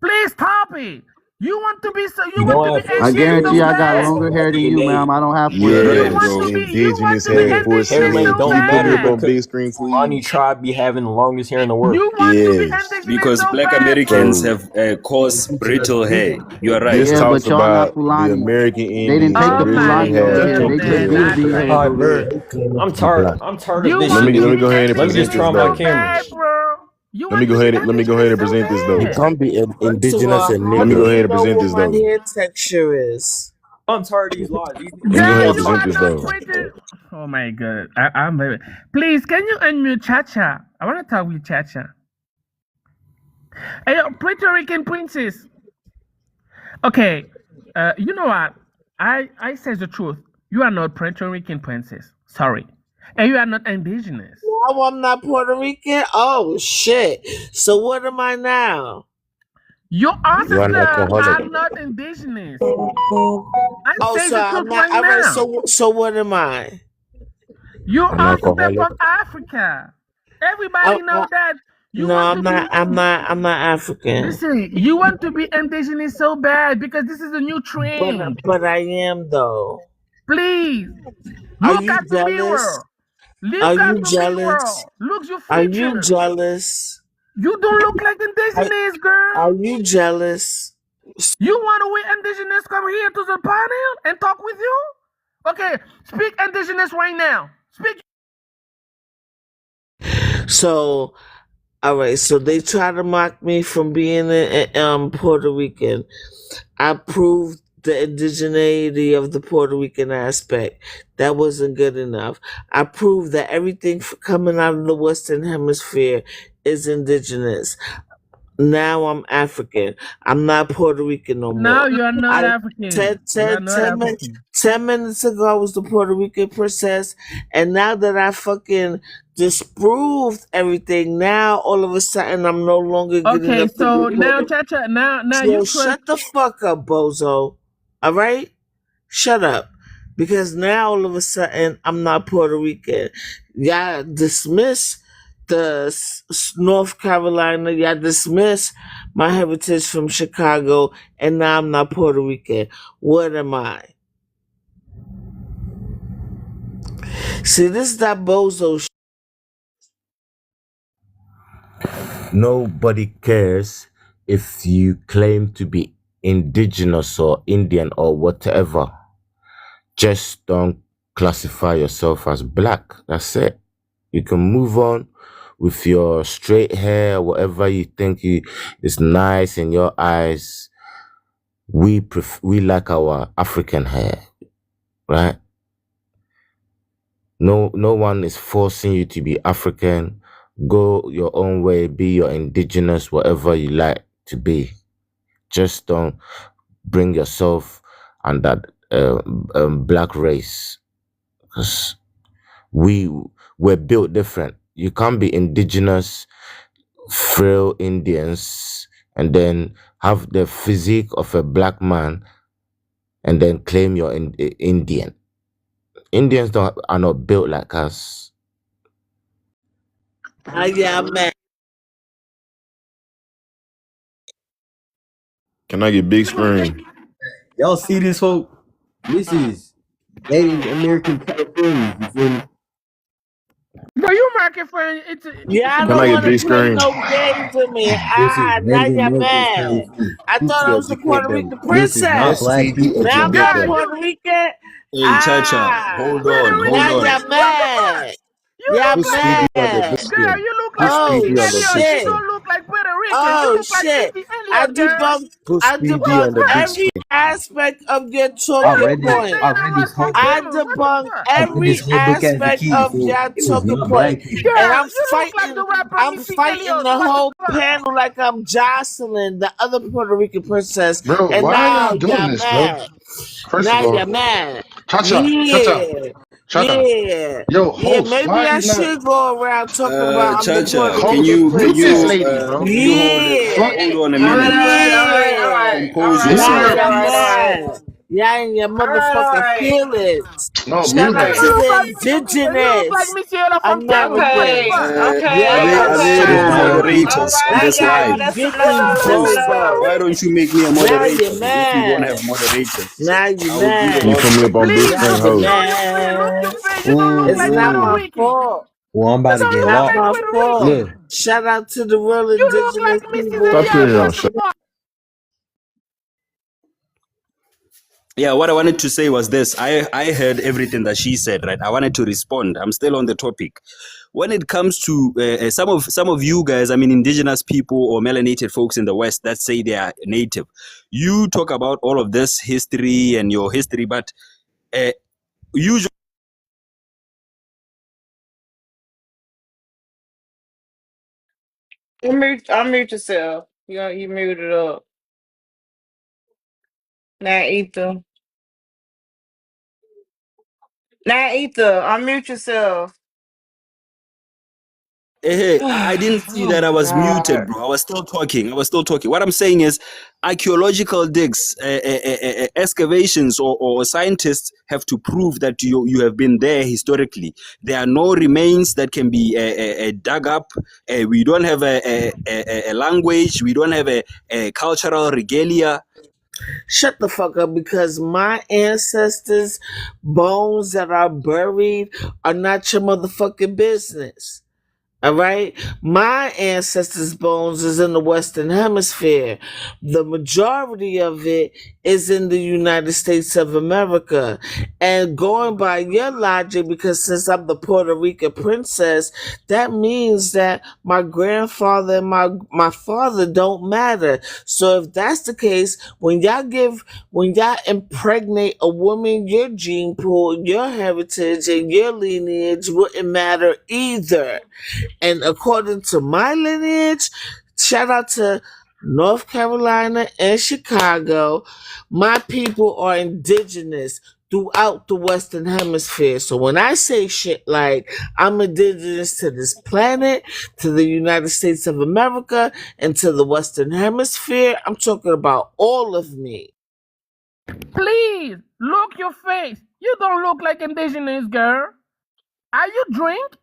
Please stop it. You want to be so you You want don't to be have I 4C hair, indigenous but guarantee so you I do got got bad. some longer white hair than you, DNA. ma'am. I don't have 4C You hair. Yes. want to Hairman, be you want Indigenous to be have hair, 4C indigenous Hairman, hair. so Can don't you put it matter up bad. on big because screen, Fulani please? tribe be having the longest hair in the world. You want to be Yes. indigenous Because so black bad, Americans please. So have coarse, brittle hair. You are right. this Yeah, talks but y'all not about the Fulani. American They didn't Indians take the Oh originally my Fulani over had here. They funky took goodness, these hair. I big can't. heads Alright, over bro. here. They claiming I'm to be tired. black. I'm tired of You this Let want me shit. to let be me go ahead and Let's just present indigenous this turn my so though. bad, cameras. bro. You Let me want go to be ahead and indigenous so present this You though. bad. can't be an First of indigenous all, and how Let me do go nigga. ahead you and know present what this my though. hair texture is? I'm tired of these lies. Let me go Girl, ahead and you present are this not though. pretty. Oh my god. I'm very. Please, can you unmute Chacha? I want to talk with Chacha. Hey, yo, Puerto Rican princess. Okay. You know what? I says the truth. You are not Puerto Rican princess. Sorry. And you are not indigenous. Now I'm not Puerto Rican? Oh, shit. So what am I now? Your You are an ancestors alcoholic. are not indigenous. I Oh, say so the I'm truth not. right All right, now. so what am I? Your An ancestors alcoholic. from Africa. I, Everybody know I, that. You no, want I'm to not. be. I'm not African. Listen, you want to be indigenous so bad because this is a new trend. But I am though. Please, Are look you at the jealous? mirror. Look Are at you the jealous? mirror. Look your Are you features. jealous? You don't look like Are, indigenous, girl. are you jealous? You want to wait indigenous come here to the panel and talk with you? Okay, speak indigenous right now. Speak. So, all right. So they try to mock me from being Puerto Rican. I proved the indigeneity of the Puerto Rican aspect. That wasn't good enough. I proved that everything coming out of the Western Hemisphere is indigenous. Now I'm African. I'm not Puerto Rican no No, more. you're not I African. You're not 10 minutes ago I was the Puerto Rican princess, and now that I fucking disproved everything, now all of a sudden I'm no longer good Okay, enough to be so now, Puerto. Chacha, now you So trust. shut the fuck up, bozo. All right, shut up. Because now all of a sudden I'm not Puerto Rican. Y'all dismiss North Carolina. Y'all dismiss my heritage from Chicago, and now I'm not Puerto Rican. What am I? See, this is that bozo shit. Nobody cares if you claim to be indigenous or Indian or whatever. Just don't classify yourself as black. That's it. You can move on with your straight hair, whatever you think is nice in your eyes. We like our African hair, right? No one is forcing you to be African. Go your own way, be your indigenous, whatever you like to be. Just don't bring yourself and that black race, because we're built different. You can't be indigenous, frail Indians, and then have the physique of a black man, and then claim you're Indian. Indians are not built like us. Yeah, man. Can I get big screen? Y'all see this folk? This is Native American California. You feel me? Bro, you market for Y'all Can don't I get want to big play screen? no games with me. This is Now Native you're American mad. California. I thought I was the SPG Puerto them. Rican This is not princess. black people. Now I'm SPG not girl, them. Puerto Rican. Hey, Chacha, Ah, hold Puerto on, hold now Rican. on. you're mad. You You're look Put like Speedy on the mad. girl. biscuit. You look Put like Oh Speedy Missy on the Elliott. You shit. biscuit. don't look like Puerto Rican. You Oh look like shit. Missy I Elliott, girl. debunked Put I Speedy on debunked the What? every biscuit. aspect of your You talking look like point. I Diana read Ross this from whole I Feelings. What the debunk fuck? I read this every whole book as a aspect kid, of fool. your It was talking not point. black people. And Girl, I'm you look like fighting the rapper I'm Missy fighting Elliott. the What the whole fuck? panel like I'm Jocelyn, the other Puerto Rican princess. Bro, And why are now y'all doing you're this, bro? mad. First of Now all, you're mad. Cha-cha, Yeah. Cha-cha. Yeah. Yo, Yeah, host, why maybe are I you not should go around talking about I'm the Chacha, Puerto can Rican host? you can Mute this you princess. lady, bro. can you hold it? Yeah. Fuck, Hold on a All right, minute. all right, all right, all Yeah. right, all Compose right, mute all Now right, her. yourself. all you're right, all right, mad. Y'all in your all right, all motherfucking right. feelings. No, Shout mute out You to her. look the like you look like indigenous Missy Elliott from Feelings. What the Americans. fuck? Okay, Yeah, Are okay, there no child. all moderators on Now right, this y'all y'all. live? That's forget enough. these That's Host, enough. why bozos. don't you make me a Now you're moderator if you don't have mad. moderators? Now you I will do the Can you put honors. me mad. up on big Please Now screen, look, you're you host? know your face. Look your mad. face. You don't look It's like not Puerto my Ooh. Rican. fault. Well, I'm You about to It's don't get look not like locked. my Puerto fault. Rican. Look, Shout out to the real You look like indigenous Missy Stop people. Elliott. putting on What the shit. fuck? Yeah, what I wanted to say was this. I heard everything that she said, right? I wanted to respond. I'm still on the topic. When it comes to some of you guys, I mean, indigenous people or melanated folks in the West that say they are native, you talk about all of this history and your history, but usually. Unmute yourself. You muted up. Now Ether. Now Ether. Unmute yourself. Hey, I didn't see Oh that I my was muted, god. bro. I was still talking. What I'm saying is, archaeological digs, excavations, or scientists have to prove that you have been there historically. There are no remains that can be dug up. We don't have a language. We don't have a cultural regalia. Shut the fuck up because my ancestors' bones that are buried are not your motherfucking business. All right. My ancestors' bones is in the Western Hemisphere. The majority of it is in the United States of America. And going by your logic, because since I'm the Puerto Rican princess, that means that my grandfather and my father don't matter. So if that's the case, when y'all impregnate a woman, your gene pool, your heritage, and your lineage wouldn't matter either. And according to my lineage, shout out to North Carolina and Chicago. My people are indigenous throughout the Western Hemisphere. So when I say shit like I'm indigenous to this planet, to the United States of America, and to the Western Hemisphere, I'm talking about all of me. Please, look your face. You don't look like indigenous girl. Are you drink?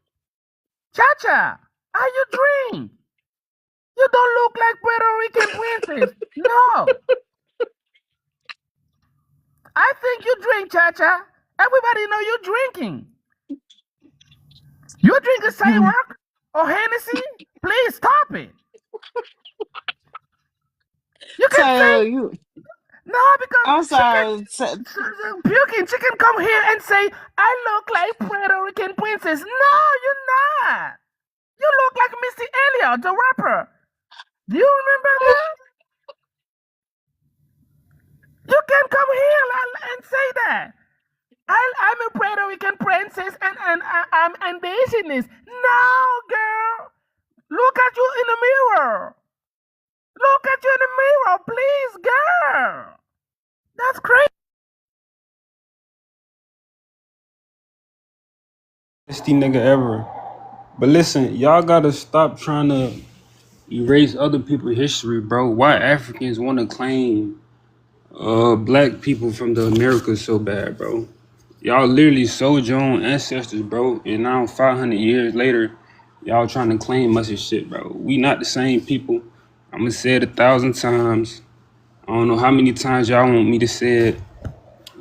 Cha-cha, are you drink? You don't look like Puerto Rican princess. No. I think you drink, Cha-cha. Everybody know you drinking. You drinking Ciroc or Hennessy? Please stop it. You can say So you, no because I'm she can sorry. puking. She can come here and say, I look like Puerto Rican princess. No, you're not. You look like Missy Elliott, the rapper. Do you remember that? You can come here and say that. I'm a Puerto Rican princess and I'm indigenous. No, girl. Look at you in the mirror. Look at you in the mirror, please, girl. That's crazy. Best nigga ever. But listen, y'all gotta stop trying to erase other people's history, bro. Why Africans want to claim black people from the Americas so bad, bro? Y'all literally sold your own ancestors, bro. And now 500 years later, y'all trying to claim us and shit, bro. We not the same people. I'm gonna say it 1,000 times. I don't know how many times y'all want me to say it.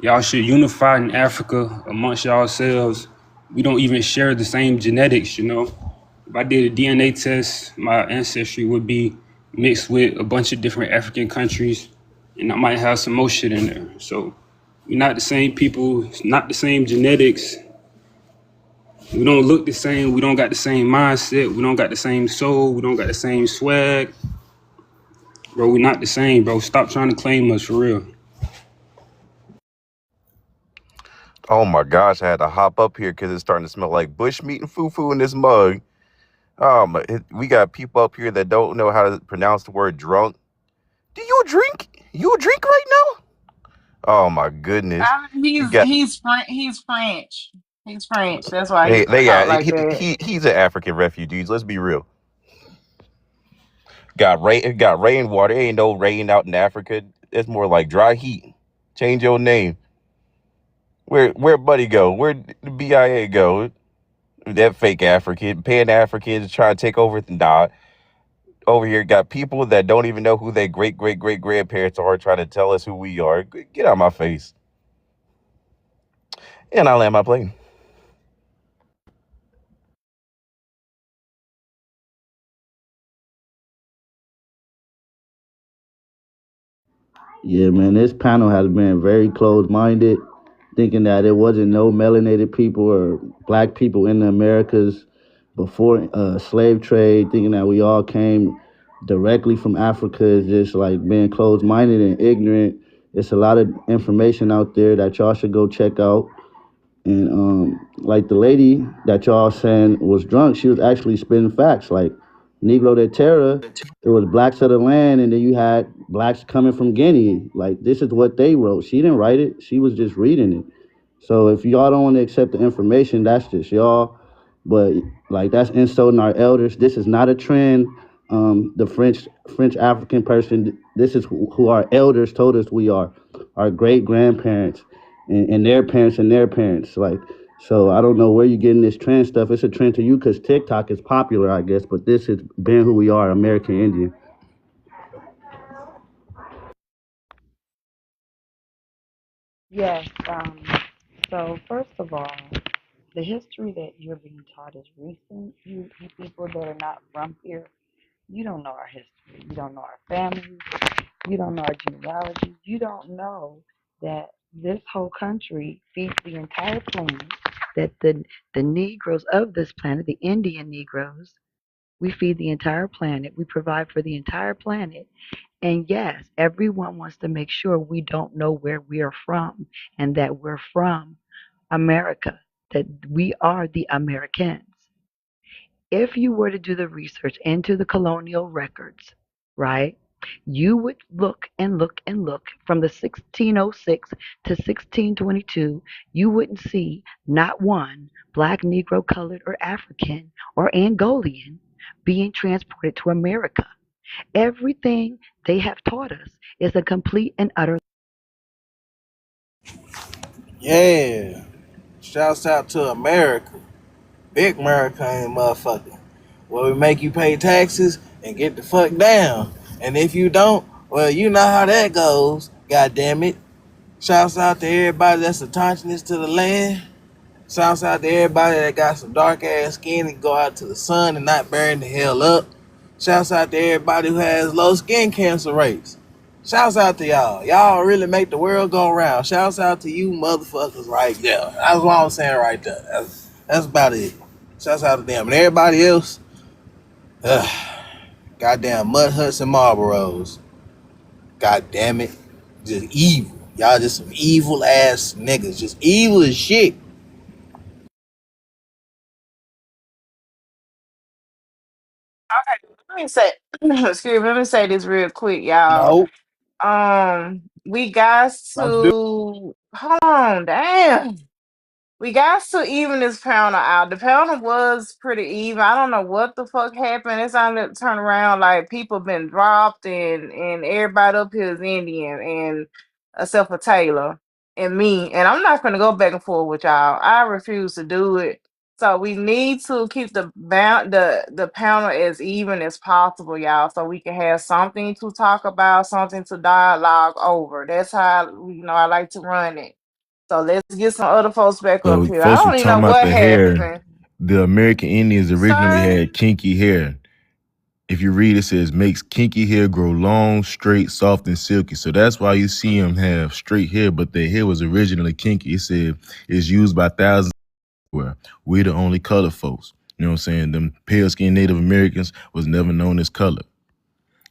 Y'all should unify in Africa amongst yourselves. We don't even share the same genetics, you know. If I did a DNA test, my ancestry would be mixed with a bunch of different African countries, and I might have some more shit in there. So we're not the same people, it's not the same genetics. We don't look the same, we don't got the same mindset, we don't got the same soul, we don't got the same swag. Bro, we're not the same, bro. Stop trying to claim us for real. Oh my gosh, I had to hop up here because it's starting to smell like bush meat and foo-foo in this mug. We got people up here that don't know how to pronounce the word drunk. Do you drink? You drink right now? Oh my goodness. You got He's French. He's French. That's why he they talk got like that. he's an African refugee. Let's be real. Got rainwater. Ain't no rain out in Africa. It's more like dry heat. Change your name. Where Buddy go? Where the BIA go? That fake African, Pan Africans trying to take over. Nah, over here got people that don't even know who their great grandparents are trying to tell us who we are. Get out of my face. And I land my plane. Yeah, man, this panel has been very closed-minded, thinking that it wasn't no melanated people or black people in the Americas before slave trade, thinking that we all came directly from Africa is just like being closed-minded and ignorant. It's a lot of information out there that y'all should go check out. And like the lady that y'all saying was drunk, she was actually spitting facts. Like Negro de Terra, it was blacks of the land, and then you had blacks coming from Guinea. Like this is what they wrote. She didn't write it. She was just reading it. So if y'all don't want to accept the information, that's just y'all. But like that's insulting our elders. This is not a trend. The French African person. This is who our elders told us we are. Our great grandparents and their parents and their parents. Like so, I don't know where you're getting this trend stuff. It's a trend to you because TikTok is popular, I guess. But this has been who we are, American Indian. Yes. So first of all, the history that you're being taught is recent. You people that are not from here, you don't know our history. You don't know our families. You don't know our genealogy. You don't know that this whole country feeds the entire planet. That the Negroes of this planet, the Indian Negroes, we feed the entire planet. We provide for the entire planet. And yes, everyone wants to make sure we don't know where we are from and that we're from America, that we are the Americans. If you were to do the research into the colonial records, right? You would look and look and look from the 1606 to 1622, you wouldn't see not one black, Negro, colored, or African or Angolian being transported to America. Everything they have taught us is a complete and utter. Yeah. Shouts out to America. Big America ain't motherfucker. Where we make you pay taxes and get the fuck down. And if you don't, well, you know how that goes. God damn it. Shouts out to everybody that's indigenous to the land. Shouts out to everybody that got some dark ass skin and go out to the sun and not burn the hell up. Shouts out to everybody who has low skin cancer rates. Shouts out to y'all. Y'all really make the world go round. Shouts out to you motherfuckers right there. That's what I'm saying right there. That's about it. Shouts out to them. And everybody else, goddamn mud huts and Marlboros. God damn it. Just evil. Y'all just some evil ass niggas. Just evil as shit. Let me say, excuse me, let me say this real quick, y'all. No. We got Don't you to hold on, damn. We got to even this panel out. The panel was pretty even. I don't know what the fuck happened. It's on the turn around like people been dropped and everybody up here is Indian and except for Taylor and me. And I'm not gonna go back and forth with y'all. I refuse to do it. So we need to keep the panel as even as possible, y'all, so we can have something to talk about, something to dialogue over. That's how I like to run it. So let's get some other folks back up So here. I folks were don't even know talking about what the hair. happened. The American Indians originally Sir, had kinky hair. If you read, it says makes kinky hair grow long, straight, soft, and silky. So that's why you see them have straight hair, but their hair was originally kinky. It said it's used by thousands where we're the only colored folks. You know what I'm saying? Them pale skinned Native Americans was never known as colored.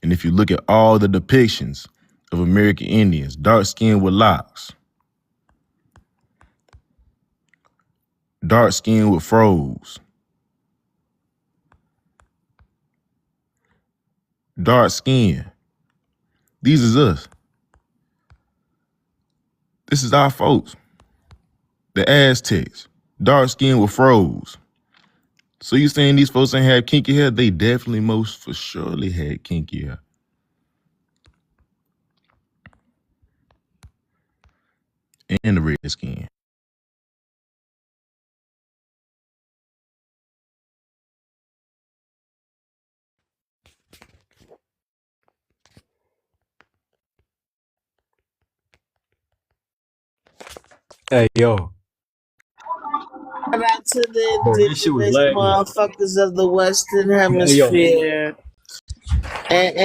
And if you look at all the depictions of American Indians, dark skinned with locks, dark skinned with froze, dark skin. These is us. This is our folks. The Aztecs, dark skin with froze. So you saying these folks ain't have kinky hair? They definitely most for surely had kinky hair. And the red skin. Hey, yo, Shout out to the bro, this shit was indigenous lagging. motherfuckers of the Western Hey, yo, Hemisphere. And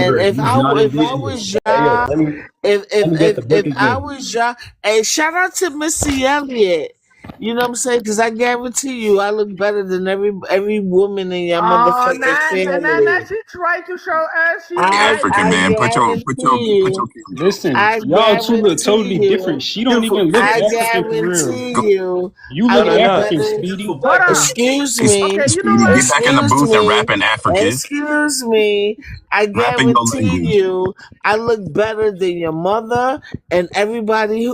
bro, these not if I indigenous. was Hey, yo, y'all, let me get the if book I again. was y'all, and shout out to Missy Elliott. You know what I'm saying? Because I guarantee you, I look better than every woman in your Oh, motherfucking nah, family. she tried to show us she I white. African I man, guarantee put your you. Listen, I y'all two look guarantee totally different. you. She don't Beautiful. even look I African for real. guarantee you. You I look No, no, look no. African, better. Beautiful Speedy. Hold black on. woman. Excuse Hey, me. Okay, you know Speedy, what? get back in the Excuse booth and me. rap in African. Excuse me. I Rap in your guarantee language. you, I look better than your mother and everybody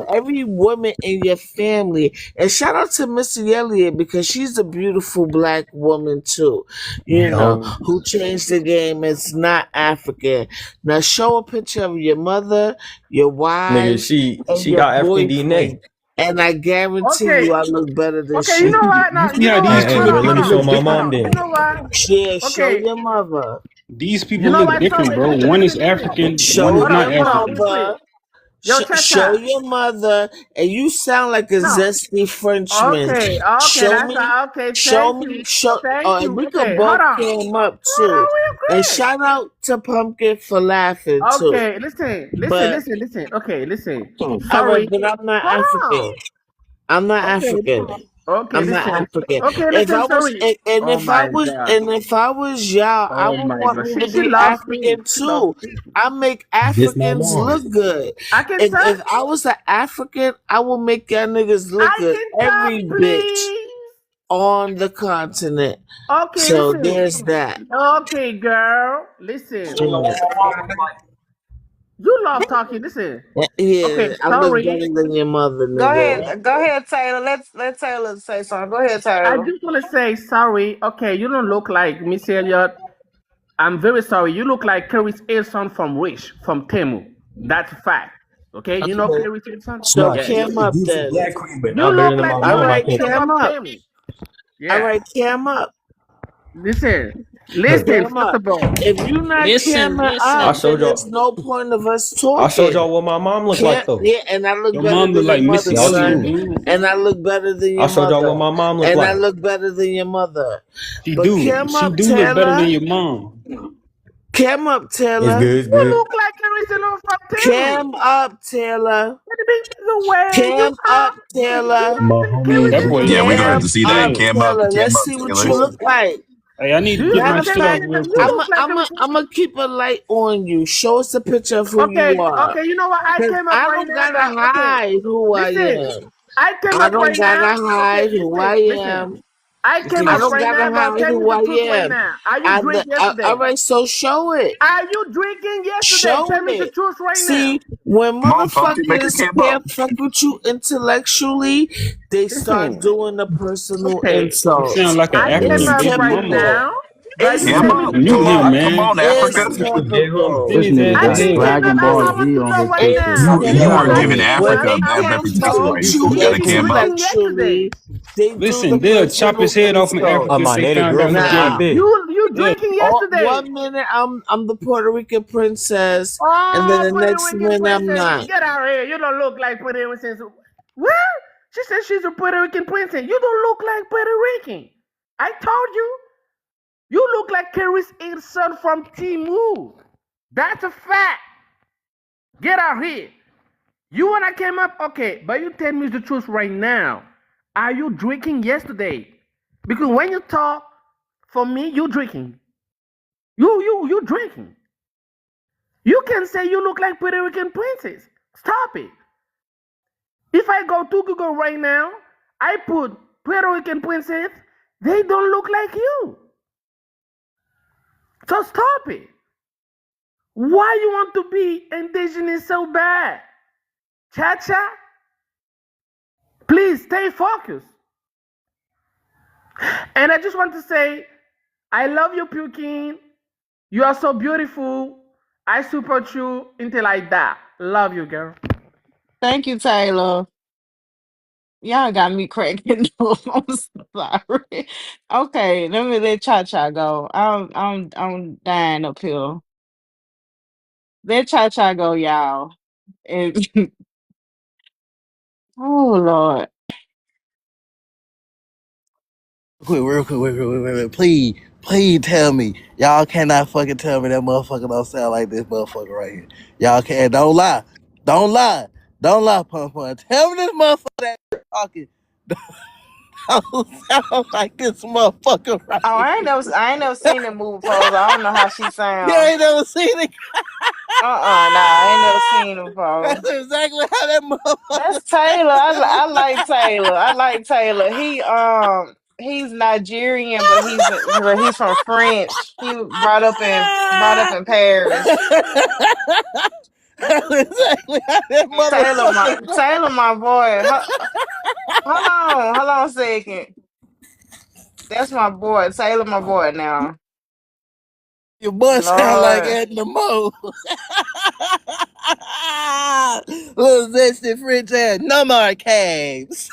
every woman in your family. And shout out to Missy Elliott because she's a beautiful black woman too. You know, No, who changed the game. It's not African. Now show a picture of your mother, your nigga, wives, and she your got African boyfriend. DNA. And I guarantee Okay, you I look better than okay, you she know do. what? You Now, see you how know these what? And two Hold Hey, look? on, well, These let hold me people on, show look my hold different. mom on. You then. know what? yeah, show Okay, your mother. These you people know look what? So different, bro. One is listen. African, one Show is Hold not on, your hold on, African. real quick. mother. Yo, Show Chacha. your mother, and you sound like a No. zesty Frenchman. Okay, okay, Show that's me, okay. show Thank me, you, show. thank Oh, and you. we could Okay, hold both on, came up hold too. on, And real quick. shout out to Pumpkin for laughing too. Okay, But listen. Okay, listen. all right, Sorry. but I'm not Hold African. on. I'm not Okay, African. okay, I'm not listen. African. Okay, If listen. I was, Sorry. Oh if I my was, god. and if I was y'all, I Oh would my want god. me to She be loves me. African She loves too. me. I make This my Africans mom. look good. I can If talk. I was an African, I will make y'all niggas look I good. can talk, Every bitch. please. on the continent. Okay, So listen. there's that. Okay, girl, listen. You love talking. Listen. Yeah, Okay, I look sorry. better than your mother, Go nigga. ahead. Go ahead, Taylor. Let Taylor say something. Go ahead, I Taylor. just want to say sorry. Okay, you don't look like Miss Elliott. I'm very sorry. You look like Clarice Hilton from Wish, from Temu. That's a fact. Okay, you know Okay. Clarice Hilton? So Yeah. Cam up Beautiful then. black queen, but You not better look than like my All mom. I right, can't. from Cam up. Temu. All Yeah. right, Cam up. Listen. Listen, Cam first up. of all. If you're not Listen, camming listen. up, I then showed there's y'all. no point of us I showed talking. y'all what my mom looked Can't, like though. yeah, and I look Your better mom than look your like Missy mother, Y'all Elliott, son. too. dude. And I look better than I your showed y'all what mother. my mom looked And I like. look better than your mother. She But do. Cam She up, do look better than Taylor. your mom. Cam up, It's Taylor. good. It's You good. look like Clarice Hilton from Temu. Cam up, Taylor. What the way you Cam talk, up, you Taylor. My don't think homie Clarice That is boy Hilton look Yeah, we're is? gonna have bad. to Cam see that. up, Damn. Taylor. Let's Cam up, see what Taylor. you look Listen. like. Hey, I need to Do you get my know shit Clarice off Matter of fact, real Hilton? You quick. look like Clarice Hilton. I'm gonna keep a light on you. Show us a picture of who you Okay, are. okay, you know what? I Cause came up I right don't now. gotta Okay, hide who I listen. am. I came I up don't right now. gotta Okay, hide who I listen. am. I This came I up nigga's don't right gotta now, but hide tell me who the I truth right am. now. Are you drink All yesterday? right, so show it. Are you drinking yesterday? Show Tell me the it. truth right now. See, when Come on, Funky, make her motherfuckers cam up. can't fuck with you intellectually, they start Listen. doing the personal Okay. You sound insults. like an I came It's African up baby right mama. typical. now, but It's you Cam tell me up. the Mute truth. him, Come man. on, It's Africa. Send typical. his ass I to just Got hell. came up. Dragon I Ball want Z to on know his right It's picture. now. You are Are typical. giving you When Africa a they bad are can't fuck reputation with right you now. you You gotta drinking cam up. intellectually, yesterday? they do the Listen, they'll chop personal his head off in Oh, Africa insults. if my they native found out he girlfriend right Nah. gay. there. You Yeah. drinking Oh, yesterday? 1 minute I'm the Puerto Rican princess, and then Oh, the Puerto next Rican minute I'm princess, not. get out of here. You don't look like Puerto Rican. What? She said she's a Puerto Rican princess. You don't look like Puerto Rican. I told you. You look like Carrie's son from Timu. That's a fact. Get out here. You and I came up, okay, but you tell me the truth right now. Are you drinking yesterday? Because when you talk, for me, you drinking. You drinking. You can say you look like Puerto Rican princess. Stop it. If I go to Google right now, I put Puerto Rican princess, they don't look like you. So stop it. Why you want to be indigenous so bad? Chacha, please stay focused. And I just want to say, I love you, Pukin. You are so beautiful. I support you until I die. Love you, girl. Thank you, Taylor. Y'all got me cracking up. I'm sorry. Okay, let me let Cha Cha go. I'm dying up here. Let Cha Cha go, y'all. And oh Lord. Real quick, wait. Please tell me. Y'all cannot fucking tell me that motherfucker don't sound like this motherfucker right here. Y'all can't. Don't lie. Don't lie. Don't lie, Pun Pun. Tell me this motherfucker that talking don't sound like this motherfucker right Oh, here. I ain't never seen that movie before, so I don't know how she You sound. ain't never seen it. Nah, I ain't never seen it before. That's exactly how that That's motherfucker Taylor. sound. I like Taylor. I like Taylor. He's Nigerian, but he's from French. He was brought up in Paris. That's exactly how that motherfucker sound. Taylor, my boy. Hold on a second. That's my boy. Taylor, my boy. Now, Your boy sound like Lord, Edna Mode. Little zesty French ass. No more caves.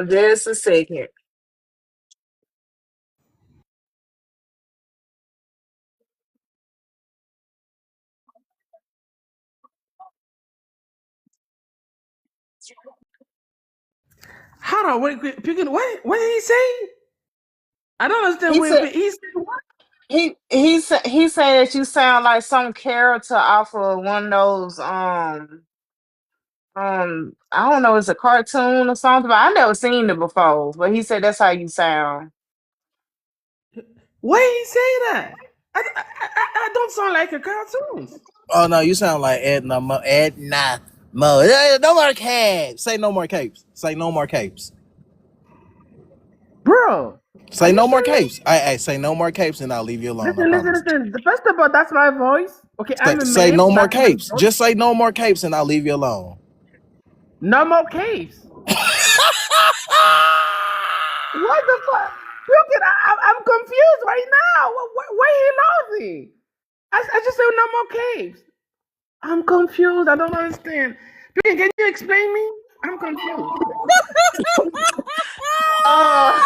just a second. Hold on, wait, Pukin, what did he say? I don't understand He what said he said. What? he said that you sound like some character off of one of those I don't know, it's a cartoon or something, but I never seen it before. But he said that's how you sound. Why he say that? I don't sound like a cartoon. Oh no, you sound like Edna. Edna. No, yeah, no more capes. Say no more capes. Say no more capes. Bro, are Say you no more serious? capes. I say no more capes and I'll leave you alone. I Listen, listen, promise. listen. First of all, that's my voice. Okay, I'm a Say man. no more That's my capes. voice. Just say no more capes and I'll leave you alone. No more caves. What the fuck? Look at I'm confused right now. Why he losing? I just said no more caves. I'm confused. I don't understand. Can you explain me? I'm confused. Uh,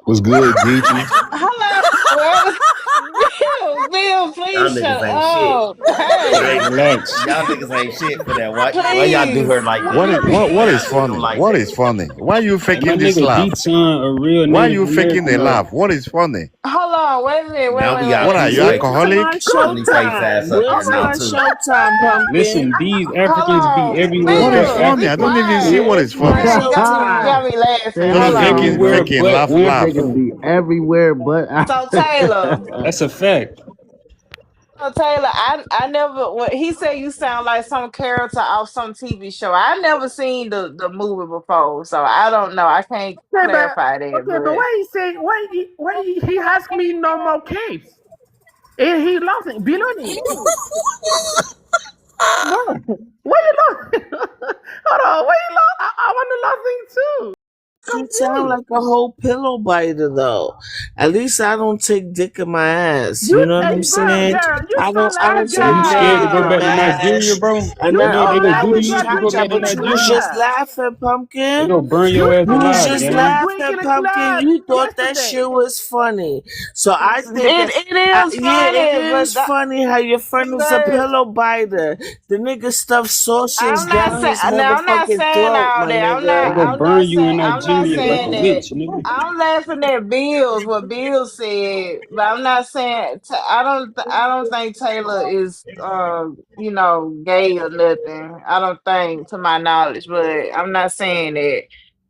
What's good, Geechee? Hello. Well, Bill, Y'all please shut niggas ain't shit. up. Hey, Relax. Y'all niggas ain't shit for that. Why y'all do her please. like that? What Why is y'all do him funny? like What that? is funny? Why you Hey, my faking this nigga laugh? D-Son a real Why Native you faking the American though. laugh? What is funny? Hold on. Wait a minute. Wait, Now wait, we got What are wait. you, P-Way Where's alcoholic? my funny face showtime? ass up here Where's now my too. showtime, pumpkin? Listen, these Hold Africans be on. everywhere What is but Bill, be funny? I don't even see quiet. what Where's is my funny. Say showtime? You got me laughing. They Hold Just be on. faking, everywhere faking, but laugh, they laugh. can be everywhere but So Taylor. that's a fact. So Taylor, I never what he said you sound like some character off some TV show. I never seen the movie before, so I don't know. I can't okay, clarify that, but but why he say why he asked me no more caves? And he lost it. Biloni. What? Why you lost? Hold on. Why you lost? I want to lose it too. You sound Confused. like a whole pillow biter though. At least I don't take dick in my ass. You, You know what I'm hey, girl, saying? girl, you sound I like a don't Hey, take you dick scared to in go my back to girl. Nigeria, ass. bro? And You You I, know what they sound oh, gonna I like do to was you if you go cha-cha, back to but you was Nigeria? just Nigeria. laughing, They pumpkin. gonna burn You your ass You was sound alive, like just you was gang. laughing, drinking a pumpkin. club You thought that yesterday. shit was funny. So I think, it is yeah, it funny. But is funny how your friend was a but pillow biter. The nigga stuffed sausage I'm not down saying his now. I'm not motherfucking saying throat, all my that. They nigga. gonna I'm burn not you saying. in I'm not Nigeria like saying a that. witch, nigga. I'm laughing at Bills. What Bill said, but I'm not saying. I don't think Taylor is, gay or nothing. I don't think, to my knowledge, but I'm not saying that.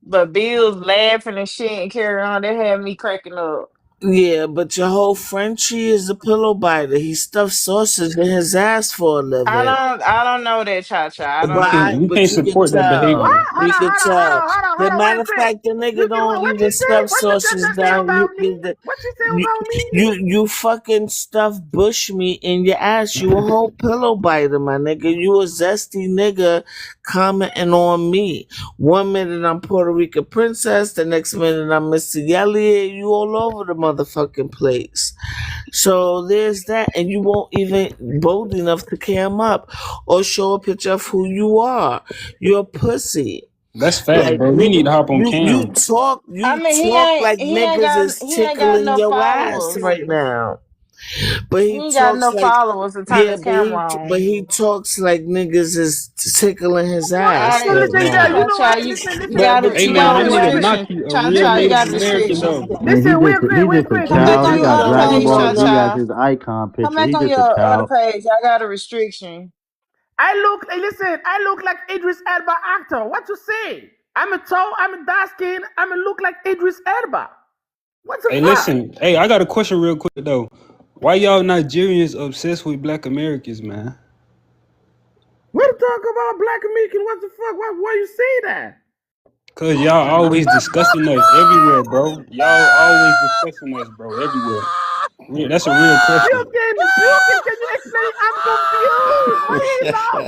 But Bill's laughing and shit and carry on. That had me cracking up. Yeah, but your whole Frenchie is a pillow biter. He stuffed sausage in his ass for a living. I don't know that, Cha Cha. I don't We know. But can't you can support that What? tell. behavior. Hold You on, can hold on, hold tell. on, hold on, The hold on. matter Wait, of wait. fact, the You nigga can, don't what she even say? stuff What she sausage just say down. about me? What she say You, about me? you fucking stuff bush meat in your ass. You a whole pillow biter, my nigga. You a zesty nigga commenting on me. One minute I'm Puerto Rican princess, the next minute I'm Mr. Elliott. You all over the motherfucking place. So there's that, and you won't even bold enough to cam up or show a picture of who you are. You're a pussy. That's facts, Like bro. You need nigga, to hop on you cam. talk I you mean, talk like niggas is he ain't got tickling enough your ass followers. right now. But He he ain't got talks enough like followers to turn yeah, his camera but on. he talks like niggas is tickling his ass I Listen, right listen, girl. now. You Cha know Cha, what? you Listen, you listen, But got but Hey you you man, got my know nigga what? restrictions. Naki, a Cha real Cha, you Native got American though. restrictions. Man, listen. he just a Wait. Come Listen, back child. on He wait, your got wait, other wait, Dragon wait, page, wait, Ball Cha Z wait. as Cha. his icon Come picture. back He on just your a other child. page. I got a restriction. I look. Hey, listen. I look like Idris Elba actor. What you say? I'm a tall. I'm a dark skin. I'm a look like Idris Elba. What the Hey, fuck? listen. Hey, I got a question real quick though. Why y'all Nigerians obsessed with Black Americans, man? What to talk about Black American? What the fuck? Why you say that? Cause y'all always discussing us everywhere, bro. Y'all always discussing us, bro, everywhere. That's a real question. Can you explain it? I'm confused. Why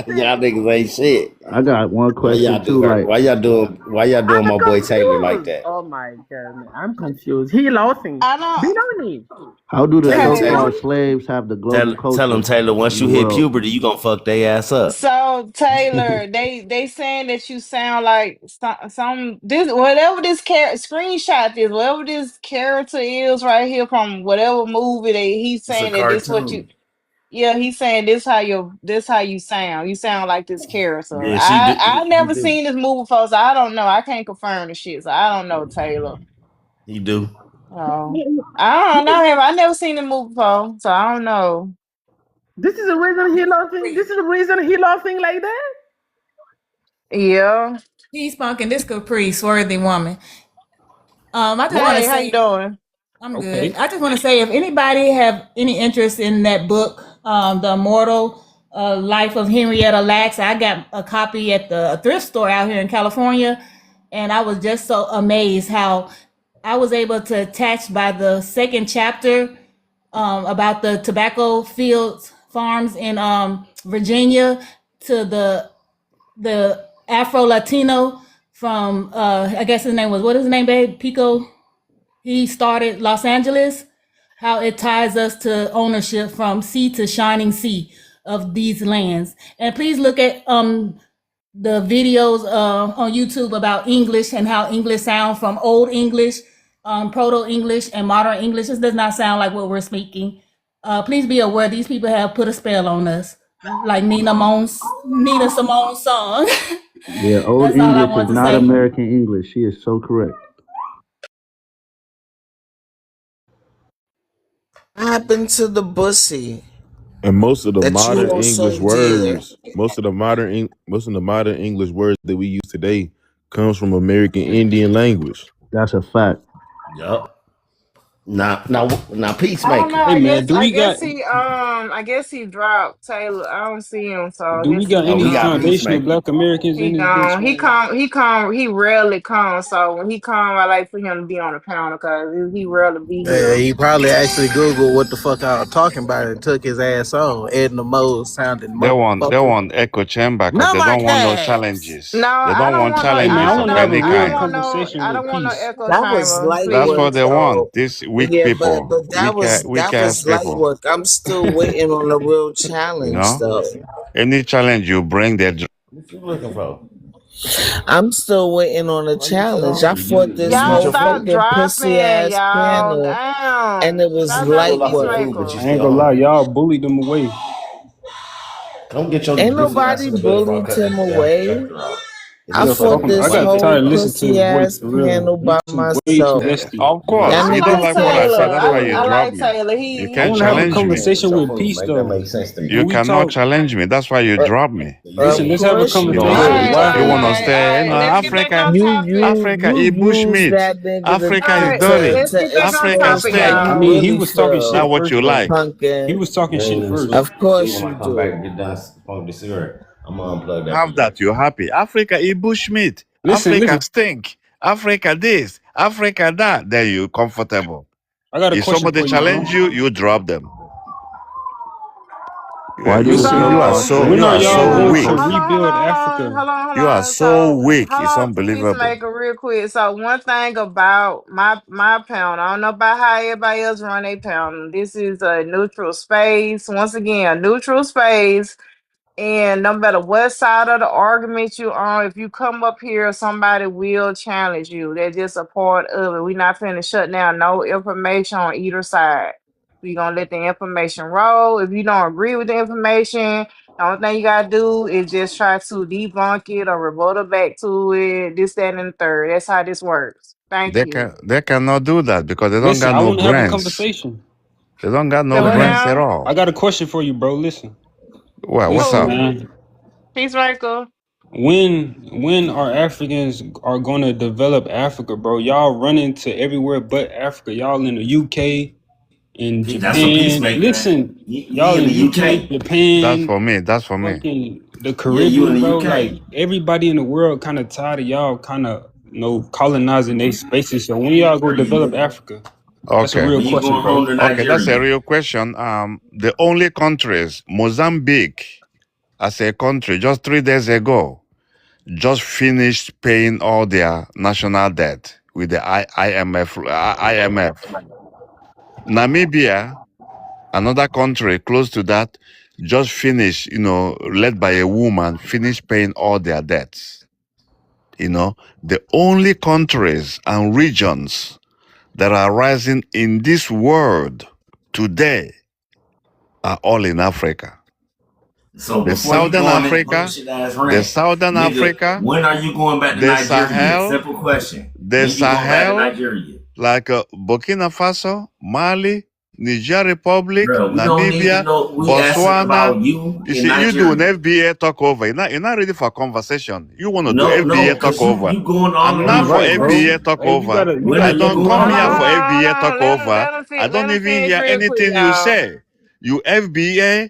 he Y'all laughing? niggas ain't shit. I got one Why y'all question do too. her? Like, Why y'all doing I'm my boy Taylor like confused. that? Oh my god, I'm confused. He laughing. I don't. Benoni. how do the Tell him Okay. Taylor. so-called slaves have the global Tell him culture Taylor. Once in the you hit world? puberty, you gonna fuck their ass up. So Taylor, they saying that you sound like some this whatever this screenshot is, whatever this character is right here from whatever movie he's It's a saying that this what you. cartoon. Yeah, he's saying this how you sound. You sound like this character. Yeah, she do. I He never do. seen this movie before, so I don't know. I can't confirm the shit, so I don't know Taylor. He do. Oh, I don't know him. I never seen the movie before, so I don't know. This is the reason he laughing. This is the reason he laughing like that. Yeah. He's punking this Capri, swarthy woman. I just want to Hey, how you say doing? I'm good. Okay. I just want to say if anybody have any interest in that book, The Immortal, Life of Henrietta Lacks. I got a copy at the thrift store out here in California, and I was just so amazed how I was able to attach by the second chapter about the tobacco fields farms in Virginia to the Afro Latino from I guess his name was, what is his name, babe? Pico. He started Los Angeles. How it ties us to ownership from sea to shining sea of these lands. And please look at the videos on YouTube about English and how English sound from Old English, Proto English, and Modern English. This does not sound like what we're speaking. Please be aware these people have put a spell on us, like Nina Simone's song. Yeah, Old That's all I English is want to not say. American English. She is so correct. What happened to the bussy And most of the that you modern hold English so dear? words, most of the modern English words that we use today comes from American Indian language. That's a fact. Yup. Now, I don't know. Peacemaker. Hey man, I guess he dropped Taylor. I don't see him, so I do we guess he got Oh, any we got gone. foundational Peacemaker. Black Americans in He this bitch, gone. man? He rarely comes. So when he come, I like for him to be on the panel because he rarely be Yeah, here. he probably actually Googled what the fuck I was talking about and took his ass on. Edna Mode sounding They motherfucker. want echo chamber because Not they my don't want no cash. No, challenges. They I don't don't want want no. Hey man, I challenges I of want to have don't. a any I real don't kind. want no. conversation I with don't want no peace. echo That was chamber. light That's work what Please. they want. though. These weak Yeah, people, but weak that ass was light people. work. I'm still waiting on a real You challenge know, though. any challenge you bring, they What you looking for? I'm still waiting on a Why you so challenge. I hungry? fought You this didn't eat Y'all whole your stop food? fucking pussy dropping, ass y'all. panel and it Damn. was Stop You dropping light pull off your work. food, but you Peacemaker. I ain't still gonna lie, hungry. y'all bullied them away. Come get your Ain't goofy ass nobody in the bed before I bullied cut him this damn away. projector off. If I you Yo, fuck fought with me, I this why you got take whole tired of it? listening to pussy his voice ass for real. panel He by too way too myself. zesty. Of You want Y'all course, some? you I don't niggas like like what I sound Taylor. said. like That's why you I drop like bullies. me. Taylor. You I can't want to have a challenge me. Get conversation your with food. peace Make that though. make sense to me. You When we cannot talk, challenge me. That's why you Uh, drop me. So you listen, of let's eat. have a course You you don't Huh? eat. conversation. did. Why? You want to All stay? right. No, Let's get back on Africa, topic. Africa, You eat used bushmeat. that nigga Africa All is right. dirty. Let's to get back on Africa expose topic, how stink. you I y'all. mean, he really was talking That's shit feel, what first you though. like. He pumpkin. was talking You ain't shit even first. Of sleep. See, course when I you come back do. and get done smoking the cigarette, I'm gonna unplug that Have projector. that, you're happy. Africa eat bushmeat. Listen, Africa listen. stink. Africa this. Africa that. Then you comfortable. I got a If question somebody for you, bro. challenge you, you drop them. Why you Listen, looking You are for So, so when you are are y'all so going so to weak. hold on, hold rebuild on, hold on, Africa? hold on, hold You are on. so So weak. hold It's on, unbelievable. Peacemaker, real quick. So one thing about my pound, I don't know about how everybody else run a pound. This is a neutral space. Once again, a neutral space. And no matter what side of the argument you're on, if you come up here, somebody will challenge you. They're just a part of it. We're not finna shut down no information on either side. We're gonna let the information roll. If you don't agree with the information, the only thing you gotta do is just try to debunk it or rebuttal back to it, this, that, and the third. That's how this works. Thank you. They cannot do that because they don't Listen, got I no want to have a brains. conversation. They don't got So no what brains at now? I all. got a question for you, bro. Listen, Well, what's listen, up? Who? man. Peacemaker? When our Africans are gonna develop Africa, bro? Y'all running to everywhere but Africa. Y'all in the UK, in That's a Japan. peacemaker. Listen, y'all You in in the UK, UK? That's Japan, for me. That's for me. fucking the Yeah, you in Caribbean, the bro. UK. Like everybody in the world kind of tired of y'all kind of colonizing their spaces. So when y'all go Where develop you? Africa? That's a Okay. real When you question, going home bro. to Okay, that's a Nigeria? real question. The only countries, Mozambique, as a country, just 3 days ago, just finished paying all their national debt with the IMF. Namibia, another country close to that, just finished, led by a woman, finished paying all their debts. The only countries and regions that are rising in this world today are all in Africa. So The before you Southern go on this Africa, bullshit ass the rant, Southern nigga, Africa, when are you going back to the Nigeria? Sahel, Simple question. the When you going back to Sahel, Nigeria? like Burkina Faso, Mali, Niger Republic, Bro, we don't need to Namibia, know. We asking Botswana. about you You in see, you do an Nigeria. FBA talk over. You're not ready for conversation. You want to do No, FBA talk cause over. you going all I'm He not around for the right, bro. bullshit. FBA talk Hey, you over. gotta you When I are gotta you let don't him going come Hold here on, for finish. home? hold on, hold FBA talk on. over. Let him I fit. Let don't him even finish hear real quick, anything you y'all. say. You FBA,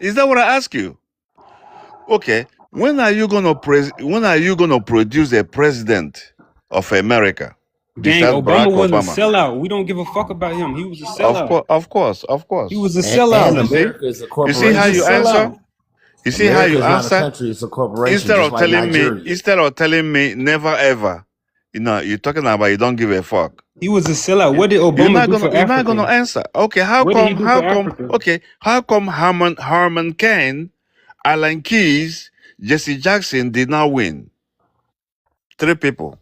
Is that what I ask you? Okay, when are you gonna produce a president of America Gang, besides Obama Barack was a Obama? sellout. We don't give a fuck about him. He was a Of sellout. course, of course, of He was course. a And You sellout. see, America is a you see He how was a you corporation. answer. sellout. You see how America you is not a answer. country; it's a corporation, just like Nigeria. Instead of telling me never ever, you're talking about you don't give a fuck. He was a sellout. What did Obama do for You're not gonna Africa? answer. Okay, What did he do for how come Africa? okay, how come Harman Kane, Alan Keyes, Jesse Jackson did not win? Three people.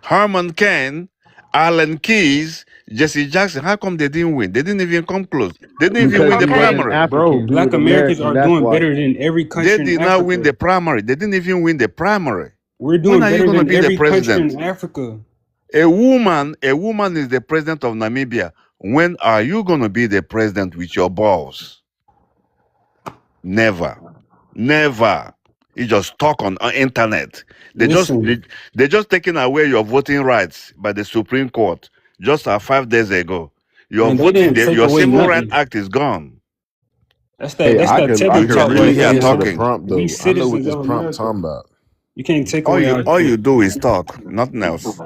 Harman Kane, Alan Keyes, Jesse Jackson. How come they didn't win? They didn't even come close. They didn't even Because win the he Okay. wasn't primary. Bro, African. He black was Americans American. are That's doing why. better than every They country in did not win Africa. the primary. They didn't even win the primary. We're When doing are you better gonna than be the every country president? in Africa. A woman is the president of Namibia. When are you gonna be the president with your balls? Never. Never. You just talk on internet. They just Listen, they just taking away your voting rights by the Supreme Court just 5 days ago. man, they didn't take Your away Civil Rights nothing. Act is gone. Hey, That's that I Teddy could talk really right You're here there, answer the man. talking. prompt We though. I know what citizens this of prompt America. talking about. You can't take away our All shit. you do is talk, nothing else.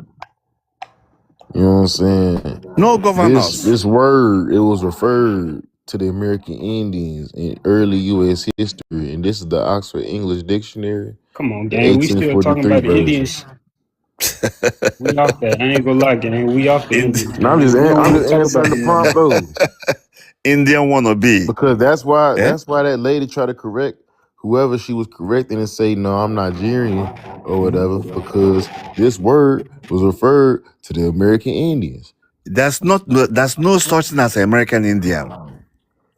You know what I'm saying? No This governors. word, it was referred to the American Indians in early U.S. history, and this is the Oxford English Dictionary, Come on, the gang. We still talking 1843 about the version. Indians. We off that. I ain't gonna lie, gang. We off the Indi- Indians, Now I'm gang. We don't I'm want to just talk about answering the them no prompt more. though, Indian wannabe. because Eh? that's why that lady tried to correct whoever she was correcting and say no, I'm Nigerian or whatever, because this word was referred to the American Indians. There's no such thing as American Indian.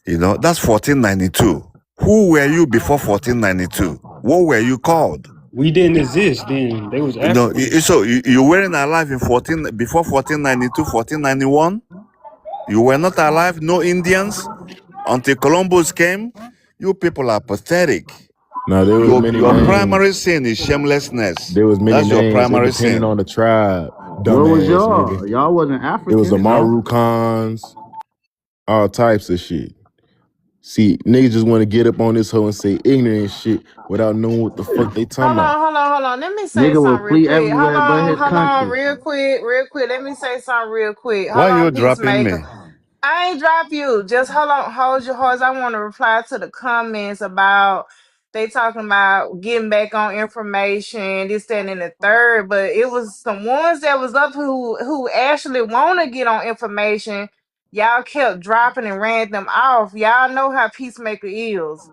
That's 1492. Who were you before 1492? What were you called? We didn't exist then. They was Africans. You weren't alive in before 1492, 1491. You were not alive, no Indians until Columbus came. You people are pathetic. Now there was many Your primary names. sin is shamelessness. There was many That's your names. It primary depended on sin. the tribe. Where was Dumbass y'all? nigga. Y'all wasn't It was the African. No? Marukans, all types of shit. See, niggas just want to get up on this hoe and say ignorant shit without knowing what the fuck they talking Hold about. on, hold on, hold on. Let me say Nigga will something real flee quick. everywhere but his Hold on, country. real quick. Let me say something real quick. Hold Why on, you dropping Peacemaker. me? I ain't drop you. Just hold on, hold your horse. I want to reply to the comments about they talking about getting back on information, this, that, and the third. But it was some ones that was up who actually want to get on information. Y'all kept dropping and ran them off. Y'all know how Peacemaker is.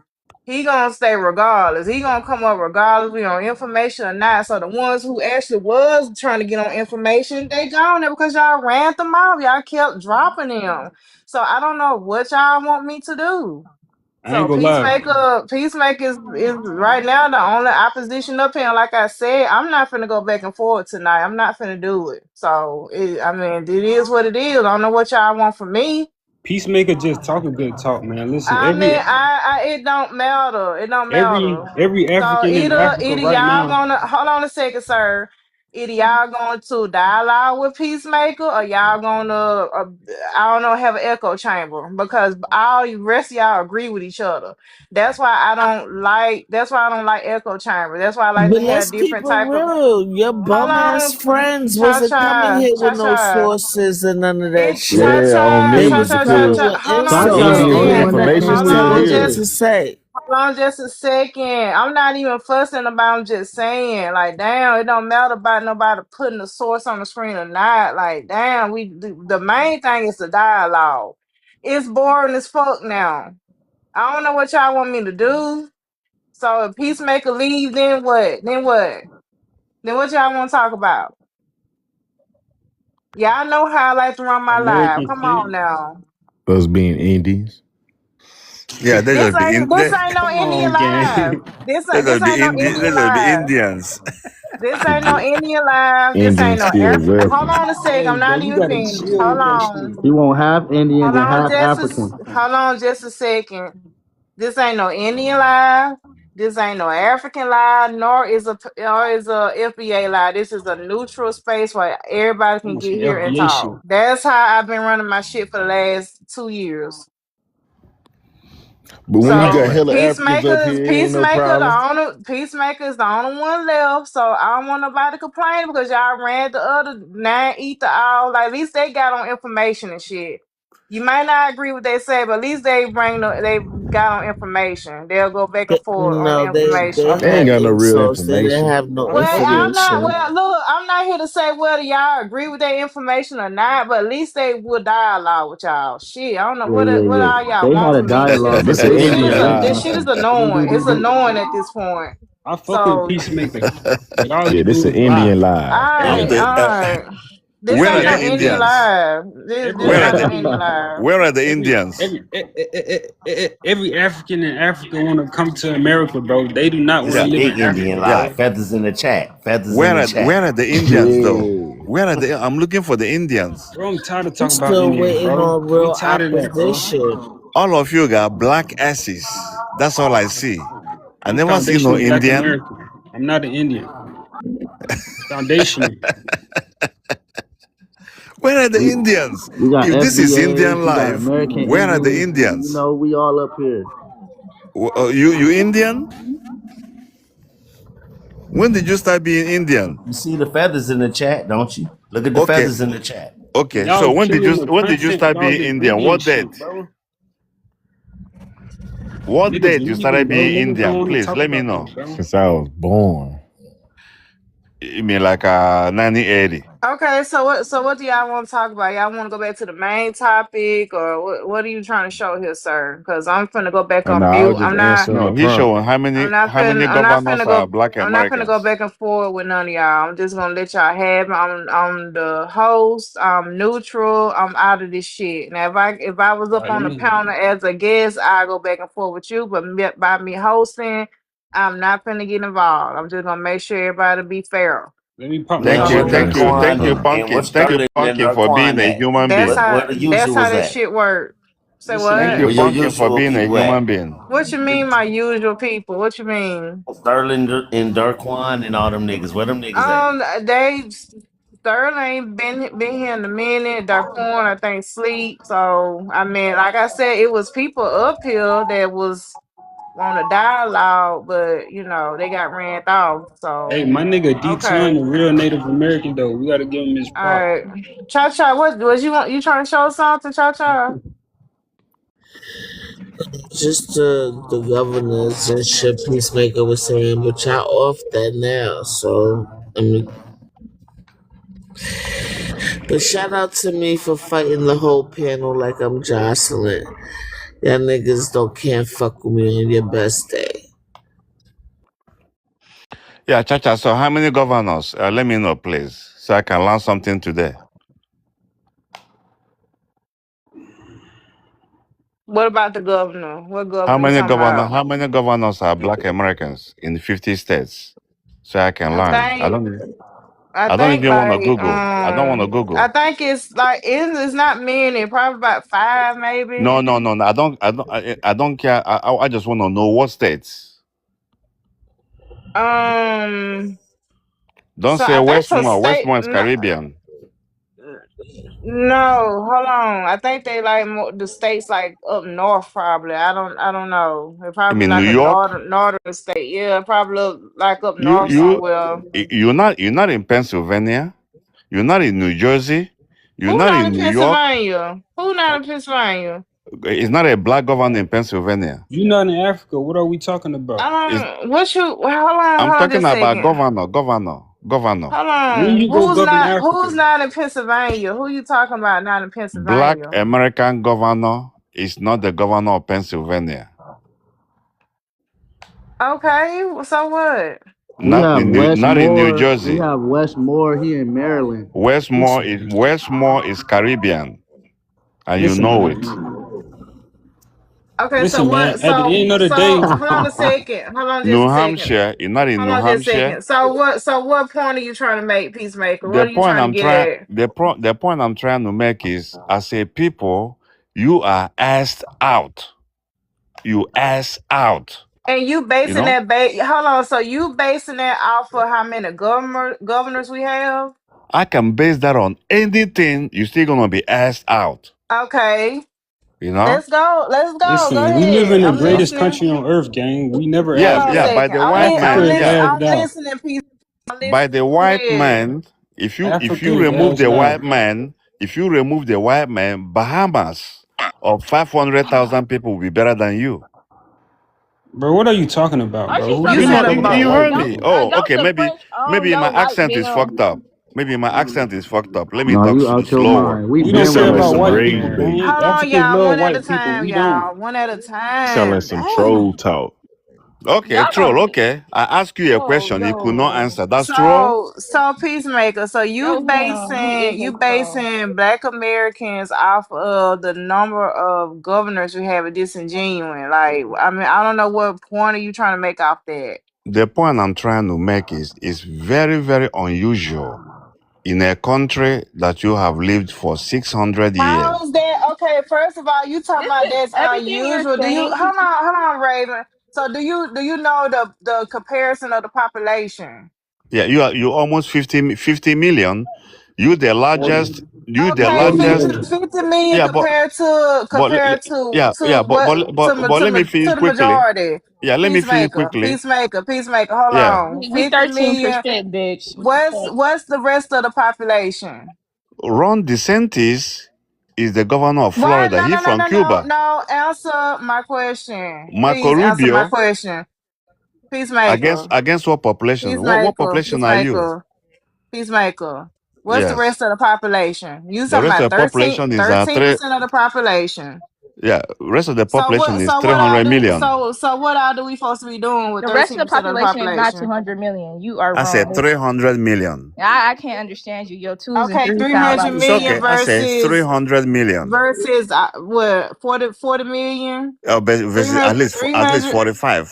He gonna stay regardless. He gonna come up regardless we on information or not. So the ones who actually was trying to get on information, they gone there because y'all ran them off. Y'all kept dropping them. So I don't know what y'all want me to do. I ain't So gonna lie. Peacemaker is right now the only opposition up here. And like I said, I'm not finna go back and forth tonight. I'm not finna do it. So I mean, it is what it is. I don't know what y'all want from me. Peacemaker just talk a good talk, man. Listen, I mean, I it don't matter. It don't matter. every So African in Africa either right y'all now, gonna hold on a second, sir. Either y'all going to dialogue with Peacemaker or y'all gonna I don't know, have an echo chamber because all the rest of y'all agree with each other. That's why I don't like echo chamber. That's why I like to But have let's keep different it type of real. Your hold bum ass on, friends cha wasn't coming cha here cha with no cha. sources and none of that It's cha shit. Yeah, on cha They me cha was cha cha coming because cha. with Hold on a Chacha the the insults. They only didn't one second. that have information came Hold with still on, nothing just here. to say. hold on just a second. I'm not even fussing about. I'm just saying, like, damn, it don't matter about nobody putting the source on the screen or not. Like, damn, the main thing is the dialogue. It's boring as fuck now. I don't know what y'all want me to do. So if Peacemaker leave, then what? Then what? Then what y'all want to talk about? Y'all know how I like to run my life. American Come shit. on now. Us being Indians. Yeah, This ain't no Come Indian on, live. gang. This ain't no Indian Let us be live. Indians. This ain't no Indian live. This ain't Indians no still Hold welcome. on a sec. Hey, I'm bro, not you even gotta finished. chill with that shit. he won't have Indians and half African. Hold on just a second. This ain't no Indian live. This ain't no African live, nor is a FBA live. This is a neutral space where everybody I'm can on get some here and FBA talk. shit. That's how I've been running my shit for the last 2 years. But when you got So hella Africans up here, it ain't no problem. Peacemaker is the only one left. So I don't want nobody to complain because y'all ran the other nine, ether all. Like at least they got on information and shit. You might not agree with what they say, but at least they got on information. They'll go back and forth on the No, information. they They ain't had got no real insults. They didn't information. have no Well, I'm not. information. Well, look, I'm not here to say whether y'all agree with their information or not, but at least they would dialogue with y'all. Shit, I don't know Yeah, yeah, what yeah. all y'all They want had a from me. dialogue, but This they an This didn't shit is Indian a agree. this live. shit is Do, annoying. do, do, It's do. annoying at this point. I fuck with So, Peacemaker, but all he Yeah, this do an is lie. Indian live. all The, right. This where Every are ain't no the Indian African, Indians? live. every This Where are ain't no the Indian African, live. Where are the every Indians? every African in Africa want to come to America, bro. They do not want This to Yeah, is live big in Indian Africa, yeah. live. bro. Feathers in the chat. Feathers in the chat. Where are the Indians though? Yeah. Where are the? I'm looking for the Indians. Bro, I'm tired of I'm talking about still Indians, waiting bro. on We real tired of that, bro. opposition. All of you got black asses. That's all I see. I I'm never see no foundational Black Indian. American. I'm not an Indian. Foundational. Where are the We Indians? we got If this is FBAs, Indian we got life, American where are the Indians. You Indians? know, we all up here. You Indian? When did you start being Indian? You see the feathers in the chat, don't you? Look at the Okay, feathers in the chat. okay. So Y'all killing the when did you content with start all being this Indian? Indian What date? shit, bro. What Niggas date you leaving, started bro. being Niggas don't Indian? want to Please talk let me about this, know. bro. Since I was born. You mean like 1980? Okay, so what do y'all want to talk about? Y'all want to go back to the main topic, or what are you trying to show here, sir? Because I'm finna go back And on I mute. was just answering the No, he's prompt. showing how many I'm not governors finna are go. Black I'm not finna go Americans. back and forth with none of y'all. I'm just gonna let y'all have it. I'm the host. I'm neutral. I'm out of this shit. Now, if I was All up right, on the panel as a guest, I go back and forth with you. But by me hosting, I'm not finna get involved. I'm just gonna make sure everybody be fair. let me pop my Thank Now you, shit with real thank quick. you, Hold thank Darquan you, on. and Pumpkin. what's Thank you, Sterling and Pumpkin, for being Darquan a at? human being. Where the That's usual how was this at? shit work. Say Listen Thank what? you, Where your Pumpkin, for usual being a people human at? being. What you mean, my usual people? What you mean? Sterling and Darquan and all them niggas. Where them niggas at? They Sterling been here in a minute. Daquan, I think, sleep. So I mean, like I said, it was people up here that was on a dialogue, but they got ran off. Hey, So my nigga D-Ton, okay, a real Native American though. We gotta give him his all props. right. Cha Cha, what was you want? You trying to show something, Cha Cha? Just the governors and shit Peacemaker was saying, but y'all off that now. So I mean, but shout out to me for fighting the whole panel like I'm Jocelyn. Y'all niggas can't fuck with me on your best day. Yeah, Chacha. So how many governors? Let me know, please, so I can learn something today. What about the governor? What How governor you many talking governors? about? How many governors are Black Americans in 50 states? So I can I learn. think. I I don't think even want to like Google. I don't want to I Google. think it's like it's not many, probably about five maybe. No, no, no, no. I don't care. I just want to know what states. Um Don't so say I think some Westmore. state Westmore is no, Caribbean. no, hold on. I think they like the states like up north probably. I don't know. It I probably mean, New like a York. northern state. Yeah, probably like up You north you somewhere. you're not in Pennsylvania. You're not in New Jersey. You're Who not not in in New York. Pennsylvania? Who not in Pennsylvania? It's not a black governor in Pennsylvania. You not in Africa. What are we talking about? It's, I don't what you I'm hold on talking just a about second. governor. Hold When on. you go govern Who's Africa? not in Pennsylvania? Who you talking about not in Black Pennsylvania? American governor is not the governor of Pennsylvania. Okay, so what? We have Not in New Westmore. We Jersey. have Westmore here in Maryland. Westmore is Caribbean, and you Listen, know it. man. Okay, so Listen, man. what At the end of the day, hold on a second. Hold on just New a second. Hampshire, you're not in Hold New on just a Hampshire. second. So what point are you trying to make, Peacemaker? What are you trying to get at? The point I'm trying to make is, as a people, you are asked out. You asked out. And you You basing know, that hold on, so you basing that off of how many governors we have? I can base that on anything. You're still gonna be asked out. Okay. You know? Let's go. Let's go. Go Listen, we live ahead. in the I'm You know? greatest listening. country on earth, gang. We never Hold Yeah, asked on a yeah, that. by second. the white Africa is man. asked I'm that. listening. Peace. I'm By listening. the Go white ahead. man, if Africa you is remove asked the that. white man, if you remove the white man, Bahamas of 500,000 people will be better than you. Bro, what are you talking about, Aren't bro? you Who from You gives You a know, said fuck a you, about you bu- white heard don't me. people? Oh, don't okay, the maybe French own maybe my your white accent is male? fucked up. Maybe my accent is fucked up. Let me No, talk you out your slower. mind. We We don't been care with Sound like about that some white white rage people, man. bait. man. Hold on, Africans y'all. love One at a white people. time, We don't. y'all. One at a Sound like time. some Dang. troll talk. Okay, Y'all troll. don't. Okay, I asked you a Oh question. You could not no. answer. That's troll. So peacemaker. So No, ma'am. He is a you troll. basing Black Americans off of the number of governors we have. It disingenuine. Like, I mean, I don't know what point are you trying to make off that. The point I'm trying to make is very, very unusual in a country that you have lived for 600 How years. is that? Okay, first of all, you talking about Isn't that's everything you're unusual. Do you saying? hold on, Raven. So do you know the comparison of the population? Yeah, you almost 50 million. You the 40, largest. You the Okay, 40 largest. 50, million. 50 million Yeah, compared yeah, yeah, what but let me to finish the quickly. majority. Yeah, let me finish quickly. Peacemaker. Hold Yeah, on, We 50 million. 13%, bitch. What the What's fuck? what's the rest of the population? Ron DeSantis is the governor of What? Florida. No, He no, no, from no, no, Cuba. no. Answer my question, Marco please. Answer my Rubio question, Peacemaker. against what population? What Peacemaker, population are you? peacemaker. What's the Yes, rest of the population? You the talking rest about of the population is three. percent of the population. Yeah, rest of the population is So what I 300 do? million. So what I do we supposed to be doing with The rest of the 13% of the population is not population? 200 million. You are I said wrong. 300 million. I can't understand you. Your twos and Okay, threes three sound hundred like It's million okay. I say 300 million. versus what 40 million? But Three at hundred least three at least hundred.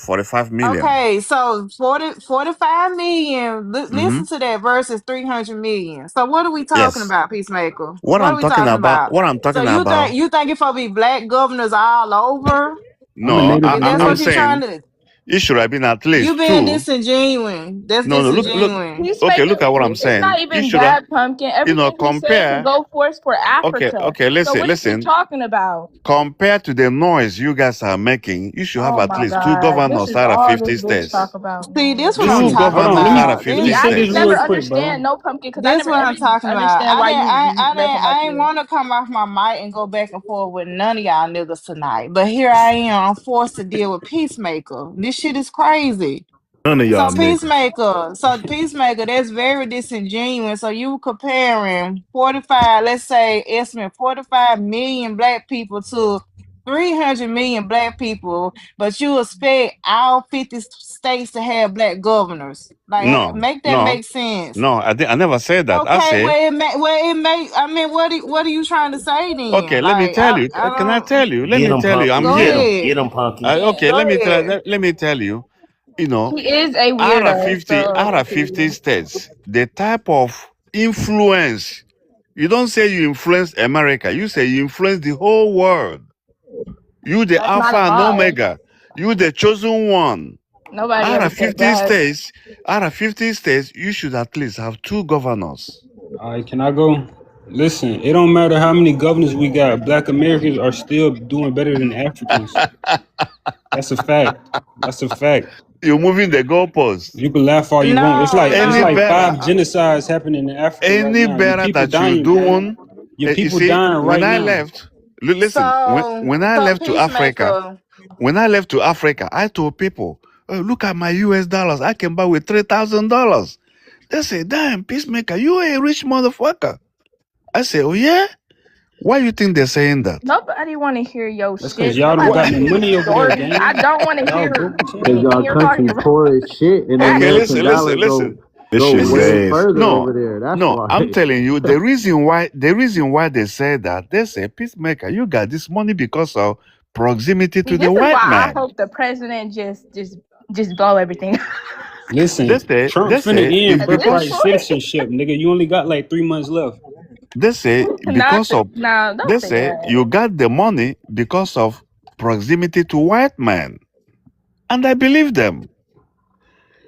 45 million. Okay, so 45 million. Mm-hmm. Listen to that versus 300 million. So what are we talking Yes. about, Peacemaker? What What are I'm we talking talking about, about? what I'm So talking about, you think it's supposed to be black governors all over? I'm a no, Native If that's I'm what you're American. trying saying to, it should have been at you least being two. disingenuous. That's No, no, look, disingenuous. he's okay, making. look at what I'm It's not saying. You even should have, that, pumpkin. Everything he said can compare. go forth for Okay, Africa. okay, So what is he listen. talking about? Compared to the noise you guys are making, you should have Oh at my least two God, this governors is out of all this 50 bitch talk states. about, See, this man. what I'm Two talking Hold on, governors out of about. let 50 me Yeah, I say just this never real states. quick, bro. understand no pumpkin because I This never what ever I'm talking about. understand why you let him up I ain't here. want to come off my mic and go back and forth with none of y'all niggas tonight. But here I am. I'm forced to deal with Peacemaker. This shit is crazy. None of y'all niggas. That's very disingenuous. So you comparing 45, let's say, estimate 45 million black people to 300 million black people, but you expect all 50 states to have black governors. Like, No, make that no, make sense. no. I never said that. I Okay, say, I mean, what are you trying to say okay, then? let me Like, tell you. I Can I don't. tell you? Let Get me him, tell you. I'm Pumpkin. Go Get here. him. Get ahead. him, Pumpkin. Okay, Go ahead. let me tell you. You know, He is a out of weirdo. 50, out So of 50 states, the type of influence. You don't say you influence America. You say you influence the whole world. You the that's not Alpha a and lie. Omega. You the chosen one. Nobody Out ever of said 50 that. states, you should at least have two governors. All right, can I go? Listen, it don't matter how many governors we got. Black Americans are still doing better than Africans. That's a fact. That's a fact. You're moving the goalposts. You can laugh all you want. No, It's Any like no. better, five genocides happening in Africa right any now. Your better people that you dying, gang. doing. Your You people see, dying when right I now. left, listen, when I So left to Africa, Peacemaker. I told people, oh, look at my US dollars. I can buy with $3,000. They say, damn, Peacemaker, you a rich motherfucker. I say, oh yeah? Why you think they're saying that? Nobody want to hear your That's because shit. y'all don't Nobody got want no to hear money your over there, story. I gang. don't want to Y'all hear broke as Cause hell. anything y'all you're talking country about. poor as shit, and the Okay, American dollar listen. This go shit is way Listen. ass. further No, over there. That's no, why. I'm telling you, the reason why they say that, they say, Peacemaker, you got this money because of proximity See, to the this is white why I man. hope the president just blow everything. They Listen, say, Trump they finna say, end it's At this birthright because point, citizenship, nigga. You only got like 3 months left. they say not because of no, don't they say say that. you got the money because of proximity to white man, and I believe them.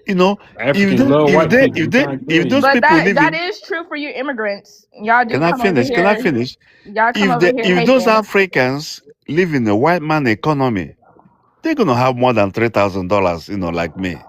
You know, Africans love white people. I'm trying to tell if those you. But people that living, is true for you immigrants. Y'all do can I come over finish? Can I here. finish? Y'all come over here If those hating. Africans live in a white man economy, they're gonna have more than $3,000, like me.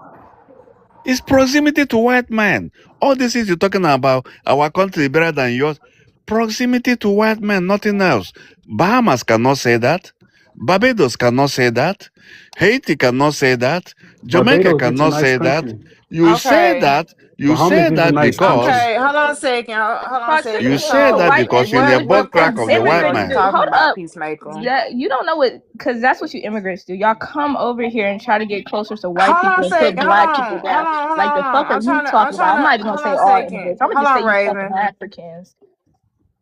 It's proximity to white man. All this is you're talking about, our country is better than yours. Proximity to white man, nothing else. Bahamas cannot say that. Barbados cannot say that. Haiti cannot say that. Jamaica Barbados is a cannot nice say that. country. You say Okay. that. You Bahamas say is a that nice country. because Okay, hold on a second. Hold on a you second. Proximity say to So, that white because you're in a individuals butt what crack of the white proximity are immigrants you do. man. talking Hold about, up. Peacemaker? Yeah, you don't know what, because that's what you immigrants do. Y'all come over here and try to get closer to white Hold on people a and put second. Hold black people on. Hold down. on. Hold Like the on. fuck are you I'm talking about? trying I'm to. not even gonna Hold say on a all second. immigrants. I'm gonna Hold just say on, you fucking Raven. Africans.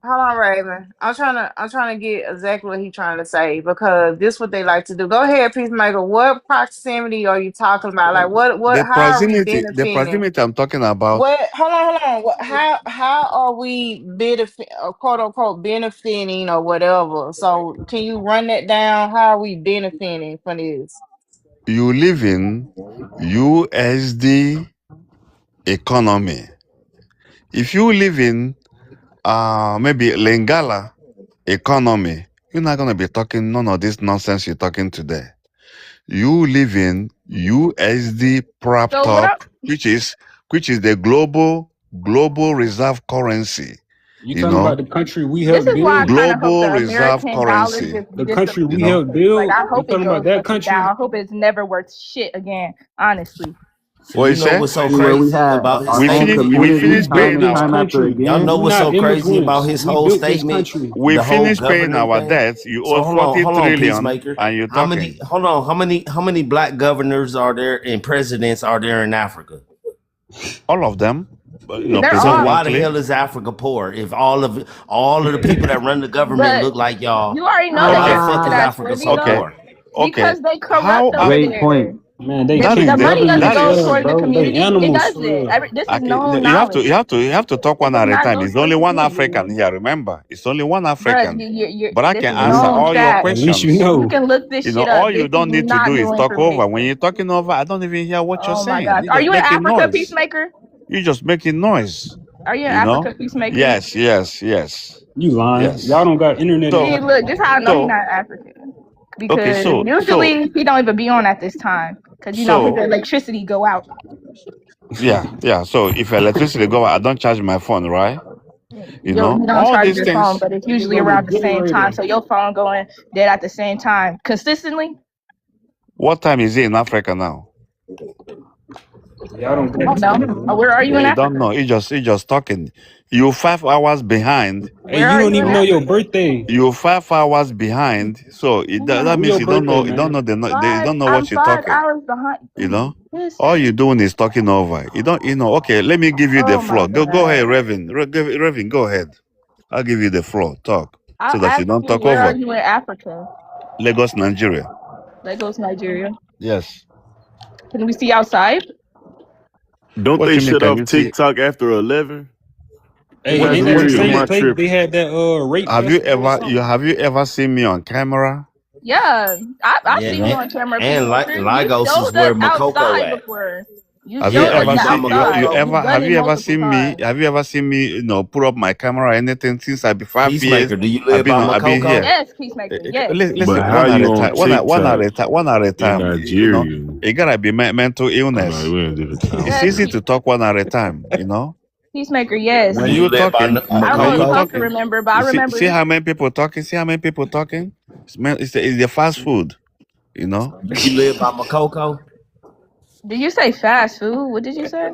Hold on, Raven. I'm trying to get exactly what he's trying to say because this what they like to do. Go ahead, Peacemaker. What proximity are you talking about? Like The how are we benefiting? proximity I'm talking about, What hold on. How are we benefit quote unquote benefiting or whatever? So can you run that down? How are we benefiting from this? you live in USD economy. If you live in maybe Lingala economy, you're not gonna be talking none of this nonsense you're talking today. You live in USD prop So what talk, I'm which is the global reserve currency. You You talking about know, the country we This helped is why I build? kind of hope global the reserve American dollar currency. just The country You we know, disappears. helped Like build? I You hope it talking about goes that fucking down. country? I hope it's never worth shit again. Honestly. what You you know say? what's so Where we crazy had about his our We own finish. statement? We community We finished built time paying and this our. time after country. Y'all know again. We what's not so crazy about immigrants. his We whole built this statement? country. We The whole finished paying governing our thing. debts. You So owe 40 hold on, trillion, peacemaker. and you're How many? talking. Hold on. How many black governors are there and presidents are there in Africa? All of them, They're So all why the predominantly. hell is Africa poor? If all of the people that run the government but look like y'all, you already know why that the they're fuck is subsidized Africa for you so though. Okay, poor? okay. Because they corrupt How? over Great there. point. Man, they That The is can't the money govern doesn't that go is. themselves, toward the bro. They community. It animals for doesn't. real. This is Okay, known you have to knowledge. you have to you have to talk It one does at a not time. go It's towards only the one community. African here. Remember, it's only one But African. But I this can is answer known all your fact. At least you questions. You know. can look this shit up. All This you is don't need to not do is new talk over. When information. you're talking over, I don't even hear what you're Oh my saying. gosh. You're Are just you in making Africa, noise. Peacemaker? You're just making noise. Are you in You know? Africa, Peacemaker? Yes, yes, yes, You lying. Y'all yes. don't got internet in So, See, look, this is how I know he's so not African. okay, Because usually he don't even be on at this time. Because his so electricity go out. yeah. So if electricity go out, I don't charge my phone, right? You don't All charge these your phone, things. but it's It was usually on the around the same time. generator. So your phone going dead at the same time consistently. What time is it in Africa now? Y'all don't I got don't know. Where are you Yeah, in you don't Africa? know. You just talking. You 5 hours behind. Hey, Where you are don't you in even know your Africa? birthday. You 5 hours behind. So that When means your you don't birthday, know. You don't man? know you don't know what I'm you're five talking. hours behind. You know. This. All you're doing is talking over. You don't. Okay. Let me give you the Oh my floor. Go ahead, god. Reverend. Reverend, go ahead. I'll give you the floor. Talk I'll so that you ask don't you, talk where are over. you in Africa? Lagos, Nigeria. Lagos, Nigeria. Yes. Can we see outside? Don't What they you mean? shut Can off you see? TikTok after 11? Hey, What ain't that the you Nigeria, same my mean? place they tripping. had that rape Have you festival or ever something? seen me on camera? Yeah, I've Yeah, seen you on camera, Peacemaker. You Lagos is showed us where Makoko outside at. before. You Have you showed Yeah, are us ever you the by seen outside. Makoko? You've done have it you ever multiple seen me? times. Have you ever seen me? Put up my camera or anything since I be 5 years. Peacemaker, do you live by I've been Makoko? here. Yes, Peacemaker. Yes. But Listen, how one at you a on time. TikTok One at a in time. Nigeria? It gotta be mental Oh no, illness. we're in a different time It's Yes, easy frame. to talk one at a time. Peacemaker. Do Yes. When you you live by talking, I don't know when if you you Makoko? talk to talking, remember, but I you remember see this. how many people talking. See how many people talking. It's the fast food. You know. Do you live by Makoko? Did you say fast food? What did you say?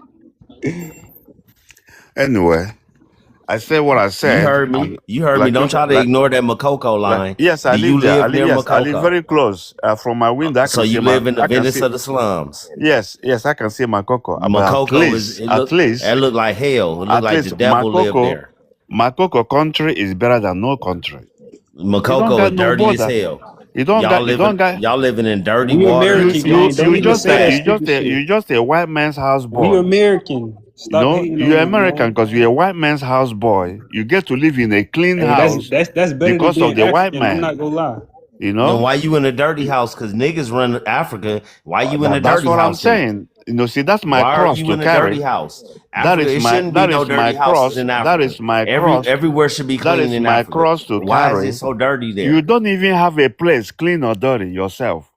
Anyway, I said what I You said. heard me. And You heard me. like Don't you, try to ignore that Makoko line. yes, I Do you live there. live near Yes, I live Makoko? very close. From my window, So you live in the I can Venice see. of the slums. Yes, I can see Makoko. But Makoko is it look that look like hell. It look at like the least devil lived there. Makoko country is better than no country. You don't Makoko got is no dirty as border. hell. You don't got. y'all living in dirty We water and American, gang. swamps Don't and even look say that bad. stupid shit. You just a white man's house We boy. American. Stop hating on You're us, American man. because you're a white man's house boy. You get to live in a clean Hey, house that's better than because of being the white African. I'm man. not gonna lie. Then why you in a dirty house? Cause niggas run Africa. Why you in a That's dirty what I'm house then? saying. See, that's my Why are cross you to in a dirty carry. house? That Africa, is it my shouldn't be that no is my dirty houses cross. in That Africa. is my cross. Everywhere should be That clean is in my Africa. cross to Why is it carry. so dirty there? You don't even have a place clean or dirty yourself.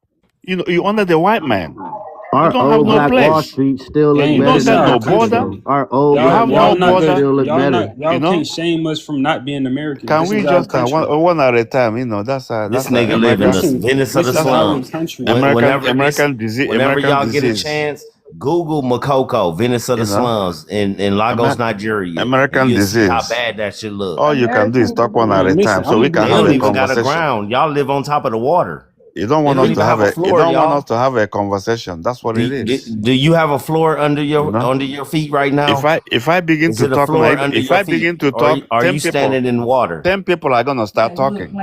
You under the white man. You Our don't have old no Black Wall place. Street still look Gang, You better don't this than got our no Africa country. border. though. Our old You Black have Wall no Y'all not Street gonna border. still look better. y'all can't shame us from not being American. Can This we is our just country. one at a time? That's This that's nigga live in the American. Listen, Venice of the this is That's our slums. country. American disease. Whenever American y'all get a disease. chance, Google Makoko, Venice of the slums in Lagos, Amer- Nigeria, and American you'll see how disease. bad that shit look. All you can do is talk one at Man, a listen, time, so I'm we gonna can be They have don't a even honest. got a conversation. ground. Y'all live on top of the water. You don't They want don't us to even have have a a. You floor, don't want us y'all. to have a conversation. That's what it Do, is. do you have a floor under You know. your feet right If now? I begin Is to it a talk now, floor under if your I feet, begin to or talk, are you standing in water? 10 people are gonna start talking.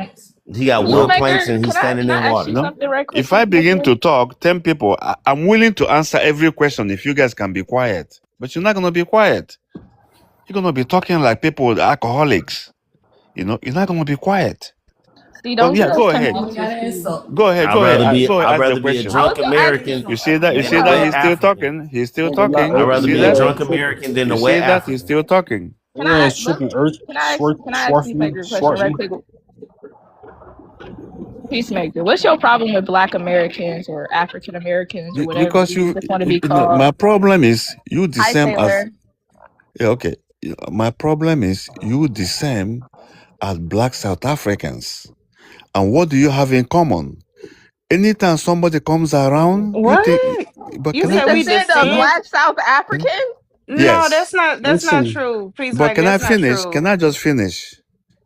He got You know. wood planks Peacemaker, and he's standing can in I ask water. you something right quick, If I begin Peacemaker? to talk, 10 people, I'm willing to answer every question if you guys can be quiet. But you're not gonna be quiet. You're gonna be talking like people, alcoholics. You're not gonna be quiet. See, But don't yeah, get us go ahead. confused. Please. Go ahead. I'd Go ahead. rather be Go ahead. I'd Ask the rather be a question. I was drunk gonna ask American You see that? You than see a that? wet He's still African. talking. He's still Ain't gonna lie, talking. I'd Earth, You rather see be a that? your ass drunk tripping. American than You a wet see that? He's African. still talking. Your ass tripping, Earth. can I ask Peacemaker a question right quick? Peacemaker, what's your problem with Black Americans or African Americans or whatever Because you just want to be my called? problem is you the Hi, same as. Taylor. Yeah, okay. My problem is you the same as Black South Africans. And what do you have in common? Anytime somebody comes around, you What? think. But You can I? said We we descend of descend? Black South Africans? No, Yes. that's not Listen, true. Please, But Mike, can I that's not finish? Can true. I just finish?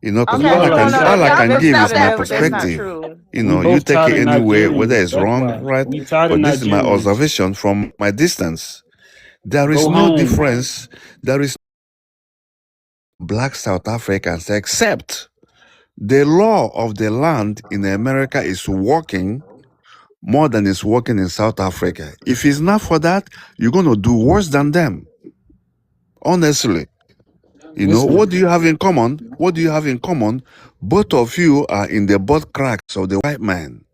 Because Okay, you all I all no, can already no, said all I Y'all can from that's give not South is my that's Africa. not perspective. true. we You both take tired it of anywhere, whether Nigerians. it's That's wrong, why. right? We tired of But this is my Nigerians. observation from my distance. There is Go no home. difference. There is Black South Africans, except the law of the land in America is working more than it's working in South Africa. If it's not for that, you're going to do worse than them. Honestly. What Listen, do you have in common? What do you have in common? Both of you are in the butt cracks of the white man.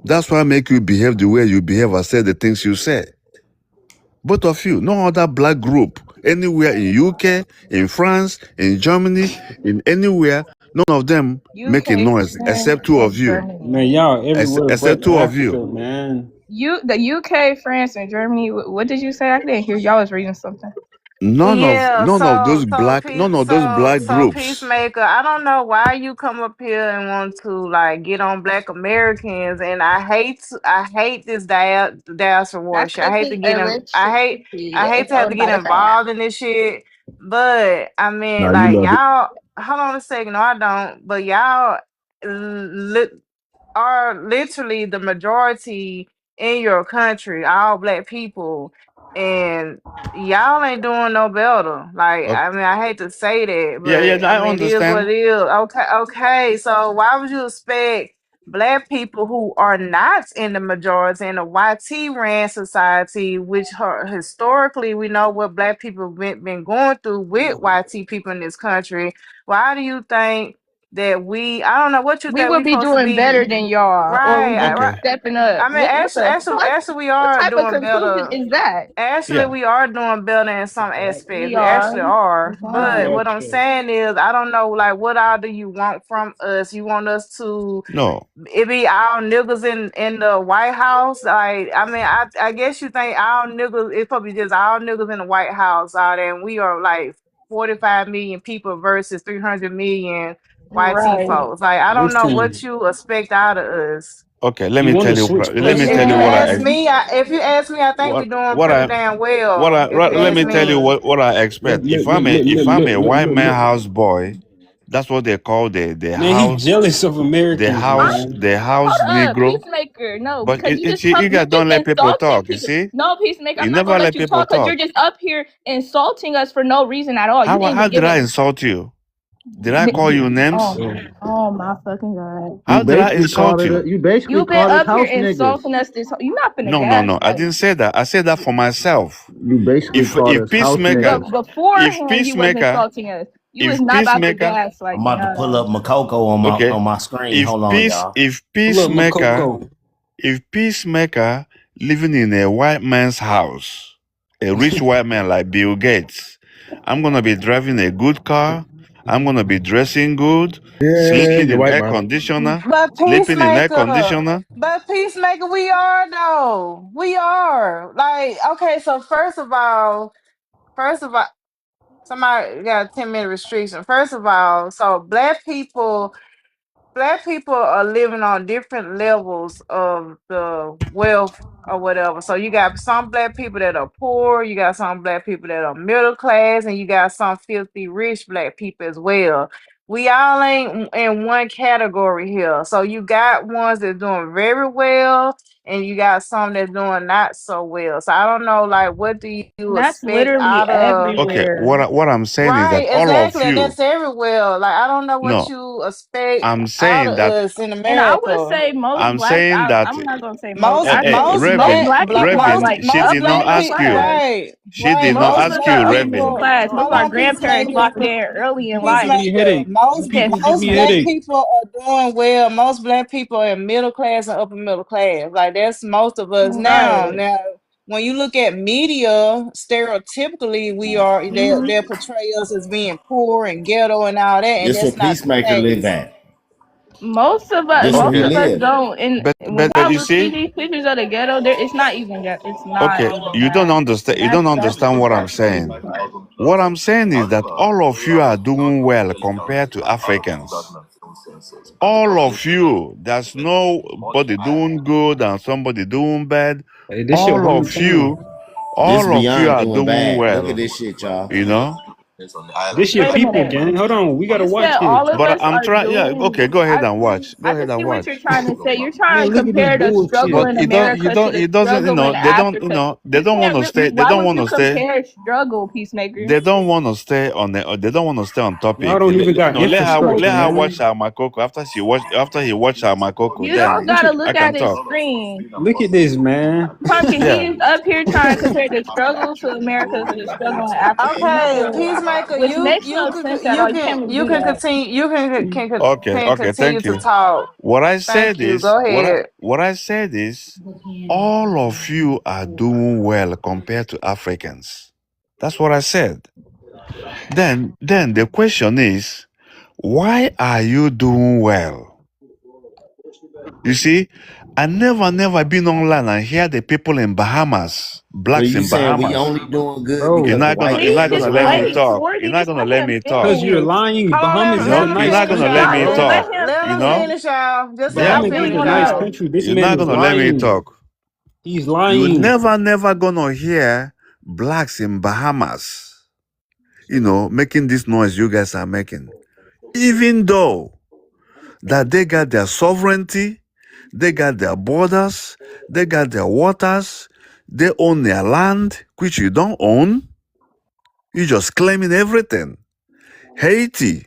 That's why I make you behave the way you behave and say the things you say. Both of you, no other black group, anywhere in UK, in France, in Germany, in anywhere, none of them making UK, noise France, except two of and you. man, Germany. y'all everywhere Except but two of you. Africa, man. The UK, France, and Germany. What did you say? I didn't hear. Y'all was reading something. Yeah, None of those black so groups. Peacemaker, I don't know why you come up here and want to like get on Black Americans, and I hate this diaspora war That shit. I could hate to be get in, electricity I hate to have to owned get by the fans. involved in this shit, but I mean, Nah, you like love it. y'all, hold on a second, no, I don't, but y'all li- are literally the majority in your country, all Black people, and y'all ain't doing no better. Like, Okay. I mean, I hate to say that, Yeah, but I I mean, it is what understand. it is. Okay. So why would you expect Black people who are not in the majority in the YT ran society, which historically we know what Black people been going through with YT people in this country? Why do you think that I don't know what you We think would we be supposed to doing be, better than y'all, or we would be right? Okay. stepping up. I mean, actually, we What are type of doing conclusion better. is that? Actually, Yeah. we are doing better in some aspects. We We are. actually are. We But are. what I'm saying is, I don't know, like, what all do you want from us? You want us to No. it be our niggas in the White House? Like, I mean, I guess you think our niggas, it's probably just our niggas in the White House out there, and we are like 45 million people versus 300 million YT Right. folks. Like, I don't know what Listen, you expect out of us. Okay, let you me want tell to you switch let me If tell you you ask personalities. me, I think we're what doing what pretty I damn well. If you let ask me tell you me, what I expect. If I'm a white man house boy, that's what they call Man, he jealous of Americans, man. the house Hold up, negro. Peacemaker. No, But because you just you you're guys just don't let people insulting talk, you people. see? No, Peacemaker, You I'm not never gonna let let you people talk because you're talk. just up here insulting us for no reason at all. You didn't How even did give I it. insult you? Did I call you names? Oh my fucking god! How did I insult you? You basically You've been called us up here house niggas. insulting us. You're not gonna No. I gaslight didn't me. say that. I said that for myself. You basically called If us house peacemaker, niggas. But if beforehand, you was peacemaker, insulting us. You was if not about to peacemaker, gaslight I'm me. about to pull up No. Makoko okay. on my screen. Hold on, y'all. If Pull up peacemaker, Makoko. if peacemaker living in a white man's house, a rich white man like Bill Gates. I'm gonna be driving a good car. I'm gonna be dressing good, Yeah, sleeping you're in right, air man. conditioner, But sleeping in air peacemaker, conditioner. we are though. We are. Like, okay, so first of all, somebody got a 10-minute restriction. First of all, so black people are living on different levels of the wealth or whatever. So you got some black people that are poor, you got some black people that are middle class, and you got some filthy rich black people as well. We all ain't in one category here. So you got ones that doing very well, and you got some that doing not so well. So I don't know, like, what do you That's expect literally out of? Okay, everywhere. what I'm saying is Right, that all of exactly. And you, that's everywhere. Like, I don't know what no, you expect I'm out of saying that us in And I would America. say most I'm black. saying that I'm not gonna say most. Most I hey, say most most Reverend, black, black black people are most Reverend, like she most did upper not black middle ask people, you. class. right, She right. did not Most Most of ask us you, are black upper middle Reverend. people, class. Most of hold our on, grandparents peacemaker, locked in early in Give life. me a peacemaker. headache. You Most people Yes. give most me a black headache. people are doing well. Most black people are in middle class and upper middle class. Like, that's most of us now. Right. Now, when you look at media, stereotypically they'll portray us as being poor and ghetto and all that, and This where that's not the Peacemaker live case. at. Most of us, This where most he Okay, of us live. don't. And when but y'all you will see see, these pictures of the ghetto, there it's not even that. It's not okay, even you don't that. understand. And You don't that's understand what I'm perception. saying. What I'm saying is that all of you are doing well compared to Africans. All of you. There's nobody doing good and somebody doing bad. Hey, this your All of hometown. you, This all of you beyond are doing doing bad. Look at well. this shit, y'all. You know. This your Wait a people, minute. gang. Hold on. We gotta You said watch this. all of But us I'm are trying. Yeah. Okay. doing. Go ahead and watch. Go I ahead can and see what you're watch. trying to say. You're trying Man, to look at this compare the struggle bullshit. But in it don't. America You to don't. the It doesn't. You struggle know. in They don't. You Africa. know. They You don't want can't. to stay. They Why don't would want you to stay. compare struggle, Peacemaker? They don't want to stay on the. They don't want to stay on Y'all topic. don't even got No, let infrastructure, her man. watch her Makoko. After he watch her Makoko, You don't then Look gotta at I look can at his talk. screen. look at this, man. Pumpkin, Yeah. he's up here trying to compare the struggle to America to the struggle in Africa. He's Okay, doing, peacemaker, which makes you no could sense at you all. You can can't really you do can that. continue Okay. can Okay. continue Thank to you. talk. What I Thank said you. is Go ahead. what I said is all of you are doing well compared to Africans. That's what I said. Then the question is, why are you doing well? You see, I never been online and hear the people in Bahamas, So blacks you in saying we Bahamas. only doing good Bro, because the white You're Please not man is just gonna let me around wait, us? talk. You're Morty. not Just gonna let let him me because talk. you're finish. lying. Hold on, Bahamas You is a know, you're nice not let him gonna country, let me finish, Just bro. let talk. him Let You him know? finish. finish, y'all. Just let Yeah. him Bahamas is Definitely a finish, nice y'all. wait. country. This You're man not is gonna let me lying. talk. He's You lying. never gonna hear blacks in Bahamas, making this noise you guys are making. Even though that they got their sovereignty, they got their borders, they got their waters, they own their land, which you don't own. You just claiming everything. Haiti,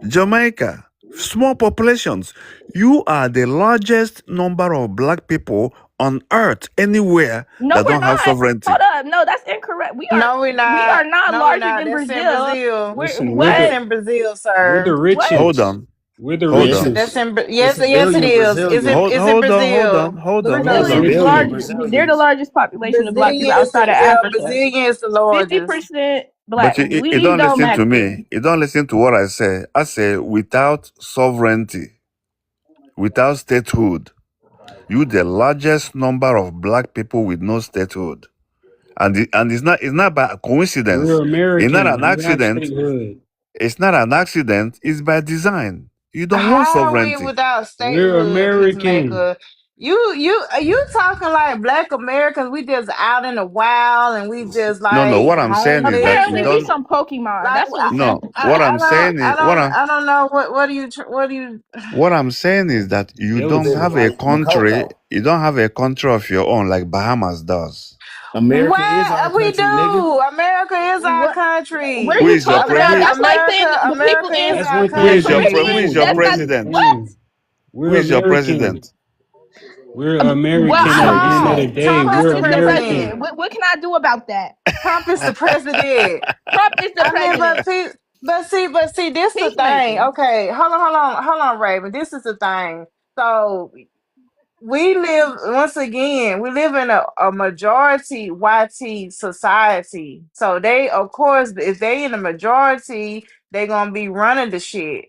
Jamaica, small populations. You are the largest number of black people on earth anywhere No, that we're don't have not. sovereignty. Hold up. No, that's incorrect. No, we're We are not. not No, we're larger not. than That's in Brazil. Brazil. We're Listen, That's what? in Brazil, we're the sir. What? Hold richest. on. We're the Hold It's a, on. richest. That's in it's a yes, it billion is. Brazilians. It's in Brazil. Hold Look on, it We're hold the It's a up. on. billion richest. They're the Brazilians. largest population of black people Brazilian is outside of Africa. Brazilian is the largest. 50% But black. you We don't don't listen to matter. me. You don't listen to what I say. I say without sovereignty, without statehood, you the largest number of black people with no statehood. And it's not by We're coincidence. It's not American. an We have accident. statehood. It's not an accident. It's by design. You don't want How are we sovereignty. without We're statehood, American. peacemaker? You talking like black Americans? We just out in the wild and we just No. like What I'm saying is that homeless you Apparently, we and don't. some Pokemon. like That's what it No. sounds What like. I'm saying is I don't know what do you what I'm saying is that you That was don't Living have a like country. Makoko. You don't have a country of your own like Bahamas does. America is our What we country, nigga. do? America is our What are Who country. you is your talking about? That's like saying America, the people America is in that's our one thing who that is you your have to who country. is know. your That's not president? what. Who We're is your American. president? We're Well, American at I, the end of the day. Trump is We're the Trump is the American. president. president. What can I do about that? Trump is the president. Trump is the I mean, president. but see, this the thing. Peacemaker. Okay, hold on, Raven. This is the thing. So we live once again, we live in a majority YT society. So they, of course, if they in the majority, they gonna be running the shit.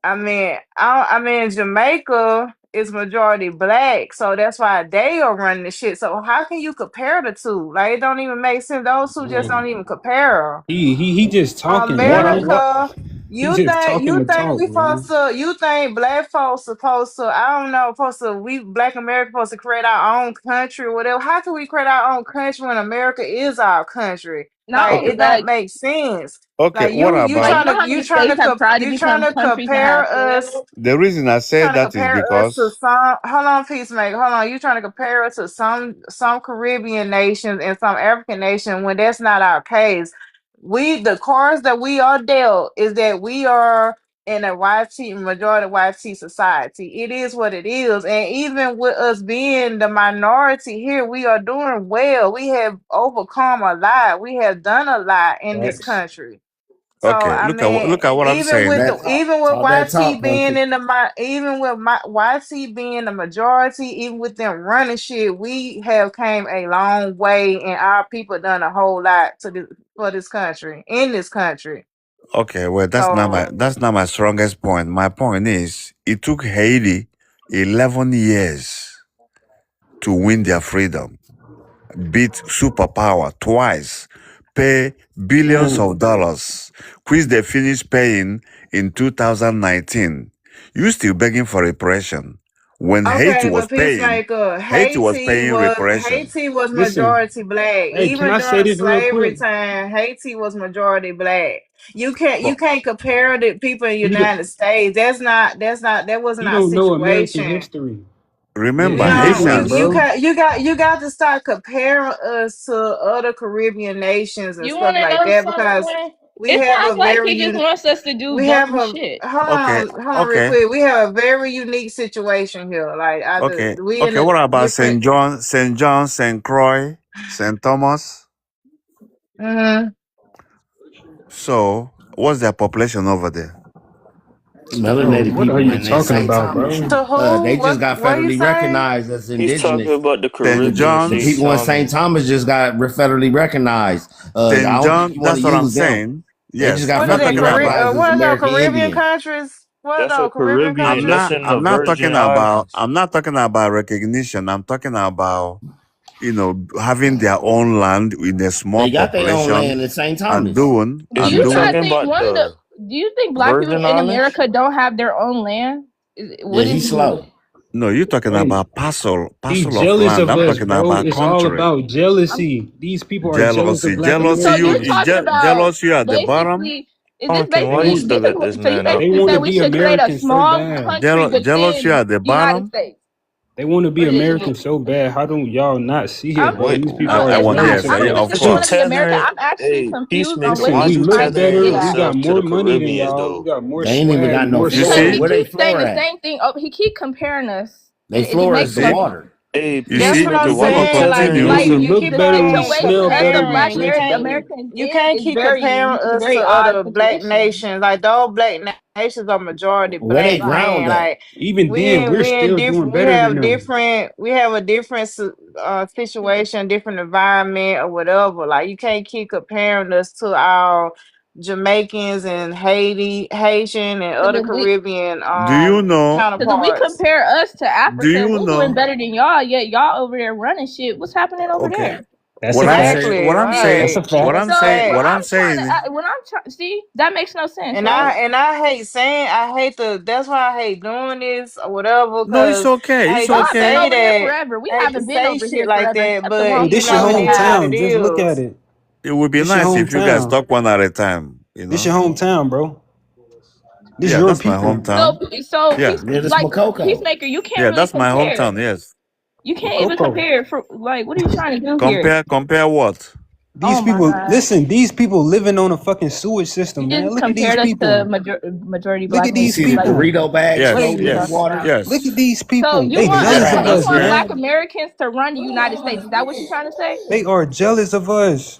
I mean, Jamaica is majority black, so that's why they are running the shit. So how can you compare the two? Like, it don't even make sense. Those two just don't even compare. He just talking, man. What America, He just talking you to think talk, we man. supposed to, you think black folks supposed to, I don't know, supposed to, we black America supposed to create our own country or whatever. How can we create our own country when America is our country? Not Like, only it okay, don't like make sense. okay, Like, what like you about know how many states have tried to you trying become to countries and have compare failed? us, the reason I say trying to that is compare us to because some, hold on, peacemaker, hold on, you trying to compare us to some Caribbean nations and some African nation when that's not our case. We, the cards that we are dealt is that we are in a YT majority YT society. It is what it is, and even with us being the minority here, we are doing well. We have overcome a lot. We have done a lot in this Facts. country. So okay, I mean, look at what I'm saying. even with Talk that YT talk, being country. in even with my YT being the majority, even with them running shit, we have came a long way, and our people done a whole lot to this for this country in this country. Okay, well So that's not my strongest point. My point is it took Haiti 11 years to win their freedom, beat superpower twice, pay billions of Man, dollars, which they finished paying in 2019. You still begging for reparation. When okay, but peacemaker, Haiti was paying reparation. Haiti was listen. majority black. Hey, can Even I say during this real slavery quick? time, Haiti was majority black. You But can't compare the people in the He don't, United States. That wasn't he our don't know American situation. history. You remember, It's know, ignorant, Haitians, bro. you got to start comparing us to other Caribbean nations and You stuff want to like know that because something? we It have sounds a like very he just wants us to do we have dumb a shit. okay, hold on real okay, quick. We have a very unique situation here. Like either we in okay, a what about different. St. John, St. Croix, St. Thomas? Mhm. So, what's their population over there? Bro, Melanated what are people you in there. talking St. about, Thomas. bro? To who? They just got What you federally say? recognized as He's talking indigenous. about the St. Caribbean The St. John's, people in St. Thomas. Thomas just got federally recognized. I St. don't think John, you want to that's what I'm use them. saying. They just Yes, got I'm What are not they? federally talking about recognized as What are those American Caribbean Indian. countries? What are That's a those Caribbean Caribbean. That's countries? in the Virgin Islands. I'm not talking about recognition. I'm talking about, having their own land with a small They got their own population land in St. and Thomas. doing Do Is and you you doing not talking think about one of the? the Do you think black people Virgin in Islands? America don't have their own land? Yeah, What is he's you? slow. no, you're talking Hey, about he parcel of jealous land. of I'm us, talking bro. about It's all country. about jealousy. These people are jealous of black So You you're Americans. is talking about jealous you at the bottom. basically? Is this Pumpkin, why They you basically want still let basically? this So you man up? they basically want to saying we be should create a Americans so small bad. country Jealous you within at the the United bottom. States? They want to be What is you? Americans so bad. How don't y'all not see it, I'm bro? Wait, These people no, are it's not. Yes, jealous of I don't even us. of is think we you want to be course. America. tethering? I'm actually Hey, confused on Peacemaker, what Listen, why he's we is you look trying to tethering better. get We at. got yourself to more the money than Caribbeans, y'all. We though? got more They ain't even got swag, no more You Florida. see? Where sauce. they He keeps saying the Florida at? same thing. Oh, he keep comparing us, and They it Florida You makes is the no see? sense. water. Hey, You That's see? what Peacemaker, I'm If why we're you gonna saying. tethering We continue, can You yourself? look keep better. We smell better. comparing. We You dress can't better. Americans you can't is keep very comparing it's a us very to odd other black situation. nations. Like those nations are majority Where they black, Like ground man. at? Like Even then, we're we in still doing different. We better than have them. different. We have a different situation, different environment, or whatever. Like you can't keep comparing us to our Jamaicans and Haitian and other because we Caribbean do you know? because if we counterparts. compare us to Do Africa, you we're doing know? better than y'all. Yet y'all over there running shit. What's happening over Okay. there? That's a fact. Exactly. What I'm That's saying, a Right. fact. That's a fact. what I'm saying is, When I'm trying, see that makes no sense, And right? I hate saying I hate the that's why I hate doing this or whatever no, it's because okay. I It's hate to Y'all been okay. say over there that forever. We I hate to haven't been say over shit here like forever, that, except the but Hey, wrong you this your know it is generation. what it hometown. Just look at is. it. It would be This your nice if you guys hometown. talk one at a time. This your hometown, bro. This Yeah, your that's my people. hometown. Yeah, Near the Like Smokoko. peacemaker. You can't yeah, really that's my compare. hometown. Yes. You can't even Makoko. compare for like what are you trying to do here? Compare what? Oh These my people, god. listen, these people living on a fucking sewage You system, man. just Look at these compared us to people. majority Look black at You these see nations. the Like people. Dorito bags what are Yes, floating you in the yes, talking water? about? Look at yes. these So people. you They want jealous Yeah, of you us, that's want great. black man. Americans to run the United States. Is that what you're trying to say? They are jealous of us.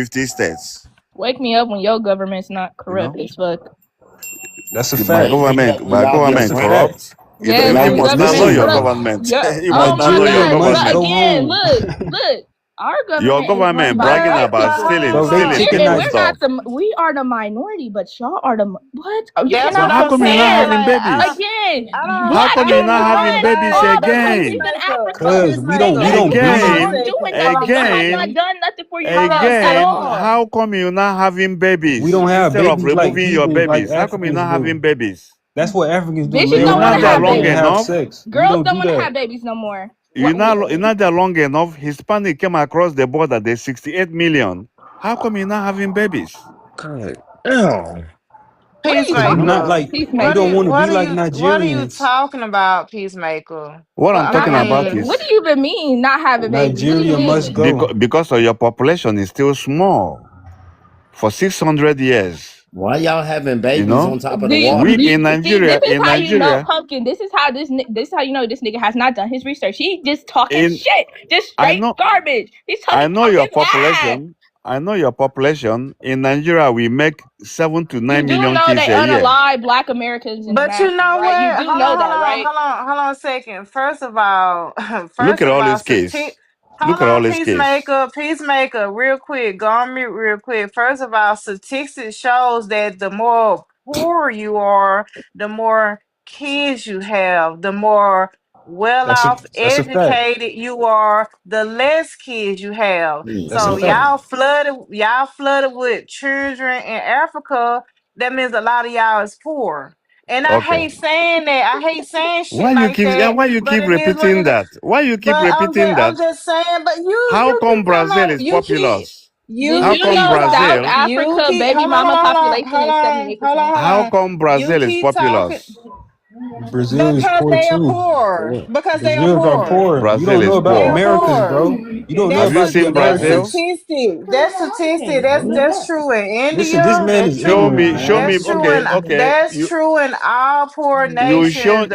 50 states. Wake me up when your government's not You know, corrupt as fuck. That's a my fact. government corrupt. Yes, You your must not know government your Listen, corrupt. government. Your You oh must not my know your Nigeria god, must bro, government. go again, home. look. Our Your government is run government by bragging white about people. stealing Bro, they stealing And, taking people and out. we're not stuff. we are the minority, but y'all are the what? Oh, you That's So what cannot how I'm come you're not saying. compare. having Like babies? Again, How black come you're people not having run babies other again? countries in Africa. Cause we don't Black people are not Again, doing nothing. Y'all have not again, done nothing for yourselves at again. all. How come you're not having we babies don't have instead of babies like removing your people like babies? How come you're Africans not having do. babies? That's what Africans do. Bitches Lay don't You're want not to around there have long and babies. have enough. sex. We Girls don't don't do want to that. have babies no more. You're not there long enough. Hispanic came across the border. There's 68 million. How come you're not having babies? God damn. What are you Cause we talking not Peacemaker. about? like we What Peacemaker. don't are want to be what are like you what are you Nigerians. talking about, Peacemaker? What Well, I'm I Not talking about having. mean, What is do you even mean? Not having babies? What do you Nigeria must mean? go. because of your population is still small. For 600 years, Why y'all having you babies know, on top of Do the you, we water? do you in see? This Nigeria, is how you know, pumpkin. This is how you know this nigga has not done his research. He just talking in shit, just I straight know garbage. He's I talking know out your his ass. population. I know your population. In Nigeria, we make 7 to You 9 do million know kids they a year. unalive Black Americans in but you America, know right? You what? do know that, right? Hold on a second. First of all, Look at all these kids. hold Look at all on, these kids. Peacemaker, real quick, go on mute real quick. First of all, statistics shows that the more poor you are, the more kids you have, the more well off That's a fact. educated you are, the less kids you have. That's a So fact. y'all flooded with children in Africa. That means a lot of y'all is poor. And I Okay. hate saying that. I hate saying shit like that. Why you But keep it is what repeating it is. that? Why you keep But repeating I'm that? just saying. But How you come keep talking Brazil about is populous? Did How you come know South Brazil? Africa baby mama population is 78%? How come You Brazil is keep talking populous? Brazil is because poor they are too. poor. Because they are Brazil are poor. poor. You Brazil don't know is about They are poor. Americans, poor. bro. You don't know Have you about the seen That's Brazil? Americans. statistic. That's statistic. That's true in Listen, this India. man That's is Show true. ignorant, me, show me. man. That's true Okay, in okay. all poor nations.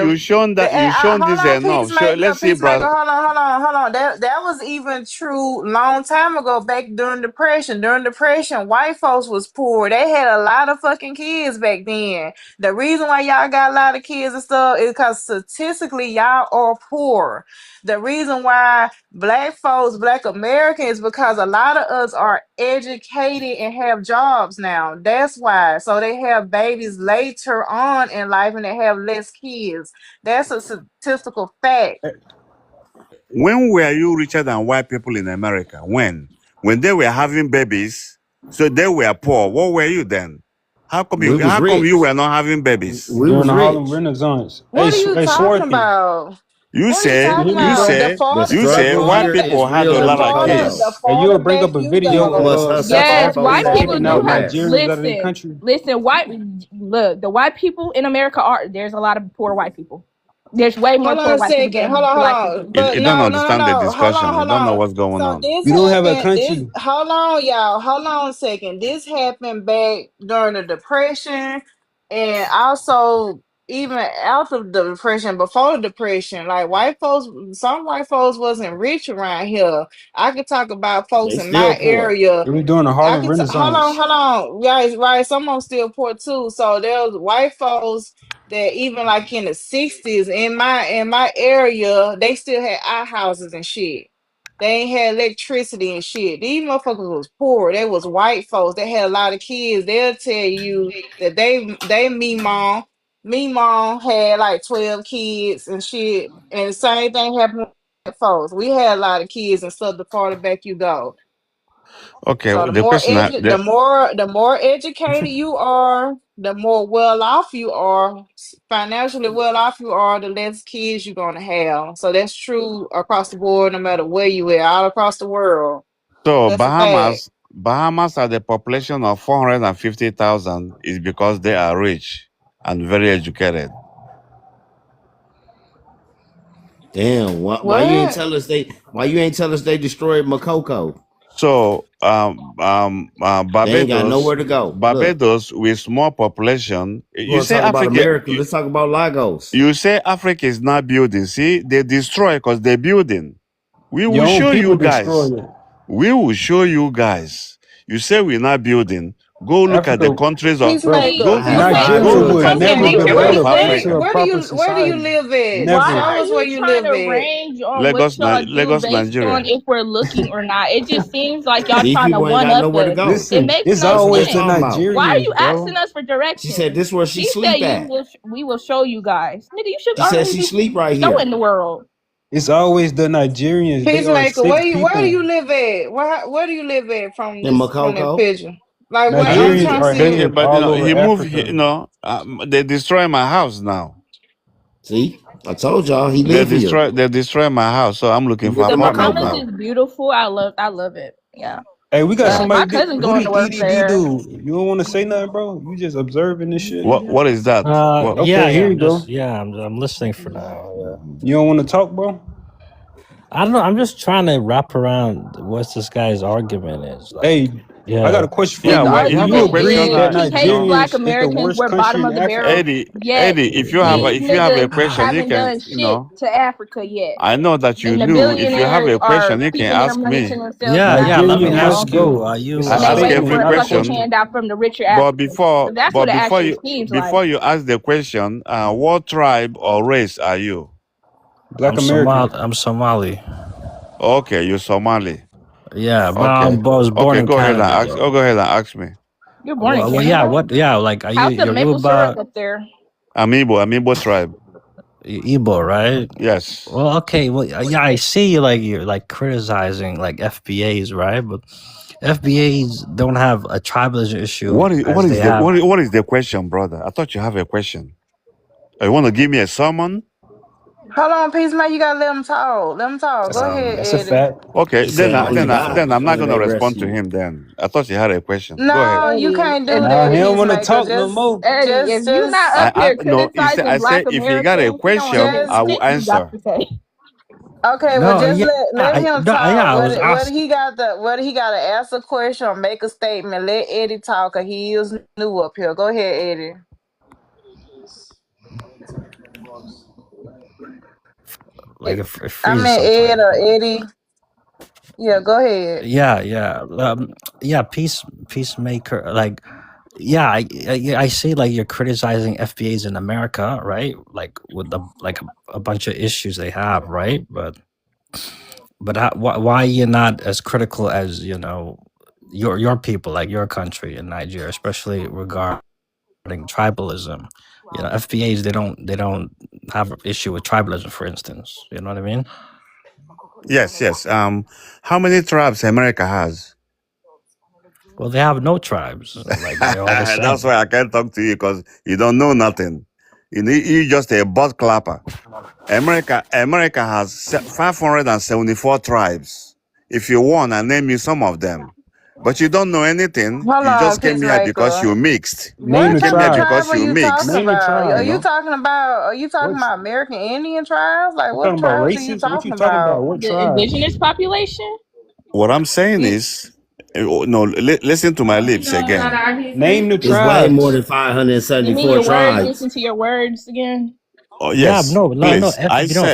You shown Hold this on, enough. peacemaker, Let's see peacemaker. Brazil. Hold on. That was even true long time ago, back during depression. During depression, white folks was poor. They had a lot of fucking kids back then. The reason why y'all got a lot of kids and stuff is because statistically y'all are poor. The reason why black folks, black Americans, because a lot of us are educated and have jobs now. That's why. So they have babies later on in life and they have less kids. That's a statistical fact. When were you richer than white people in America? When? When they were having babies, so they were poor. What were you then? We was How come you rich. were not having babies? We During was the Harlem rich. Renaissance. What are you Hey, talking Swarthy. about? You What are you say, You talking hear me, you about? bro? say, The you say struggle white here people is had a real in lot of Macoto. The kids. Hey, you farther would bring back up a you video You of go, must the hustle Yes, off farther over white here back getting people you no do have. go. math. Nigerians out of the Listen, country. listen. Look, the white people in America are. There's a lot of poor white people. There's way more Hold on poor a white people second. than black Hold people. on. You, But you don't understand the no. discussion. You Hold don't know on. what's going So on. this We don't have a happened. This country. hold on, y'all. Hold on a second. This happened back during the depression and also even after the depression, before the depression. Like white folks, some white folks wasn't rich around here. I could talk about folks They in still my poor. area. It was during the I Harlem could Renaissance. hold on, guys. Right, some of them still poor too. So there was white folks that even like in the '60s in my area, they still had outhouses and shit. They ain't had electricity and shit. These motherfuckers was poor. They was white folks. They had a lot of kids. They'll tell you that me mom had like 12 kids and shit. And the same thing happened with white folks. We had a lot of kids and stuff the farther back you go. Okay, So the more educated you are, the more well off you are, financially well off you are, the less kids you're gonna have. So that's true across the board, no matter where you are, all across the world. so That's a fact. Bahamas had a population of 450,000 is because they are rich and very educated. Damn, why you ain't What? tell us they destroyed Makoko? So They ain't got nowhere to go. Look, Barbados with small population. you want to talk about America? Let's talk about Lagos. You say Africa is not building. See, they destroy because they're building. We will Your own show people you guys. destroy it. We will show you guys. You say we're not building. Go look at the Africa, countries of Peacemaker, go I Nigeria go peacemaker, look would at come the here. never Be countries where of you develop where Africa. into a where do proper you where do you society. live at? Never. Why Show are us where you you trying live to at. range on what y'all do Lagos, based on Nigeria. if we're looking or not? It just seems like y'all These trying to people ain't one got up nowhere to us. go. It Listen, makes it's no That's what they always the sense. talking about. Why are Nigerians, you bro. asking us for She said directions? this where she She said sleep at. we will show you guys. Nigga, you should She said already she be sleep right showing here. the world. It's always the Nigerians. They are Peacemaker, sick where do people. you live at? Where do you live at In from that Makoko. picture? Like where I I'm live Nigerians trying to are here. see. Yeah, hated but all over he moved. Africa. They destroy my house now. See? I told y'all he They live here. destroy my house, so I'm He looking for live The in apartment Bahamas Makoko. now. is beautiful. I love it. Yeah. Hey, we got Yeah. My somebody. cousin's Who going to did work EDD there. do? You don't want to say nothing, bro? You just observing this shit? What is that? What? Okay, here you go. I'm listening for now. Yeah. You don't want to talk, bro? I don't know. I'm just trying to wrap around what this guy's argument is. Like, Hey, I got yeah. a question for Yeah, His you. well, Do you have you a argument agree question, is that he hates black Nigerians is the Americans. worst We're country bottom in of the Africa? barrel. Eddie, Yet these if you have a niggas question, you haven't can, done shit to Africa yet. I know that you And the do. If you have billionaires a are question, you can keeping their ask money to me. themselves and not Let me giving Nigerian it must ask out. you, go. are It's a And you I they ask waiting statement, every for a not a fucking question, question. handout from the richer but Africans. before, So that's what it actually seems like. before you ask the question, what tribe or race are you? Black American. I'm Somali. Okay, you're Somali. Yeah, but Okay, I was born okay, in go ahead and Canada ask. though. Oh, go ahead and ask me. You're born in Yeah, Canada? like are you How's the you're maple syrup Yoruba up there? I'm Igbo tribe. Igbo, right? Yes. Well, okay. Well, yeah, I see. Like you're like criticizing like FBAs, right? But FBAs don't have a tribalism issue as they have. What is the question, brother? I thought you have a question. You want to give me a sermon? Hold on, Peacemaker, you gotta let him talk. Let him talk. Go ahead, That's a Eddie. fact. Okay, He said only God then I'm not only gonna make respond to rescue. him. Then I thought you had a question. Go ahead. No, you Eddie, can't do if, Nah, that, he don't want to Peacemaker. talk no more. Eddie, if you not up I here no. He said. criticizing I black said if he got a Americans, we don't want to hear question, I will shit you got answer. to say. Okay, well No, just yeah, let him talk. I was What asking. he got whether he gotta ask a question or make a statement. Let Eddie talk, cause he is new up here. Go ahead, Eddie. Like it I freezes mean Ed sometimes. or Eddie. Yeah, go ahead. Yeah. Peacemaker. Like, yeah, I see. Like you're criticizing FBAs in America, right? Like with a bunch of issues they have, right? But why you're not as critical as your people, like your country in Nigeria, especially regarding tribalism. FBAs they don't have an issue with tribalism, for instance. You know what I mean? Yes, yes. How many tribes America has? Well, they have no tribes. Like they're all the That's same. why I can't talk to you because you don't know nothing. You just a butt clapper. America has 574 tribes. If you want, I name you some of them. But you don't know anything. Hold You on, just came here because Peacemaker. you mixed. Name You What the came type here of tribe. tribe because are you you talking mixed. Name the about? tribe, bro. Are you talking What about American Indian tribes? Like you what talking about? tribes are you Racist? What you talking talking about? about? What The tribe? indigenous population? What I'm saying You, is, no, listen to my lips again. Name the It's way more tribes. than You mean 574 your words? tribes. Listen to your words again. Oh Yeah, yes, no. please.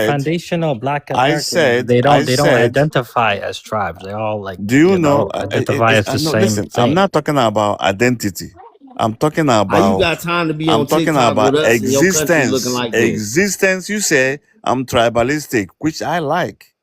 Foundational Black I Americans. said, They don't identify as tribes. They all do you know? identify as the No, same listen. I'm thing. not talking about identity. I'm talking How you about got time to be I'm on talking TikTok about with us and your country looking existence. like this? Existence. You say I'm tribalistic, which I like.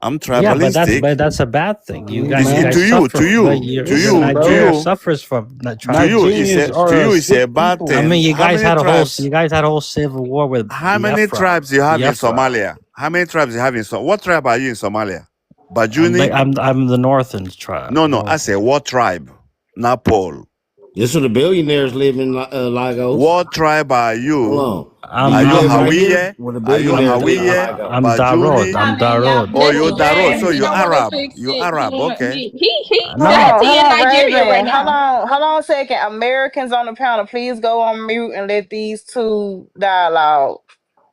I'm Yeah, but tribalistic. that's a bad thing. Is Man, it You guys suffer. But listen, Nigeria bro. suffers from Nigerians to are you, a it's a sick bad people. I mean, thing. You guys had a whole civil war with How many tribes you have in Biafra. Somalia? How many tribes you have in Somalia? What tribe are you in Somalia? Bajuni? I'm the northern tribe. No, I say what tribe? Not Paul. This where the billionaires live in Lagos. What tribe are Hold you? on. Do Are you you live right here? Hawiye? Where the Are you billionaires live in Hawiye? Lagos. I'm Darod. Bajuni? I'm Darod. Oh, you're Listen, Darod. So James, he you're don't want to Arab. fix You're it. Arab. Okay. He No, he in Nigeria right Raven. now. Hold on a second. Americans on the panel, please go on mute and let these two dialogue.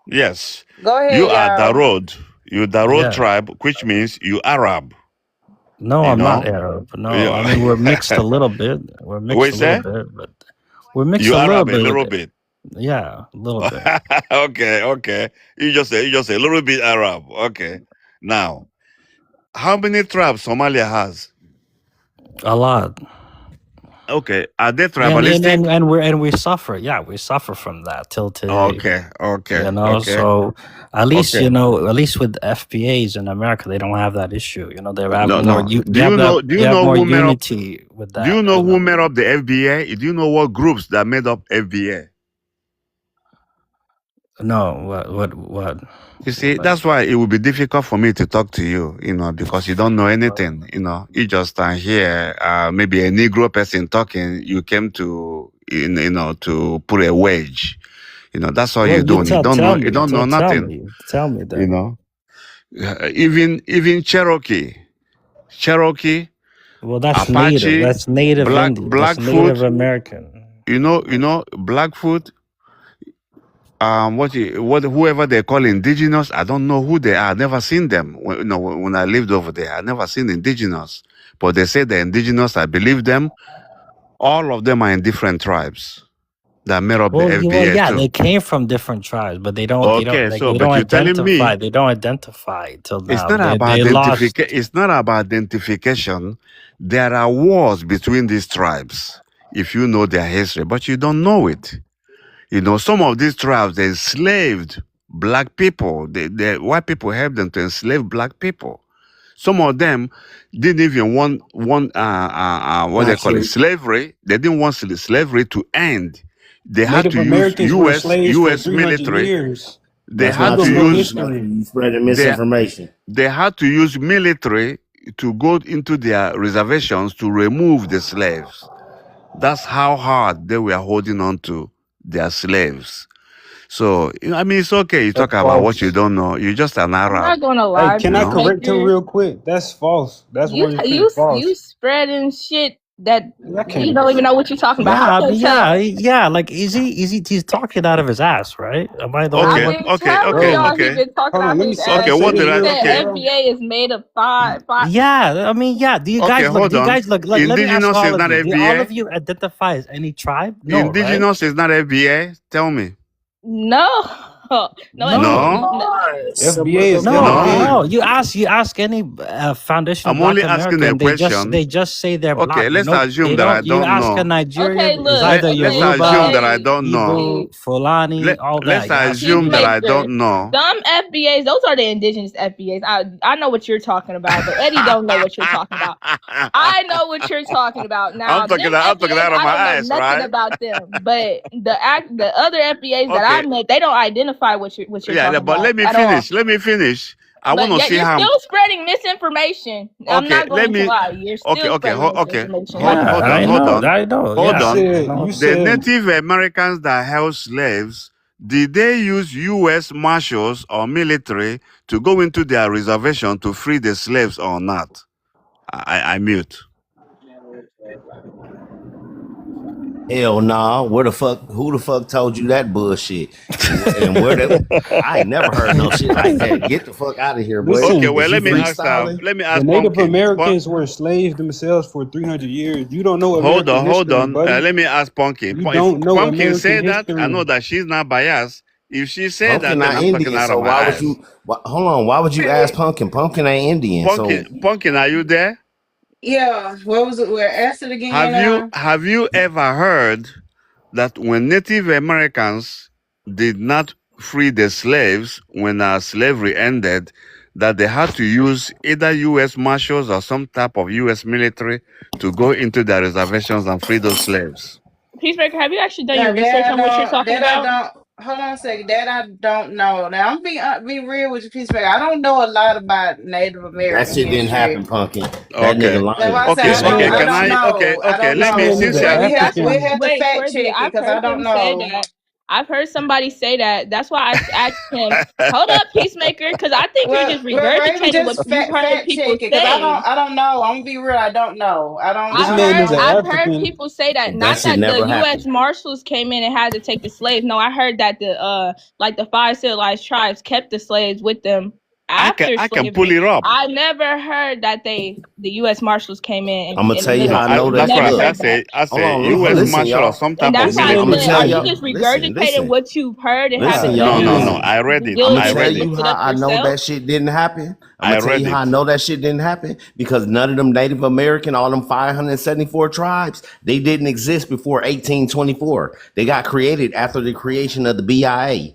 Yes. Go You ahead, are y'all. Darod. You're Darod yeah. tribe, which means you Arab. No, You I'm not know? Arab. No, I mean we're mixed a Yeah. little bit. We say? But we're mixed You a little Arab a bit with little it. bit. Yeah, a little bit. Okay. You just say a little bit Arab. Okay. Now, how many tribes Somalia has? A lot. Okay, are they and tribalistic? we suffer. Yeah, we suffer from that till today. Okay, okay, You know, okay, so at least okay. at least with FBAs in America, they don't have that issue. You know, they have No, more. no. They have that. Do They you have know more who made up? unity with Do you that. know You who know, made up the FBA? Do you know what groups that made up FBA? no, what? You see, Like, that's why it would be difficult for me to talk to you, because you don't know anything. You just stand here, maybe a Negro person talking, you came to, to put a wedge. That's all well, you're you doing. You don't know, you me, don't know nothing. tell me You then. know, even Cherokee, Well, that's native. Apache, That's native Indian. That's Native Blackfoot. American. Blackfoot. Whoever they call indigenous, I don't know who they are. I've never seen them. When I lived over there, I never seen indigenous. But they say they're indigenous. I believe them. All of them are in different tribes that made up the Well, FBA yeah, too. they came from different tribes, but they don't. Okay, Like, so they don't but you're telling identify. me They don't identify till it's now. not about They lost. It's not about identification. There are wars between these tribes. If you know their history, but you don't know it. Some of these tribes, they enslaved black people. White people helped them to enslave black people. Some of them didn't even want what they call it, Actually, slavery. They didn't want slavery to end. They had Native to use Americans were slaves for U.S. 300 military. years. They that's had not to Biblical true. use history. You spreading they misinformation. they had to use military to go into their reservations to remove the slaves. That's how hard they were holding on to their slaves. So, it's okay. You talk That's about what you false. don't know. You're just an I'm Arab, not gonna Hey, lie, can I correct him Peacemaker. real quick? That's false. That's You 100% you you false. spreading shit that I you can't. don't even know what you're talking about. Yeah, I I can mean, yeah, tell. yeah. Like, he's talking out of his ass, right? Am I the only I've Okay, one? been okay, telling okay, y'all Bro, he okay, been talking hold on. out Let me his let okay. me ass. say What this did He I? real said quick, Okay, bro. FBA is made of five. Yeah, I mean, yeah. Do you okay. guys look? Hold Do you on. guys look? Let me ask Indigenous all is of not you. Do all FBA. of you identify as any tribe? No, right? Indigenous is not FBA. Tell me. No, no, No. No, FBA is no. No. government. You ask any foundation of I'm only Black asking America, a and question. they just say they're Okay, black. You let's know, assume they that I don't. You don't ask a know. okay, Nigerian, is look, either Let's okay, assume Yoruba, that I FBA. don't know. Igbo, Fulani, all Let's that. You ask assume that any. I Peacemaker. don't know. Some FBAs, those are the indigenous FBAs. I know what you're talking about, but Eddie don't know what you're talking about. I know what you're talking about. Now, them I'm talking FBAs, out of I my don't know eyes, nothing right? about them. But the other FBAs that I Okay. met, they don't identify what you're Yeah, talking but about let me at all. finish. Let me finish. I want But to yet see you're how. still spreading misinformation. I'm Okay, not let going to me. lie. You're Okay, still okay, spreading okay. misinformation. Like Yeah, Hold on, I hold know. on, I know. hold You Yeah, on. said no. you The said Native Americans that held slaves, did they use U.S. marshals or military to go into their reservation to free the slaves or not? I mute. Hell nah. Where the fuck? Who the fuck told you that bullshit? And where the? I ain't never heard no shit like that. Get the fuck out of here, boy. Okay, listen. well Is you freestyling? let me The ask Native Pumpkin. Americans were slaves themselves for 300 years. You don't know Hold American on, hold history, on. buddy. Let me ask Pumpkin. You If don't know Pumpkin American say that, I history. know that she's not biased. If she say Pumpkin that, then not I'm talking Indian, out of so my why would eyes. you? Hold on. Why would you ask Pumpkin? Pumpkin ain't Indian, so Pumpkin, are you there? Yeah, what was it? We're asked it again. Have you ever heard that when Native Americans did not free the slaves when slavery ended, that they had to use either U.S. marshals or some type of U.S. military to go into their reservations and free those slaves? Peacemaker, have you actually done Now your research on what you're talking that I about? don't. Hold on a second. That I don't know. Now I'm be real with you, Peacemaker. I don't know a lot about Native that American shit didn't happen, history. Pumpkin. That nigga Okay. That's why lying. I say Okay, This I don't. okay. man, I Can don't I? Okay, know. I okay. don't this Let me, man know. is since an you But are, we African. have to Wait, fact Swervy, check it I've because I heard don't them say know. that. I've heard somebody say that. That's why I asked him, hold up, Peacemaker, because I think you're just Well, Raven, regurgitating what just you've heard fact people check it because say. I don't know. I'm gonna be real. I don't know. This I man don't is an know. I've heard African. people say that. That Not shit that the never U.S. happened. Marshals came in and had to take the slaves. No, I heard that the like the 5 civilized tribes kept the slaves with them after I can pull slavery. it up. I never heard that the U.S. Marshals came in I'm gonna in tell the you No, how I military. know that. that's what I Never said. Look, heard that. I hold say on, U.S. listen, Marshal or y'all. some And type of that's why I I'm gonna military. said, tell are you y'all. just Listen, regurgitating listen, what you've heard and listen, haven't y'all. done No, your no. Listen. I read due it. I'm gonna I diligence tell and read it. you looked it how up I know yourself? that shit didn't happen. I'm I gonna tell read you how I it. know that shit didn't happen because none of them Native American, all them 574 tribes, they didn't exist before 1824. They got created after the creation of the BIA.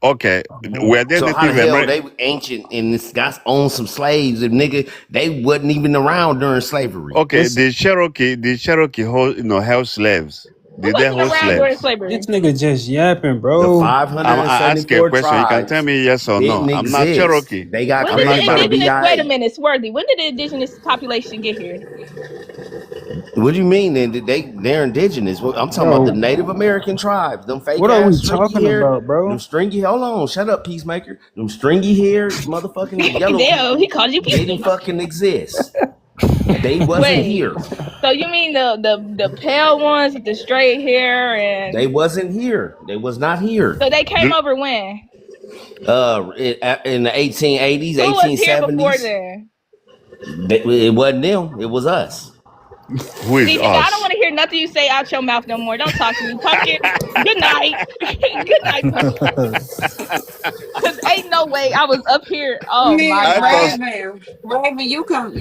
Okay, were they So how the Native hell American? they ancient and this guys owned some slaves and nigga they wasn't even around during slavery. Okay, the Cherokee hold, held slaves. Who Did they wasn't hold around during slaves? This slavery? nigga just yapping, The bro. I ask you a 574 question. You can tell tribes me yes or no. didn't I'm not exist. Cherokee. They got When I'm did not created the by the Cherokee. indigenous, wait a BIA. minute, Swarthy, when did the indigenous population get here? What do you mean? They're indigenous. I'm talking about the Bro, Native American tribes. Them fake what are we ass stringy talking hair. about, bro? Them stringy. Hold on, shut up, peacemaker. Them stringy haired motherfucking yellow Damn, he people called you didn't peacemaker. fucking exist. They wasn't Wait, here. so you mean the pale ones with the straight hair They and wasn't here. They was not here. so they came Do- over when? In the 1880s, Who was here before 1870s, then? it wasn't them. It was us. who is See, nigga, I don't us? want to hear nothing you say out your mouth no more. Don't talk to me. Pumpkin, good night. Good night, Pumpkin. Cause ain't no way I was up here. Oh my Yeah, I thought. god. Raven, you can,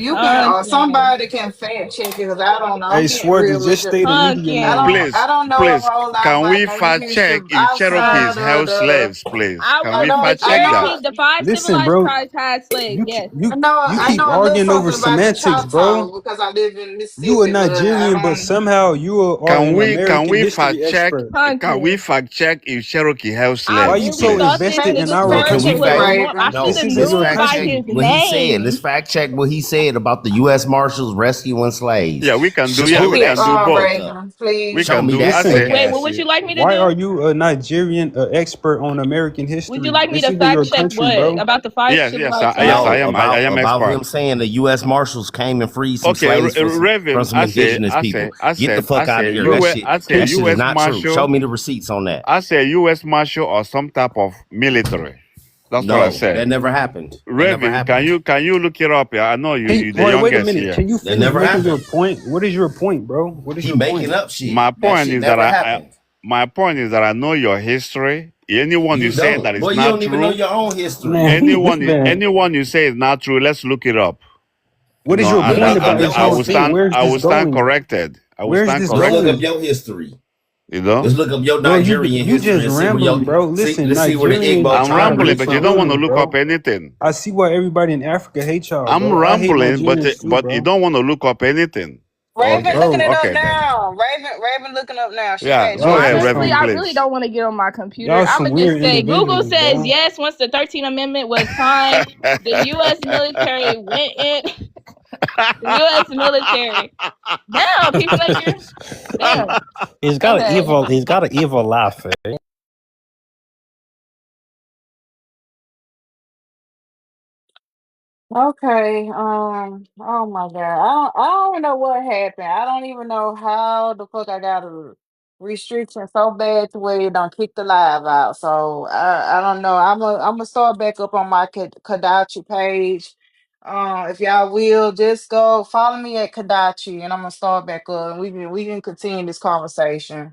or Pumpkin. somebody can fact check it because I don't know. Hey, I'm being Swarthy, real with just you. stay the media Pumpkin. lane. Uh, Please, I don't know a please, whole lot can about we Native fact check history if Cherokees outside of held the. slaves, please? I Can I we know, the fact I check that? know, Cherokee, the five Listen, civilized bro, tribes had slaves. you ke- Yes. you I you know, I keep know a little arguing over something about the semantics, Choctaw bro. because I live in You a Mississippi, but I Nigerian, but don't. somehow are Can an we American fact history check? expert. Can we Pumpkin. fact check if Cherokee held I Why slaves, you really so thought please? this invested in nigga our no, can Cherokee we was country, fact? a bro? I should No, This have is in let's your knew fact by check country. his what he said. Let's name. fact check what he said about the U.S. Marshals rescuing slaves. Yeah, we can do. Yeah, Pull we Please, that can do shit the both. fuck up. Raven, We please. Show can me do. that I Listen, fake say, Wait, what ass would you shit. like me to why are do? you a Nigerian expert on American Would you history? like me This to is in fact your check country, what? bro. About the five yes, civilized yes, I tribes? No, am. I am about him expert. saying the U.S. Marshals came and freed some Okay, slaves from Raven. some indigenous people. Get the fuck out of here. That shit, I say that shit is U.S. not true. Show Marshal. me the receipts on that. I say U.S. Marshal or some type of military. That's what I No, that said. never happened. That never Raven, happened. can you look it up? Yeah, I know you the Wait, wait a youngest minute. here. Can you That finish never making your happened. point? What is your point, bro? What is He your making point? up shit. My That point shit is that never happened. my point is that I know your history. Anyone you You say that don't. is Boy, you not don't even know true, your own history. Man, this man. anyone you say is not true, let's look it up. You What is know, your Look point up about your this whole thing? history. Where's I this will stand going? corrected. I will Where's stand this Let's look up corrected. going? your history. You know? Let's look up your Bro, Nigerian you history just and see where rambling, bro. Listen, let's see where the Nigerian Igbo I'm tribe rambling, is mix but you with don't from. want to hoodlum, look up bro. anything. I see why everybody in Africa hates y'all, I'm bro. I hate rambling, Nigerians too, but you bro. don't want to look up anything. Raven Okay. looking Bro, it up Okay then. now. Raven looking up now. She Yeah, fact go y'all ahead, checking. just Honestly, Reverend, some I really please. don't want to get on my computer. y'all I'ma some just weird say Google individuals, says bro. yes, once the 13th Amendment was signed, the US military went in the US military. Damn, Peacemaker. Damn. Okay. He's got an evil laugh. Eh? Okay. Oh my God. I don't even know what happened. I don't even know how the fuck I got a restriction so bad to where it don't kick the live out. So I don't know. I'm gonna start back up on my Kadachi page. If y'all will just go follow me at Kadachi and I'm gonna start back up and we can continue this conversation.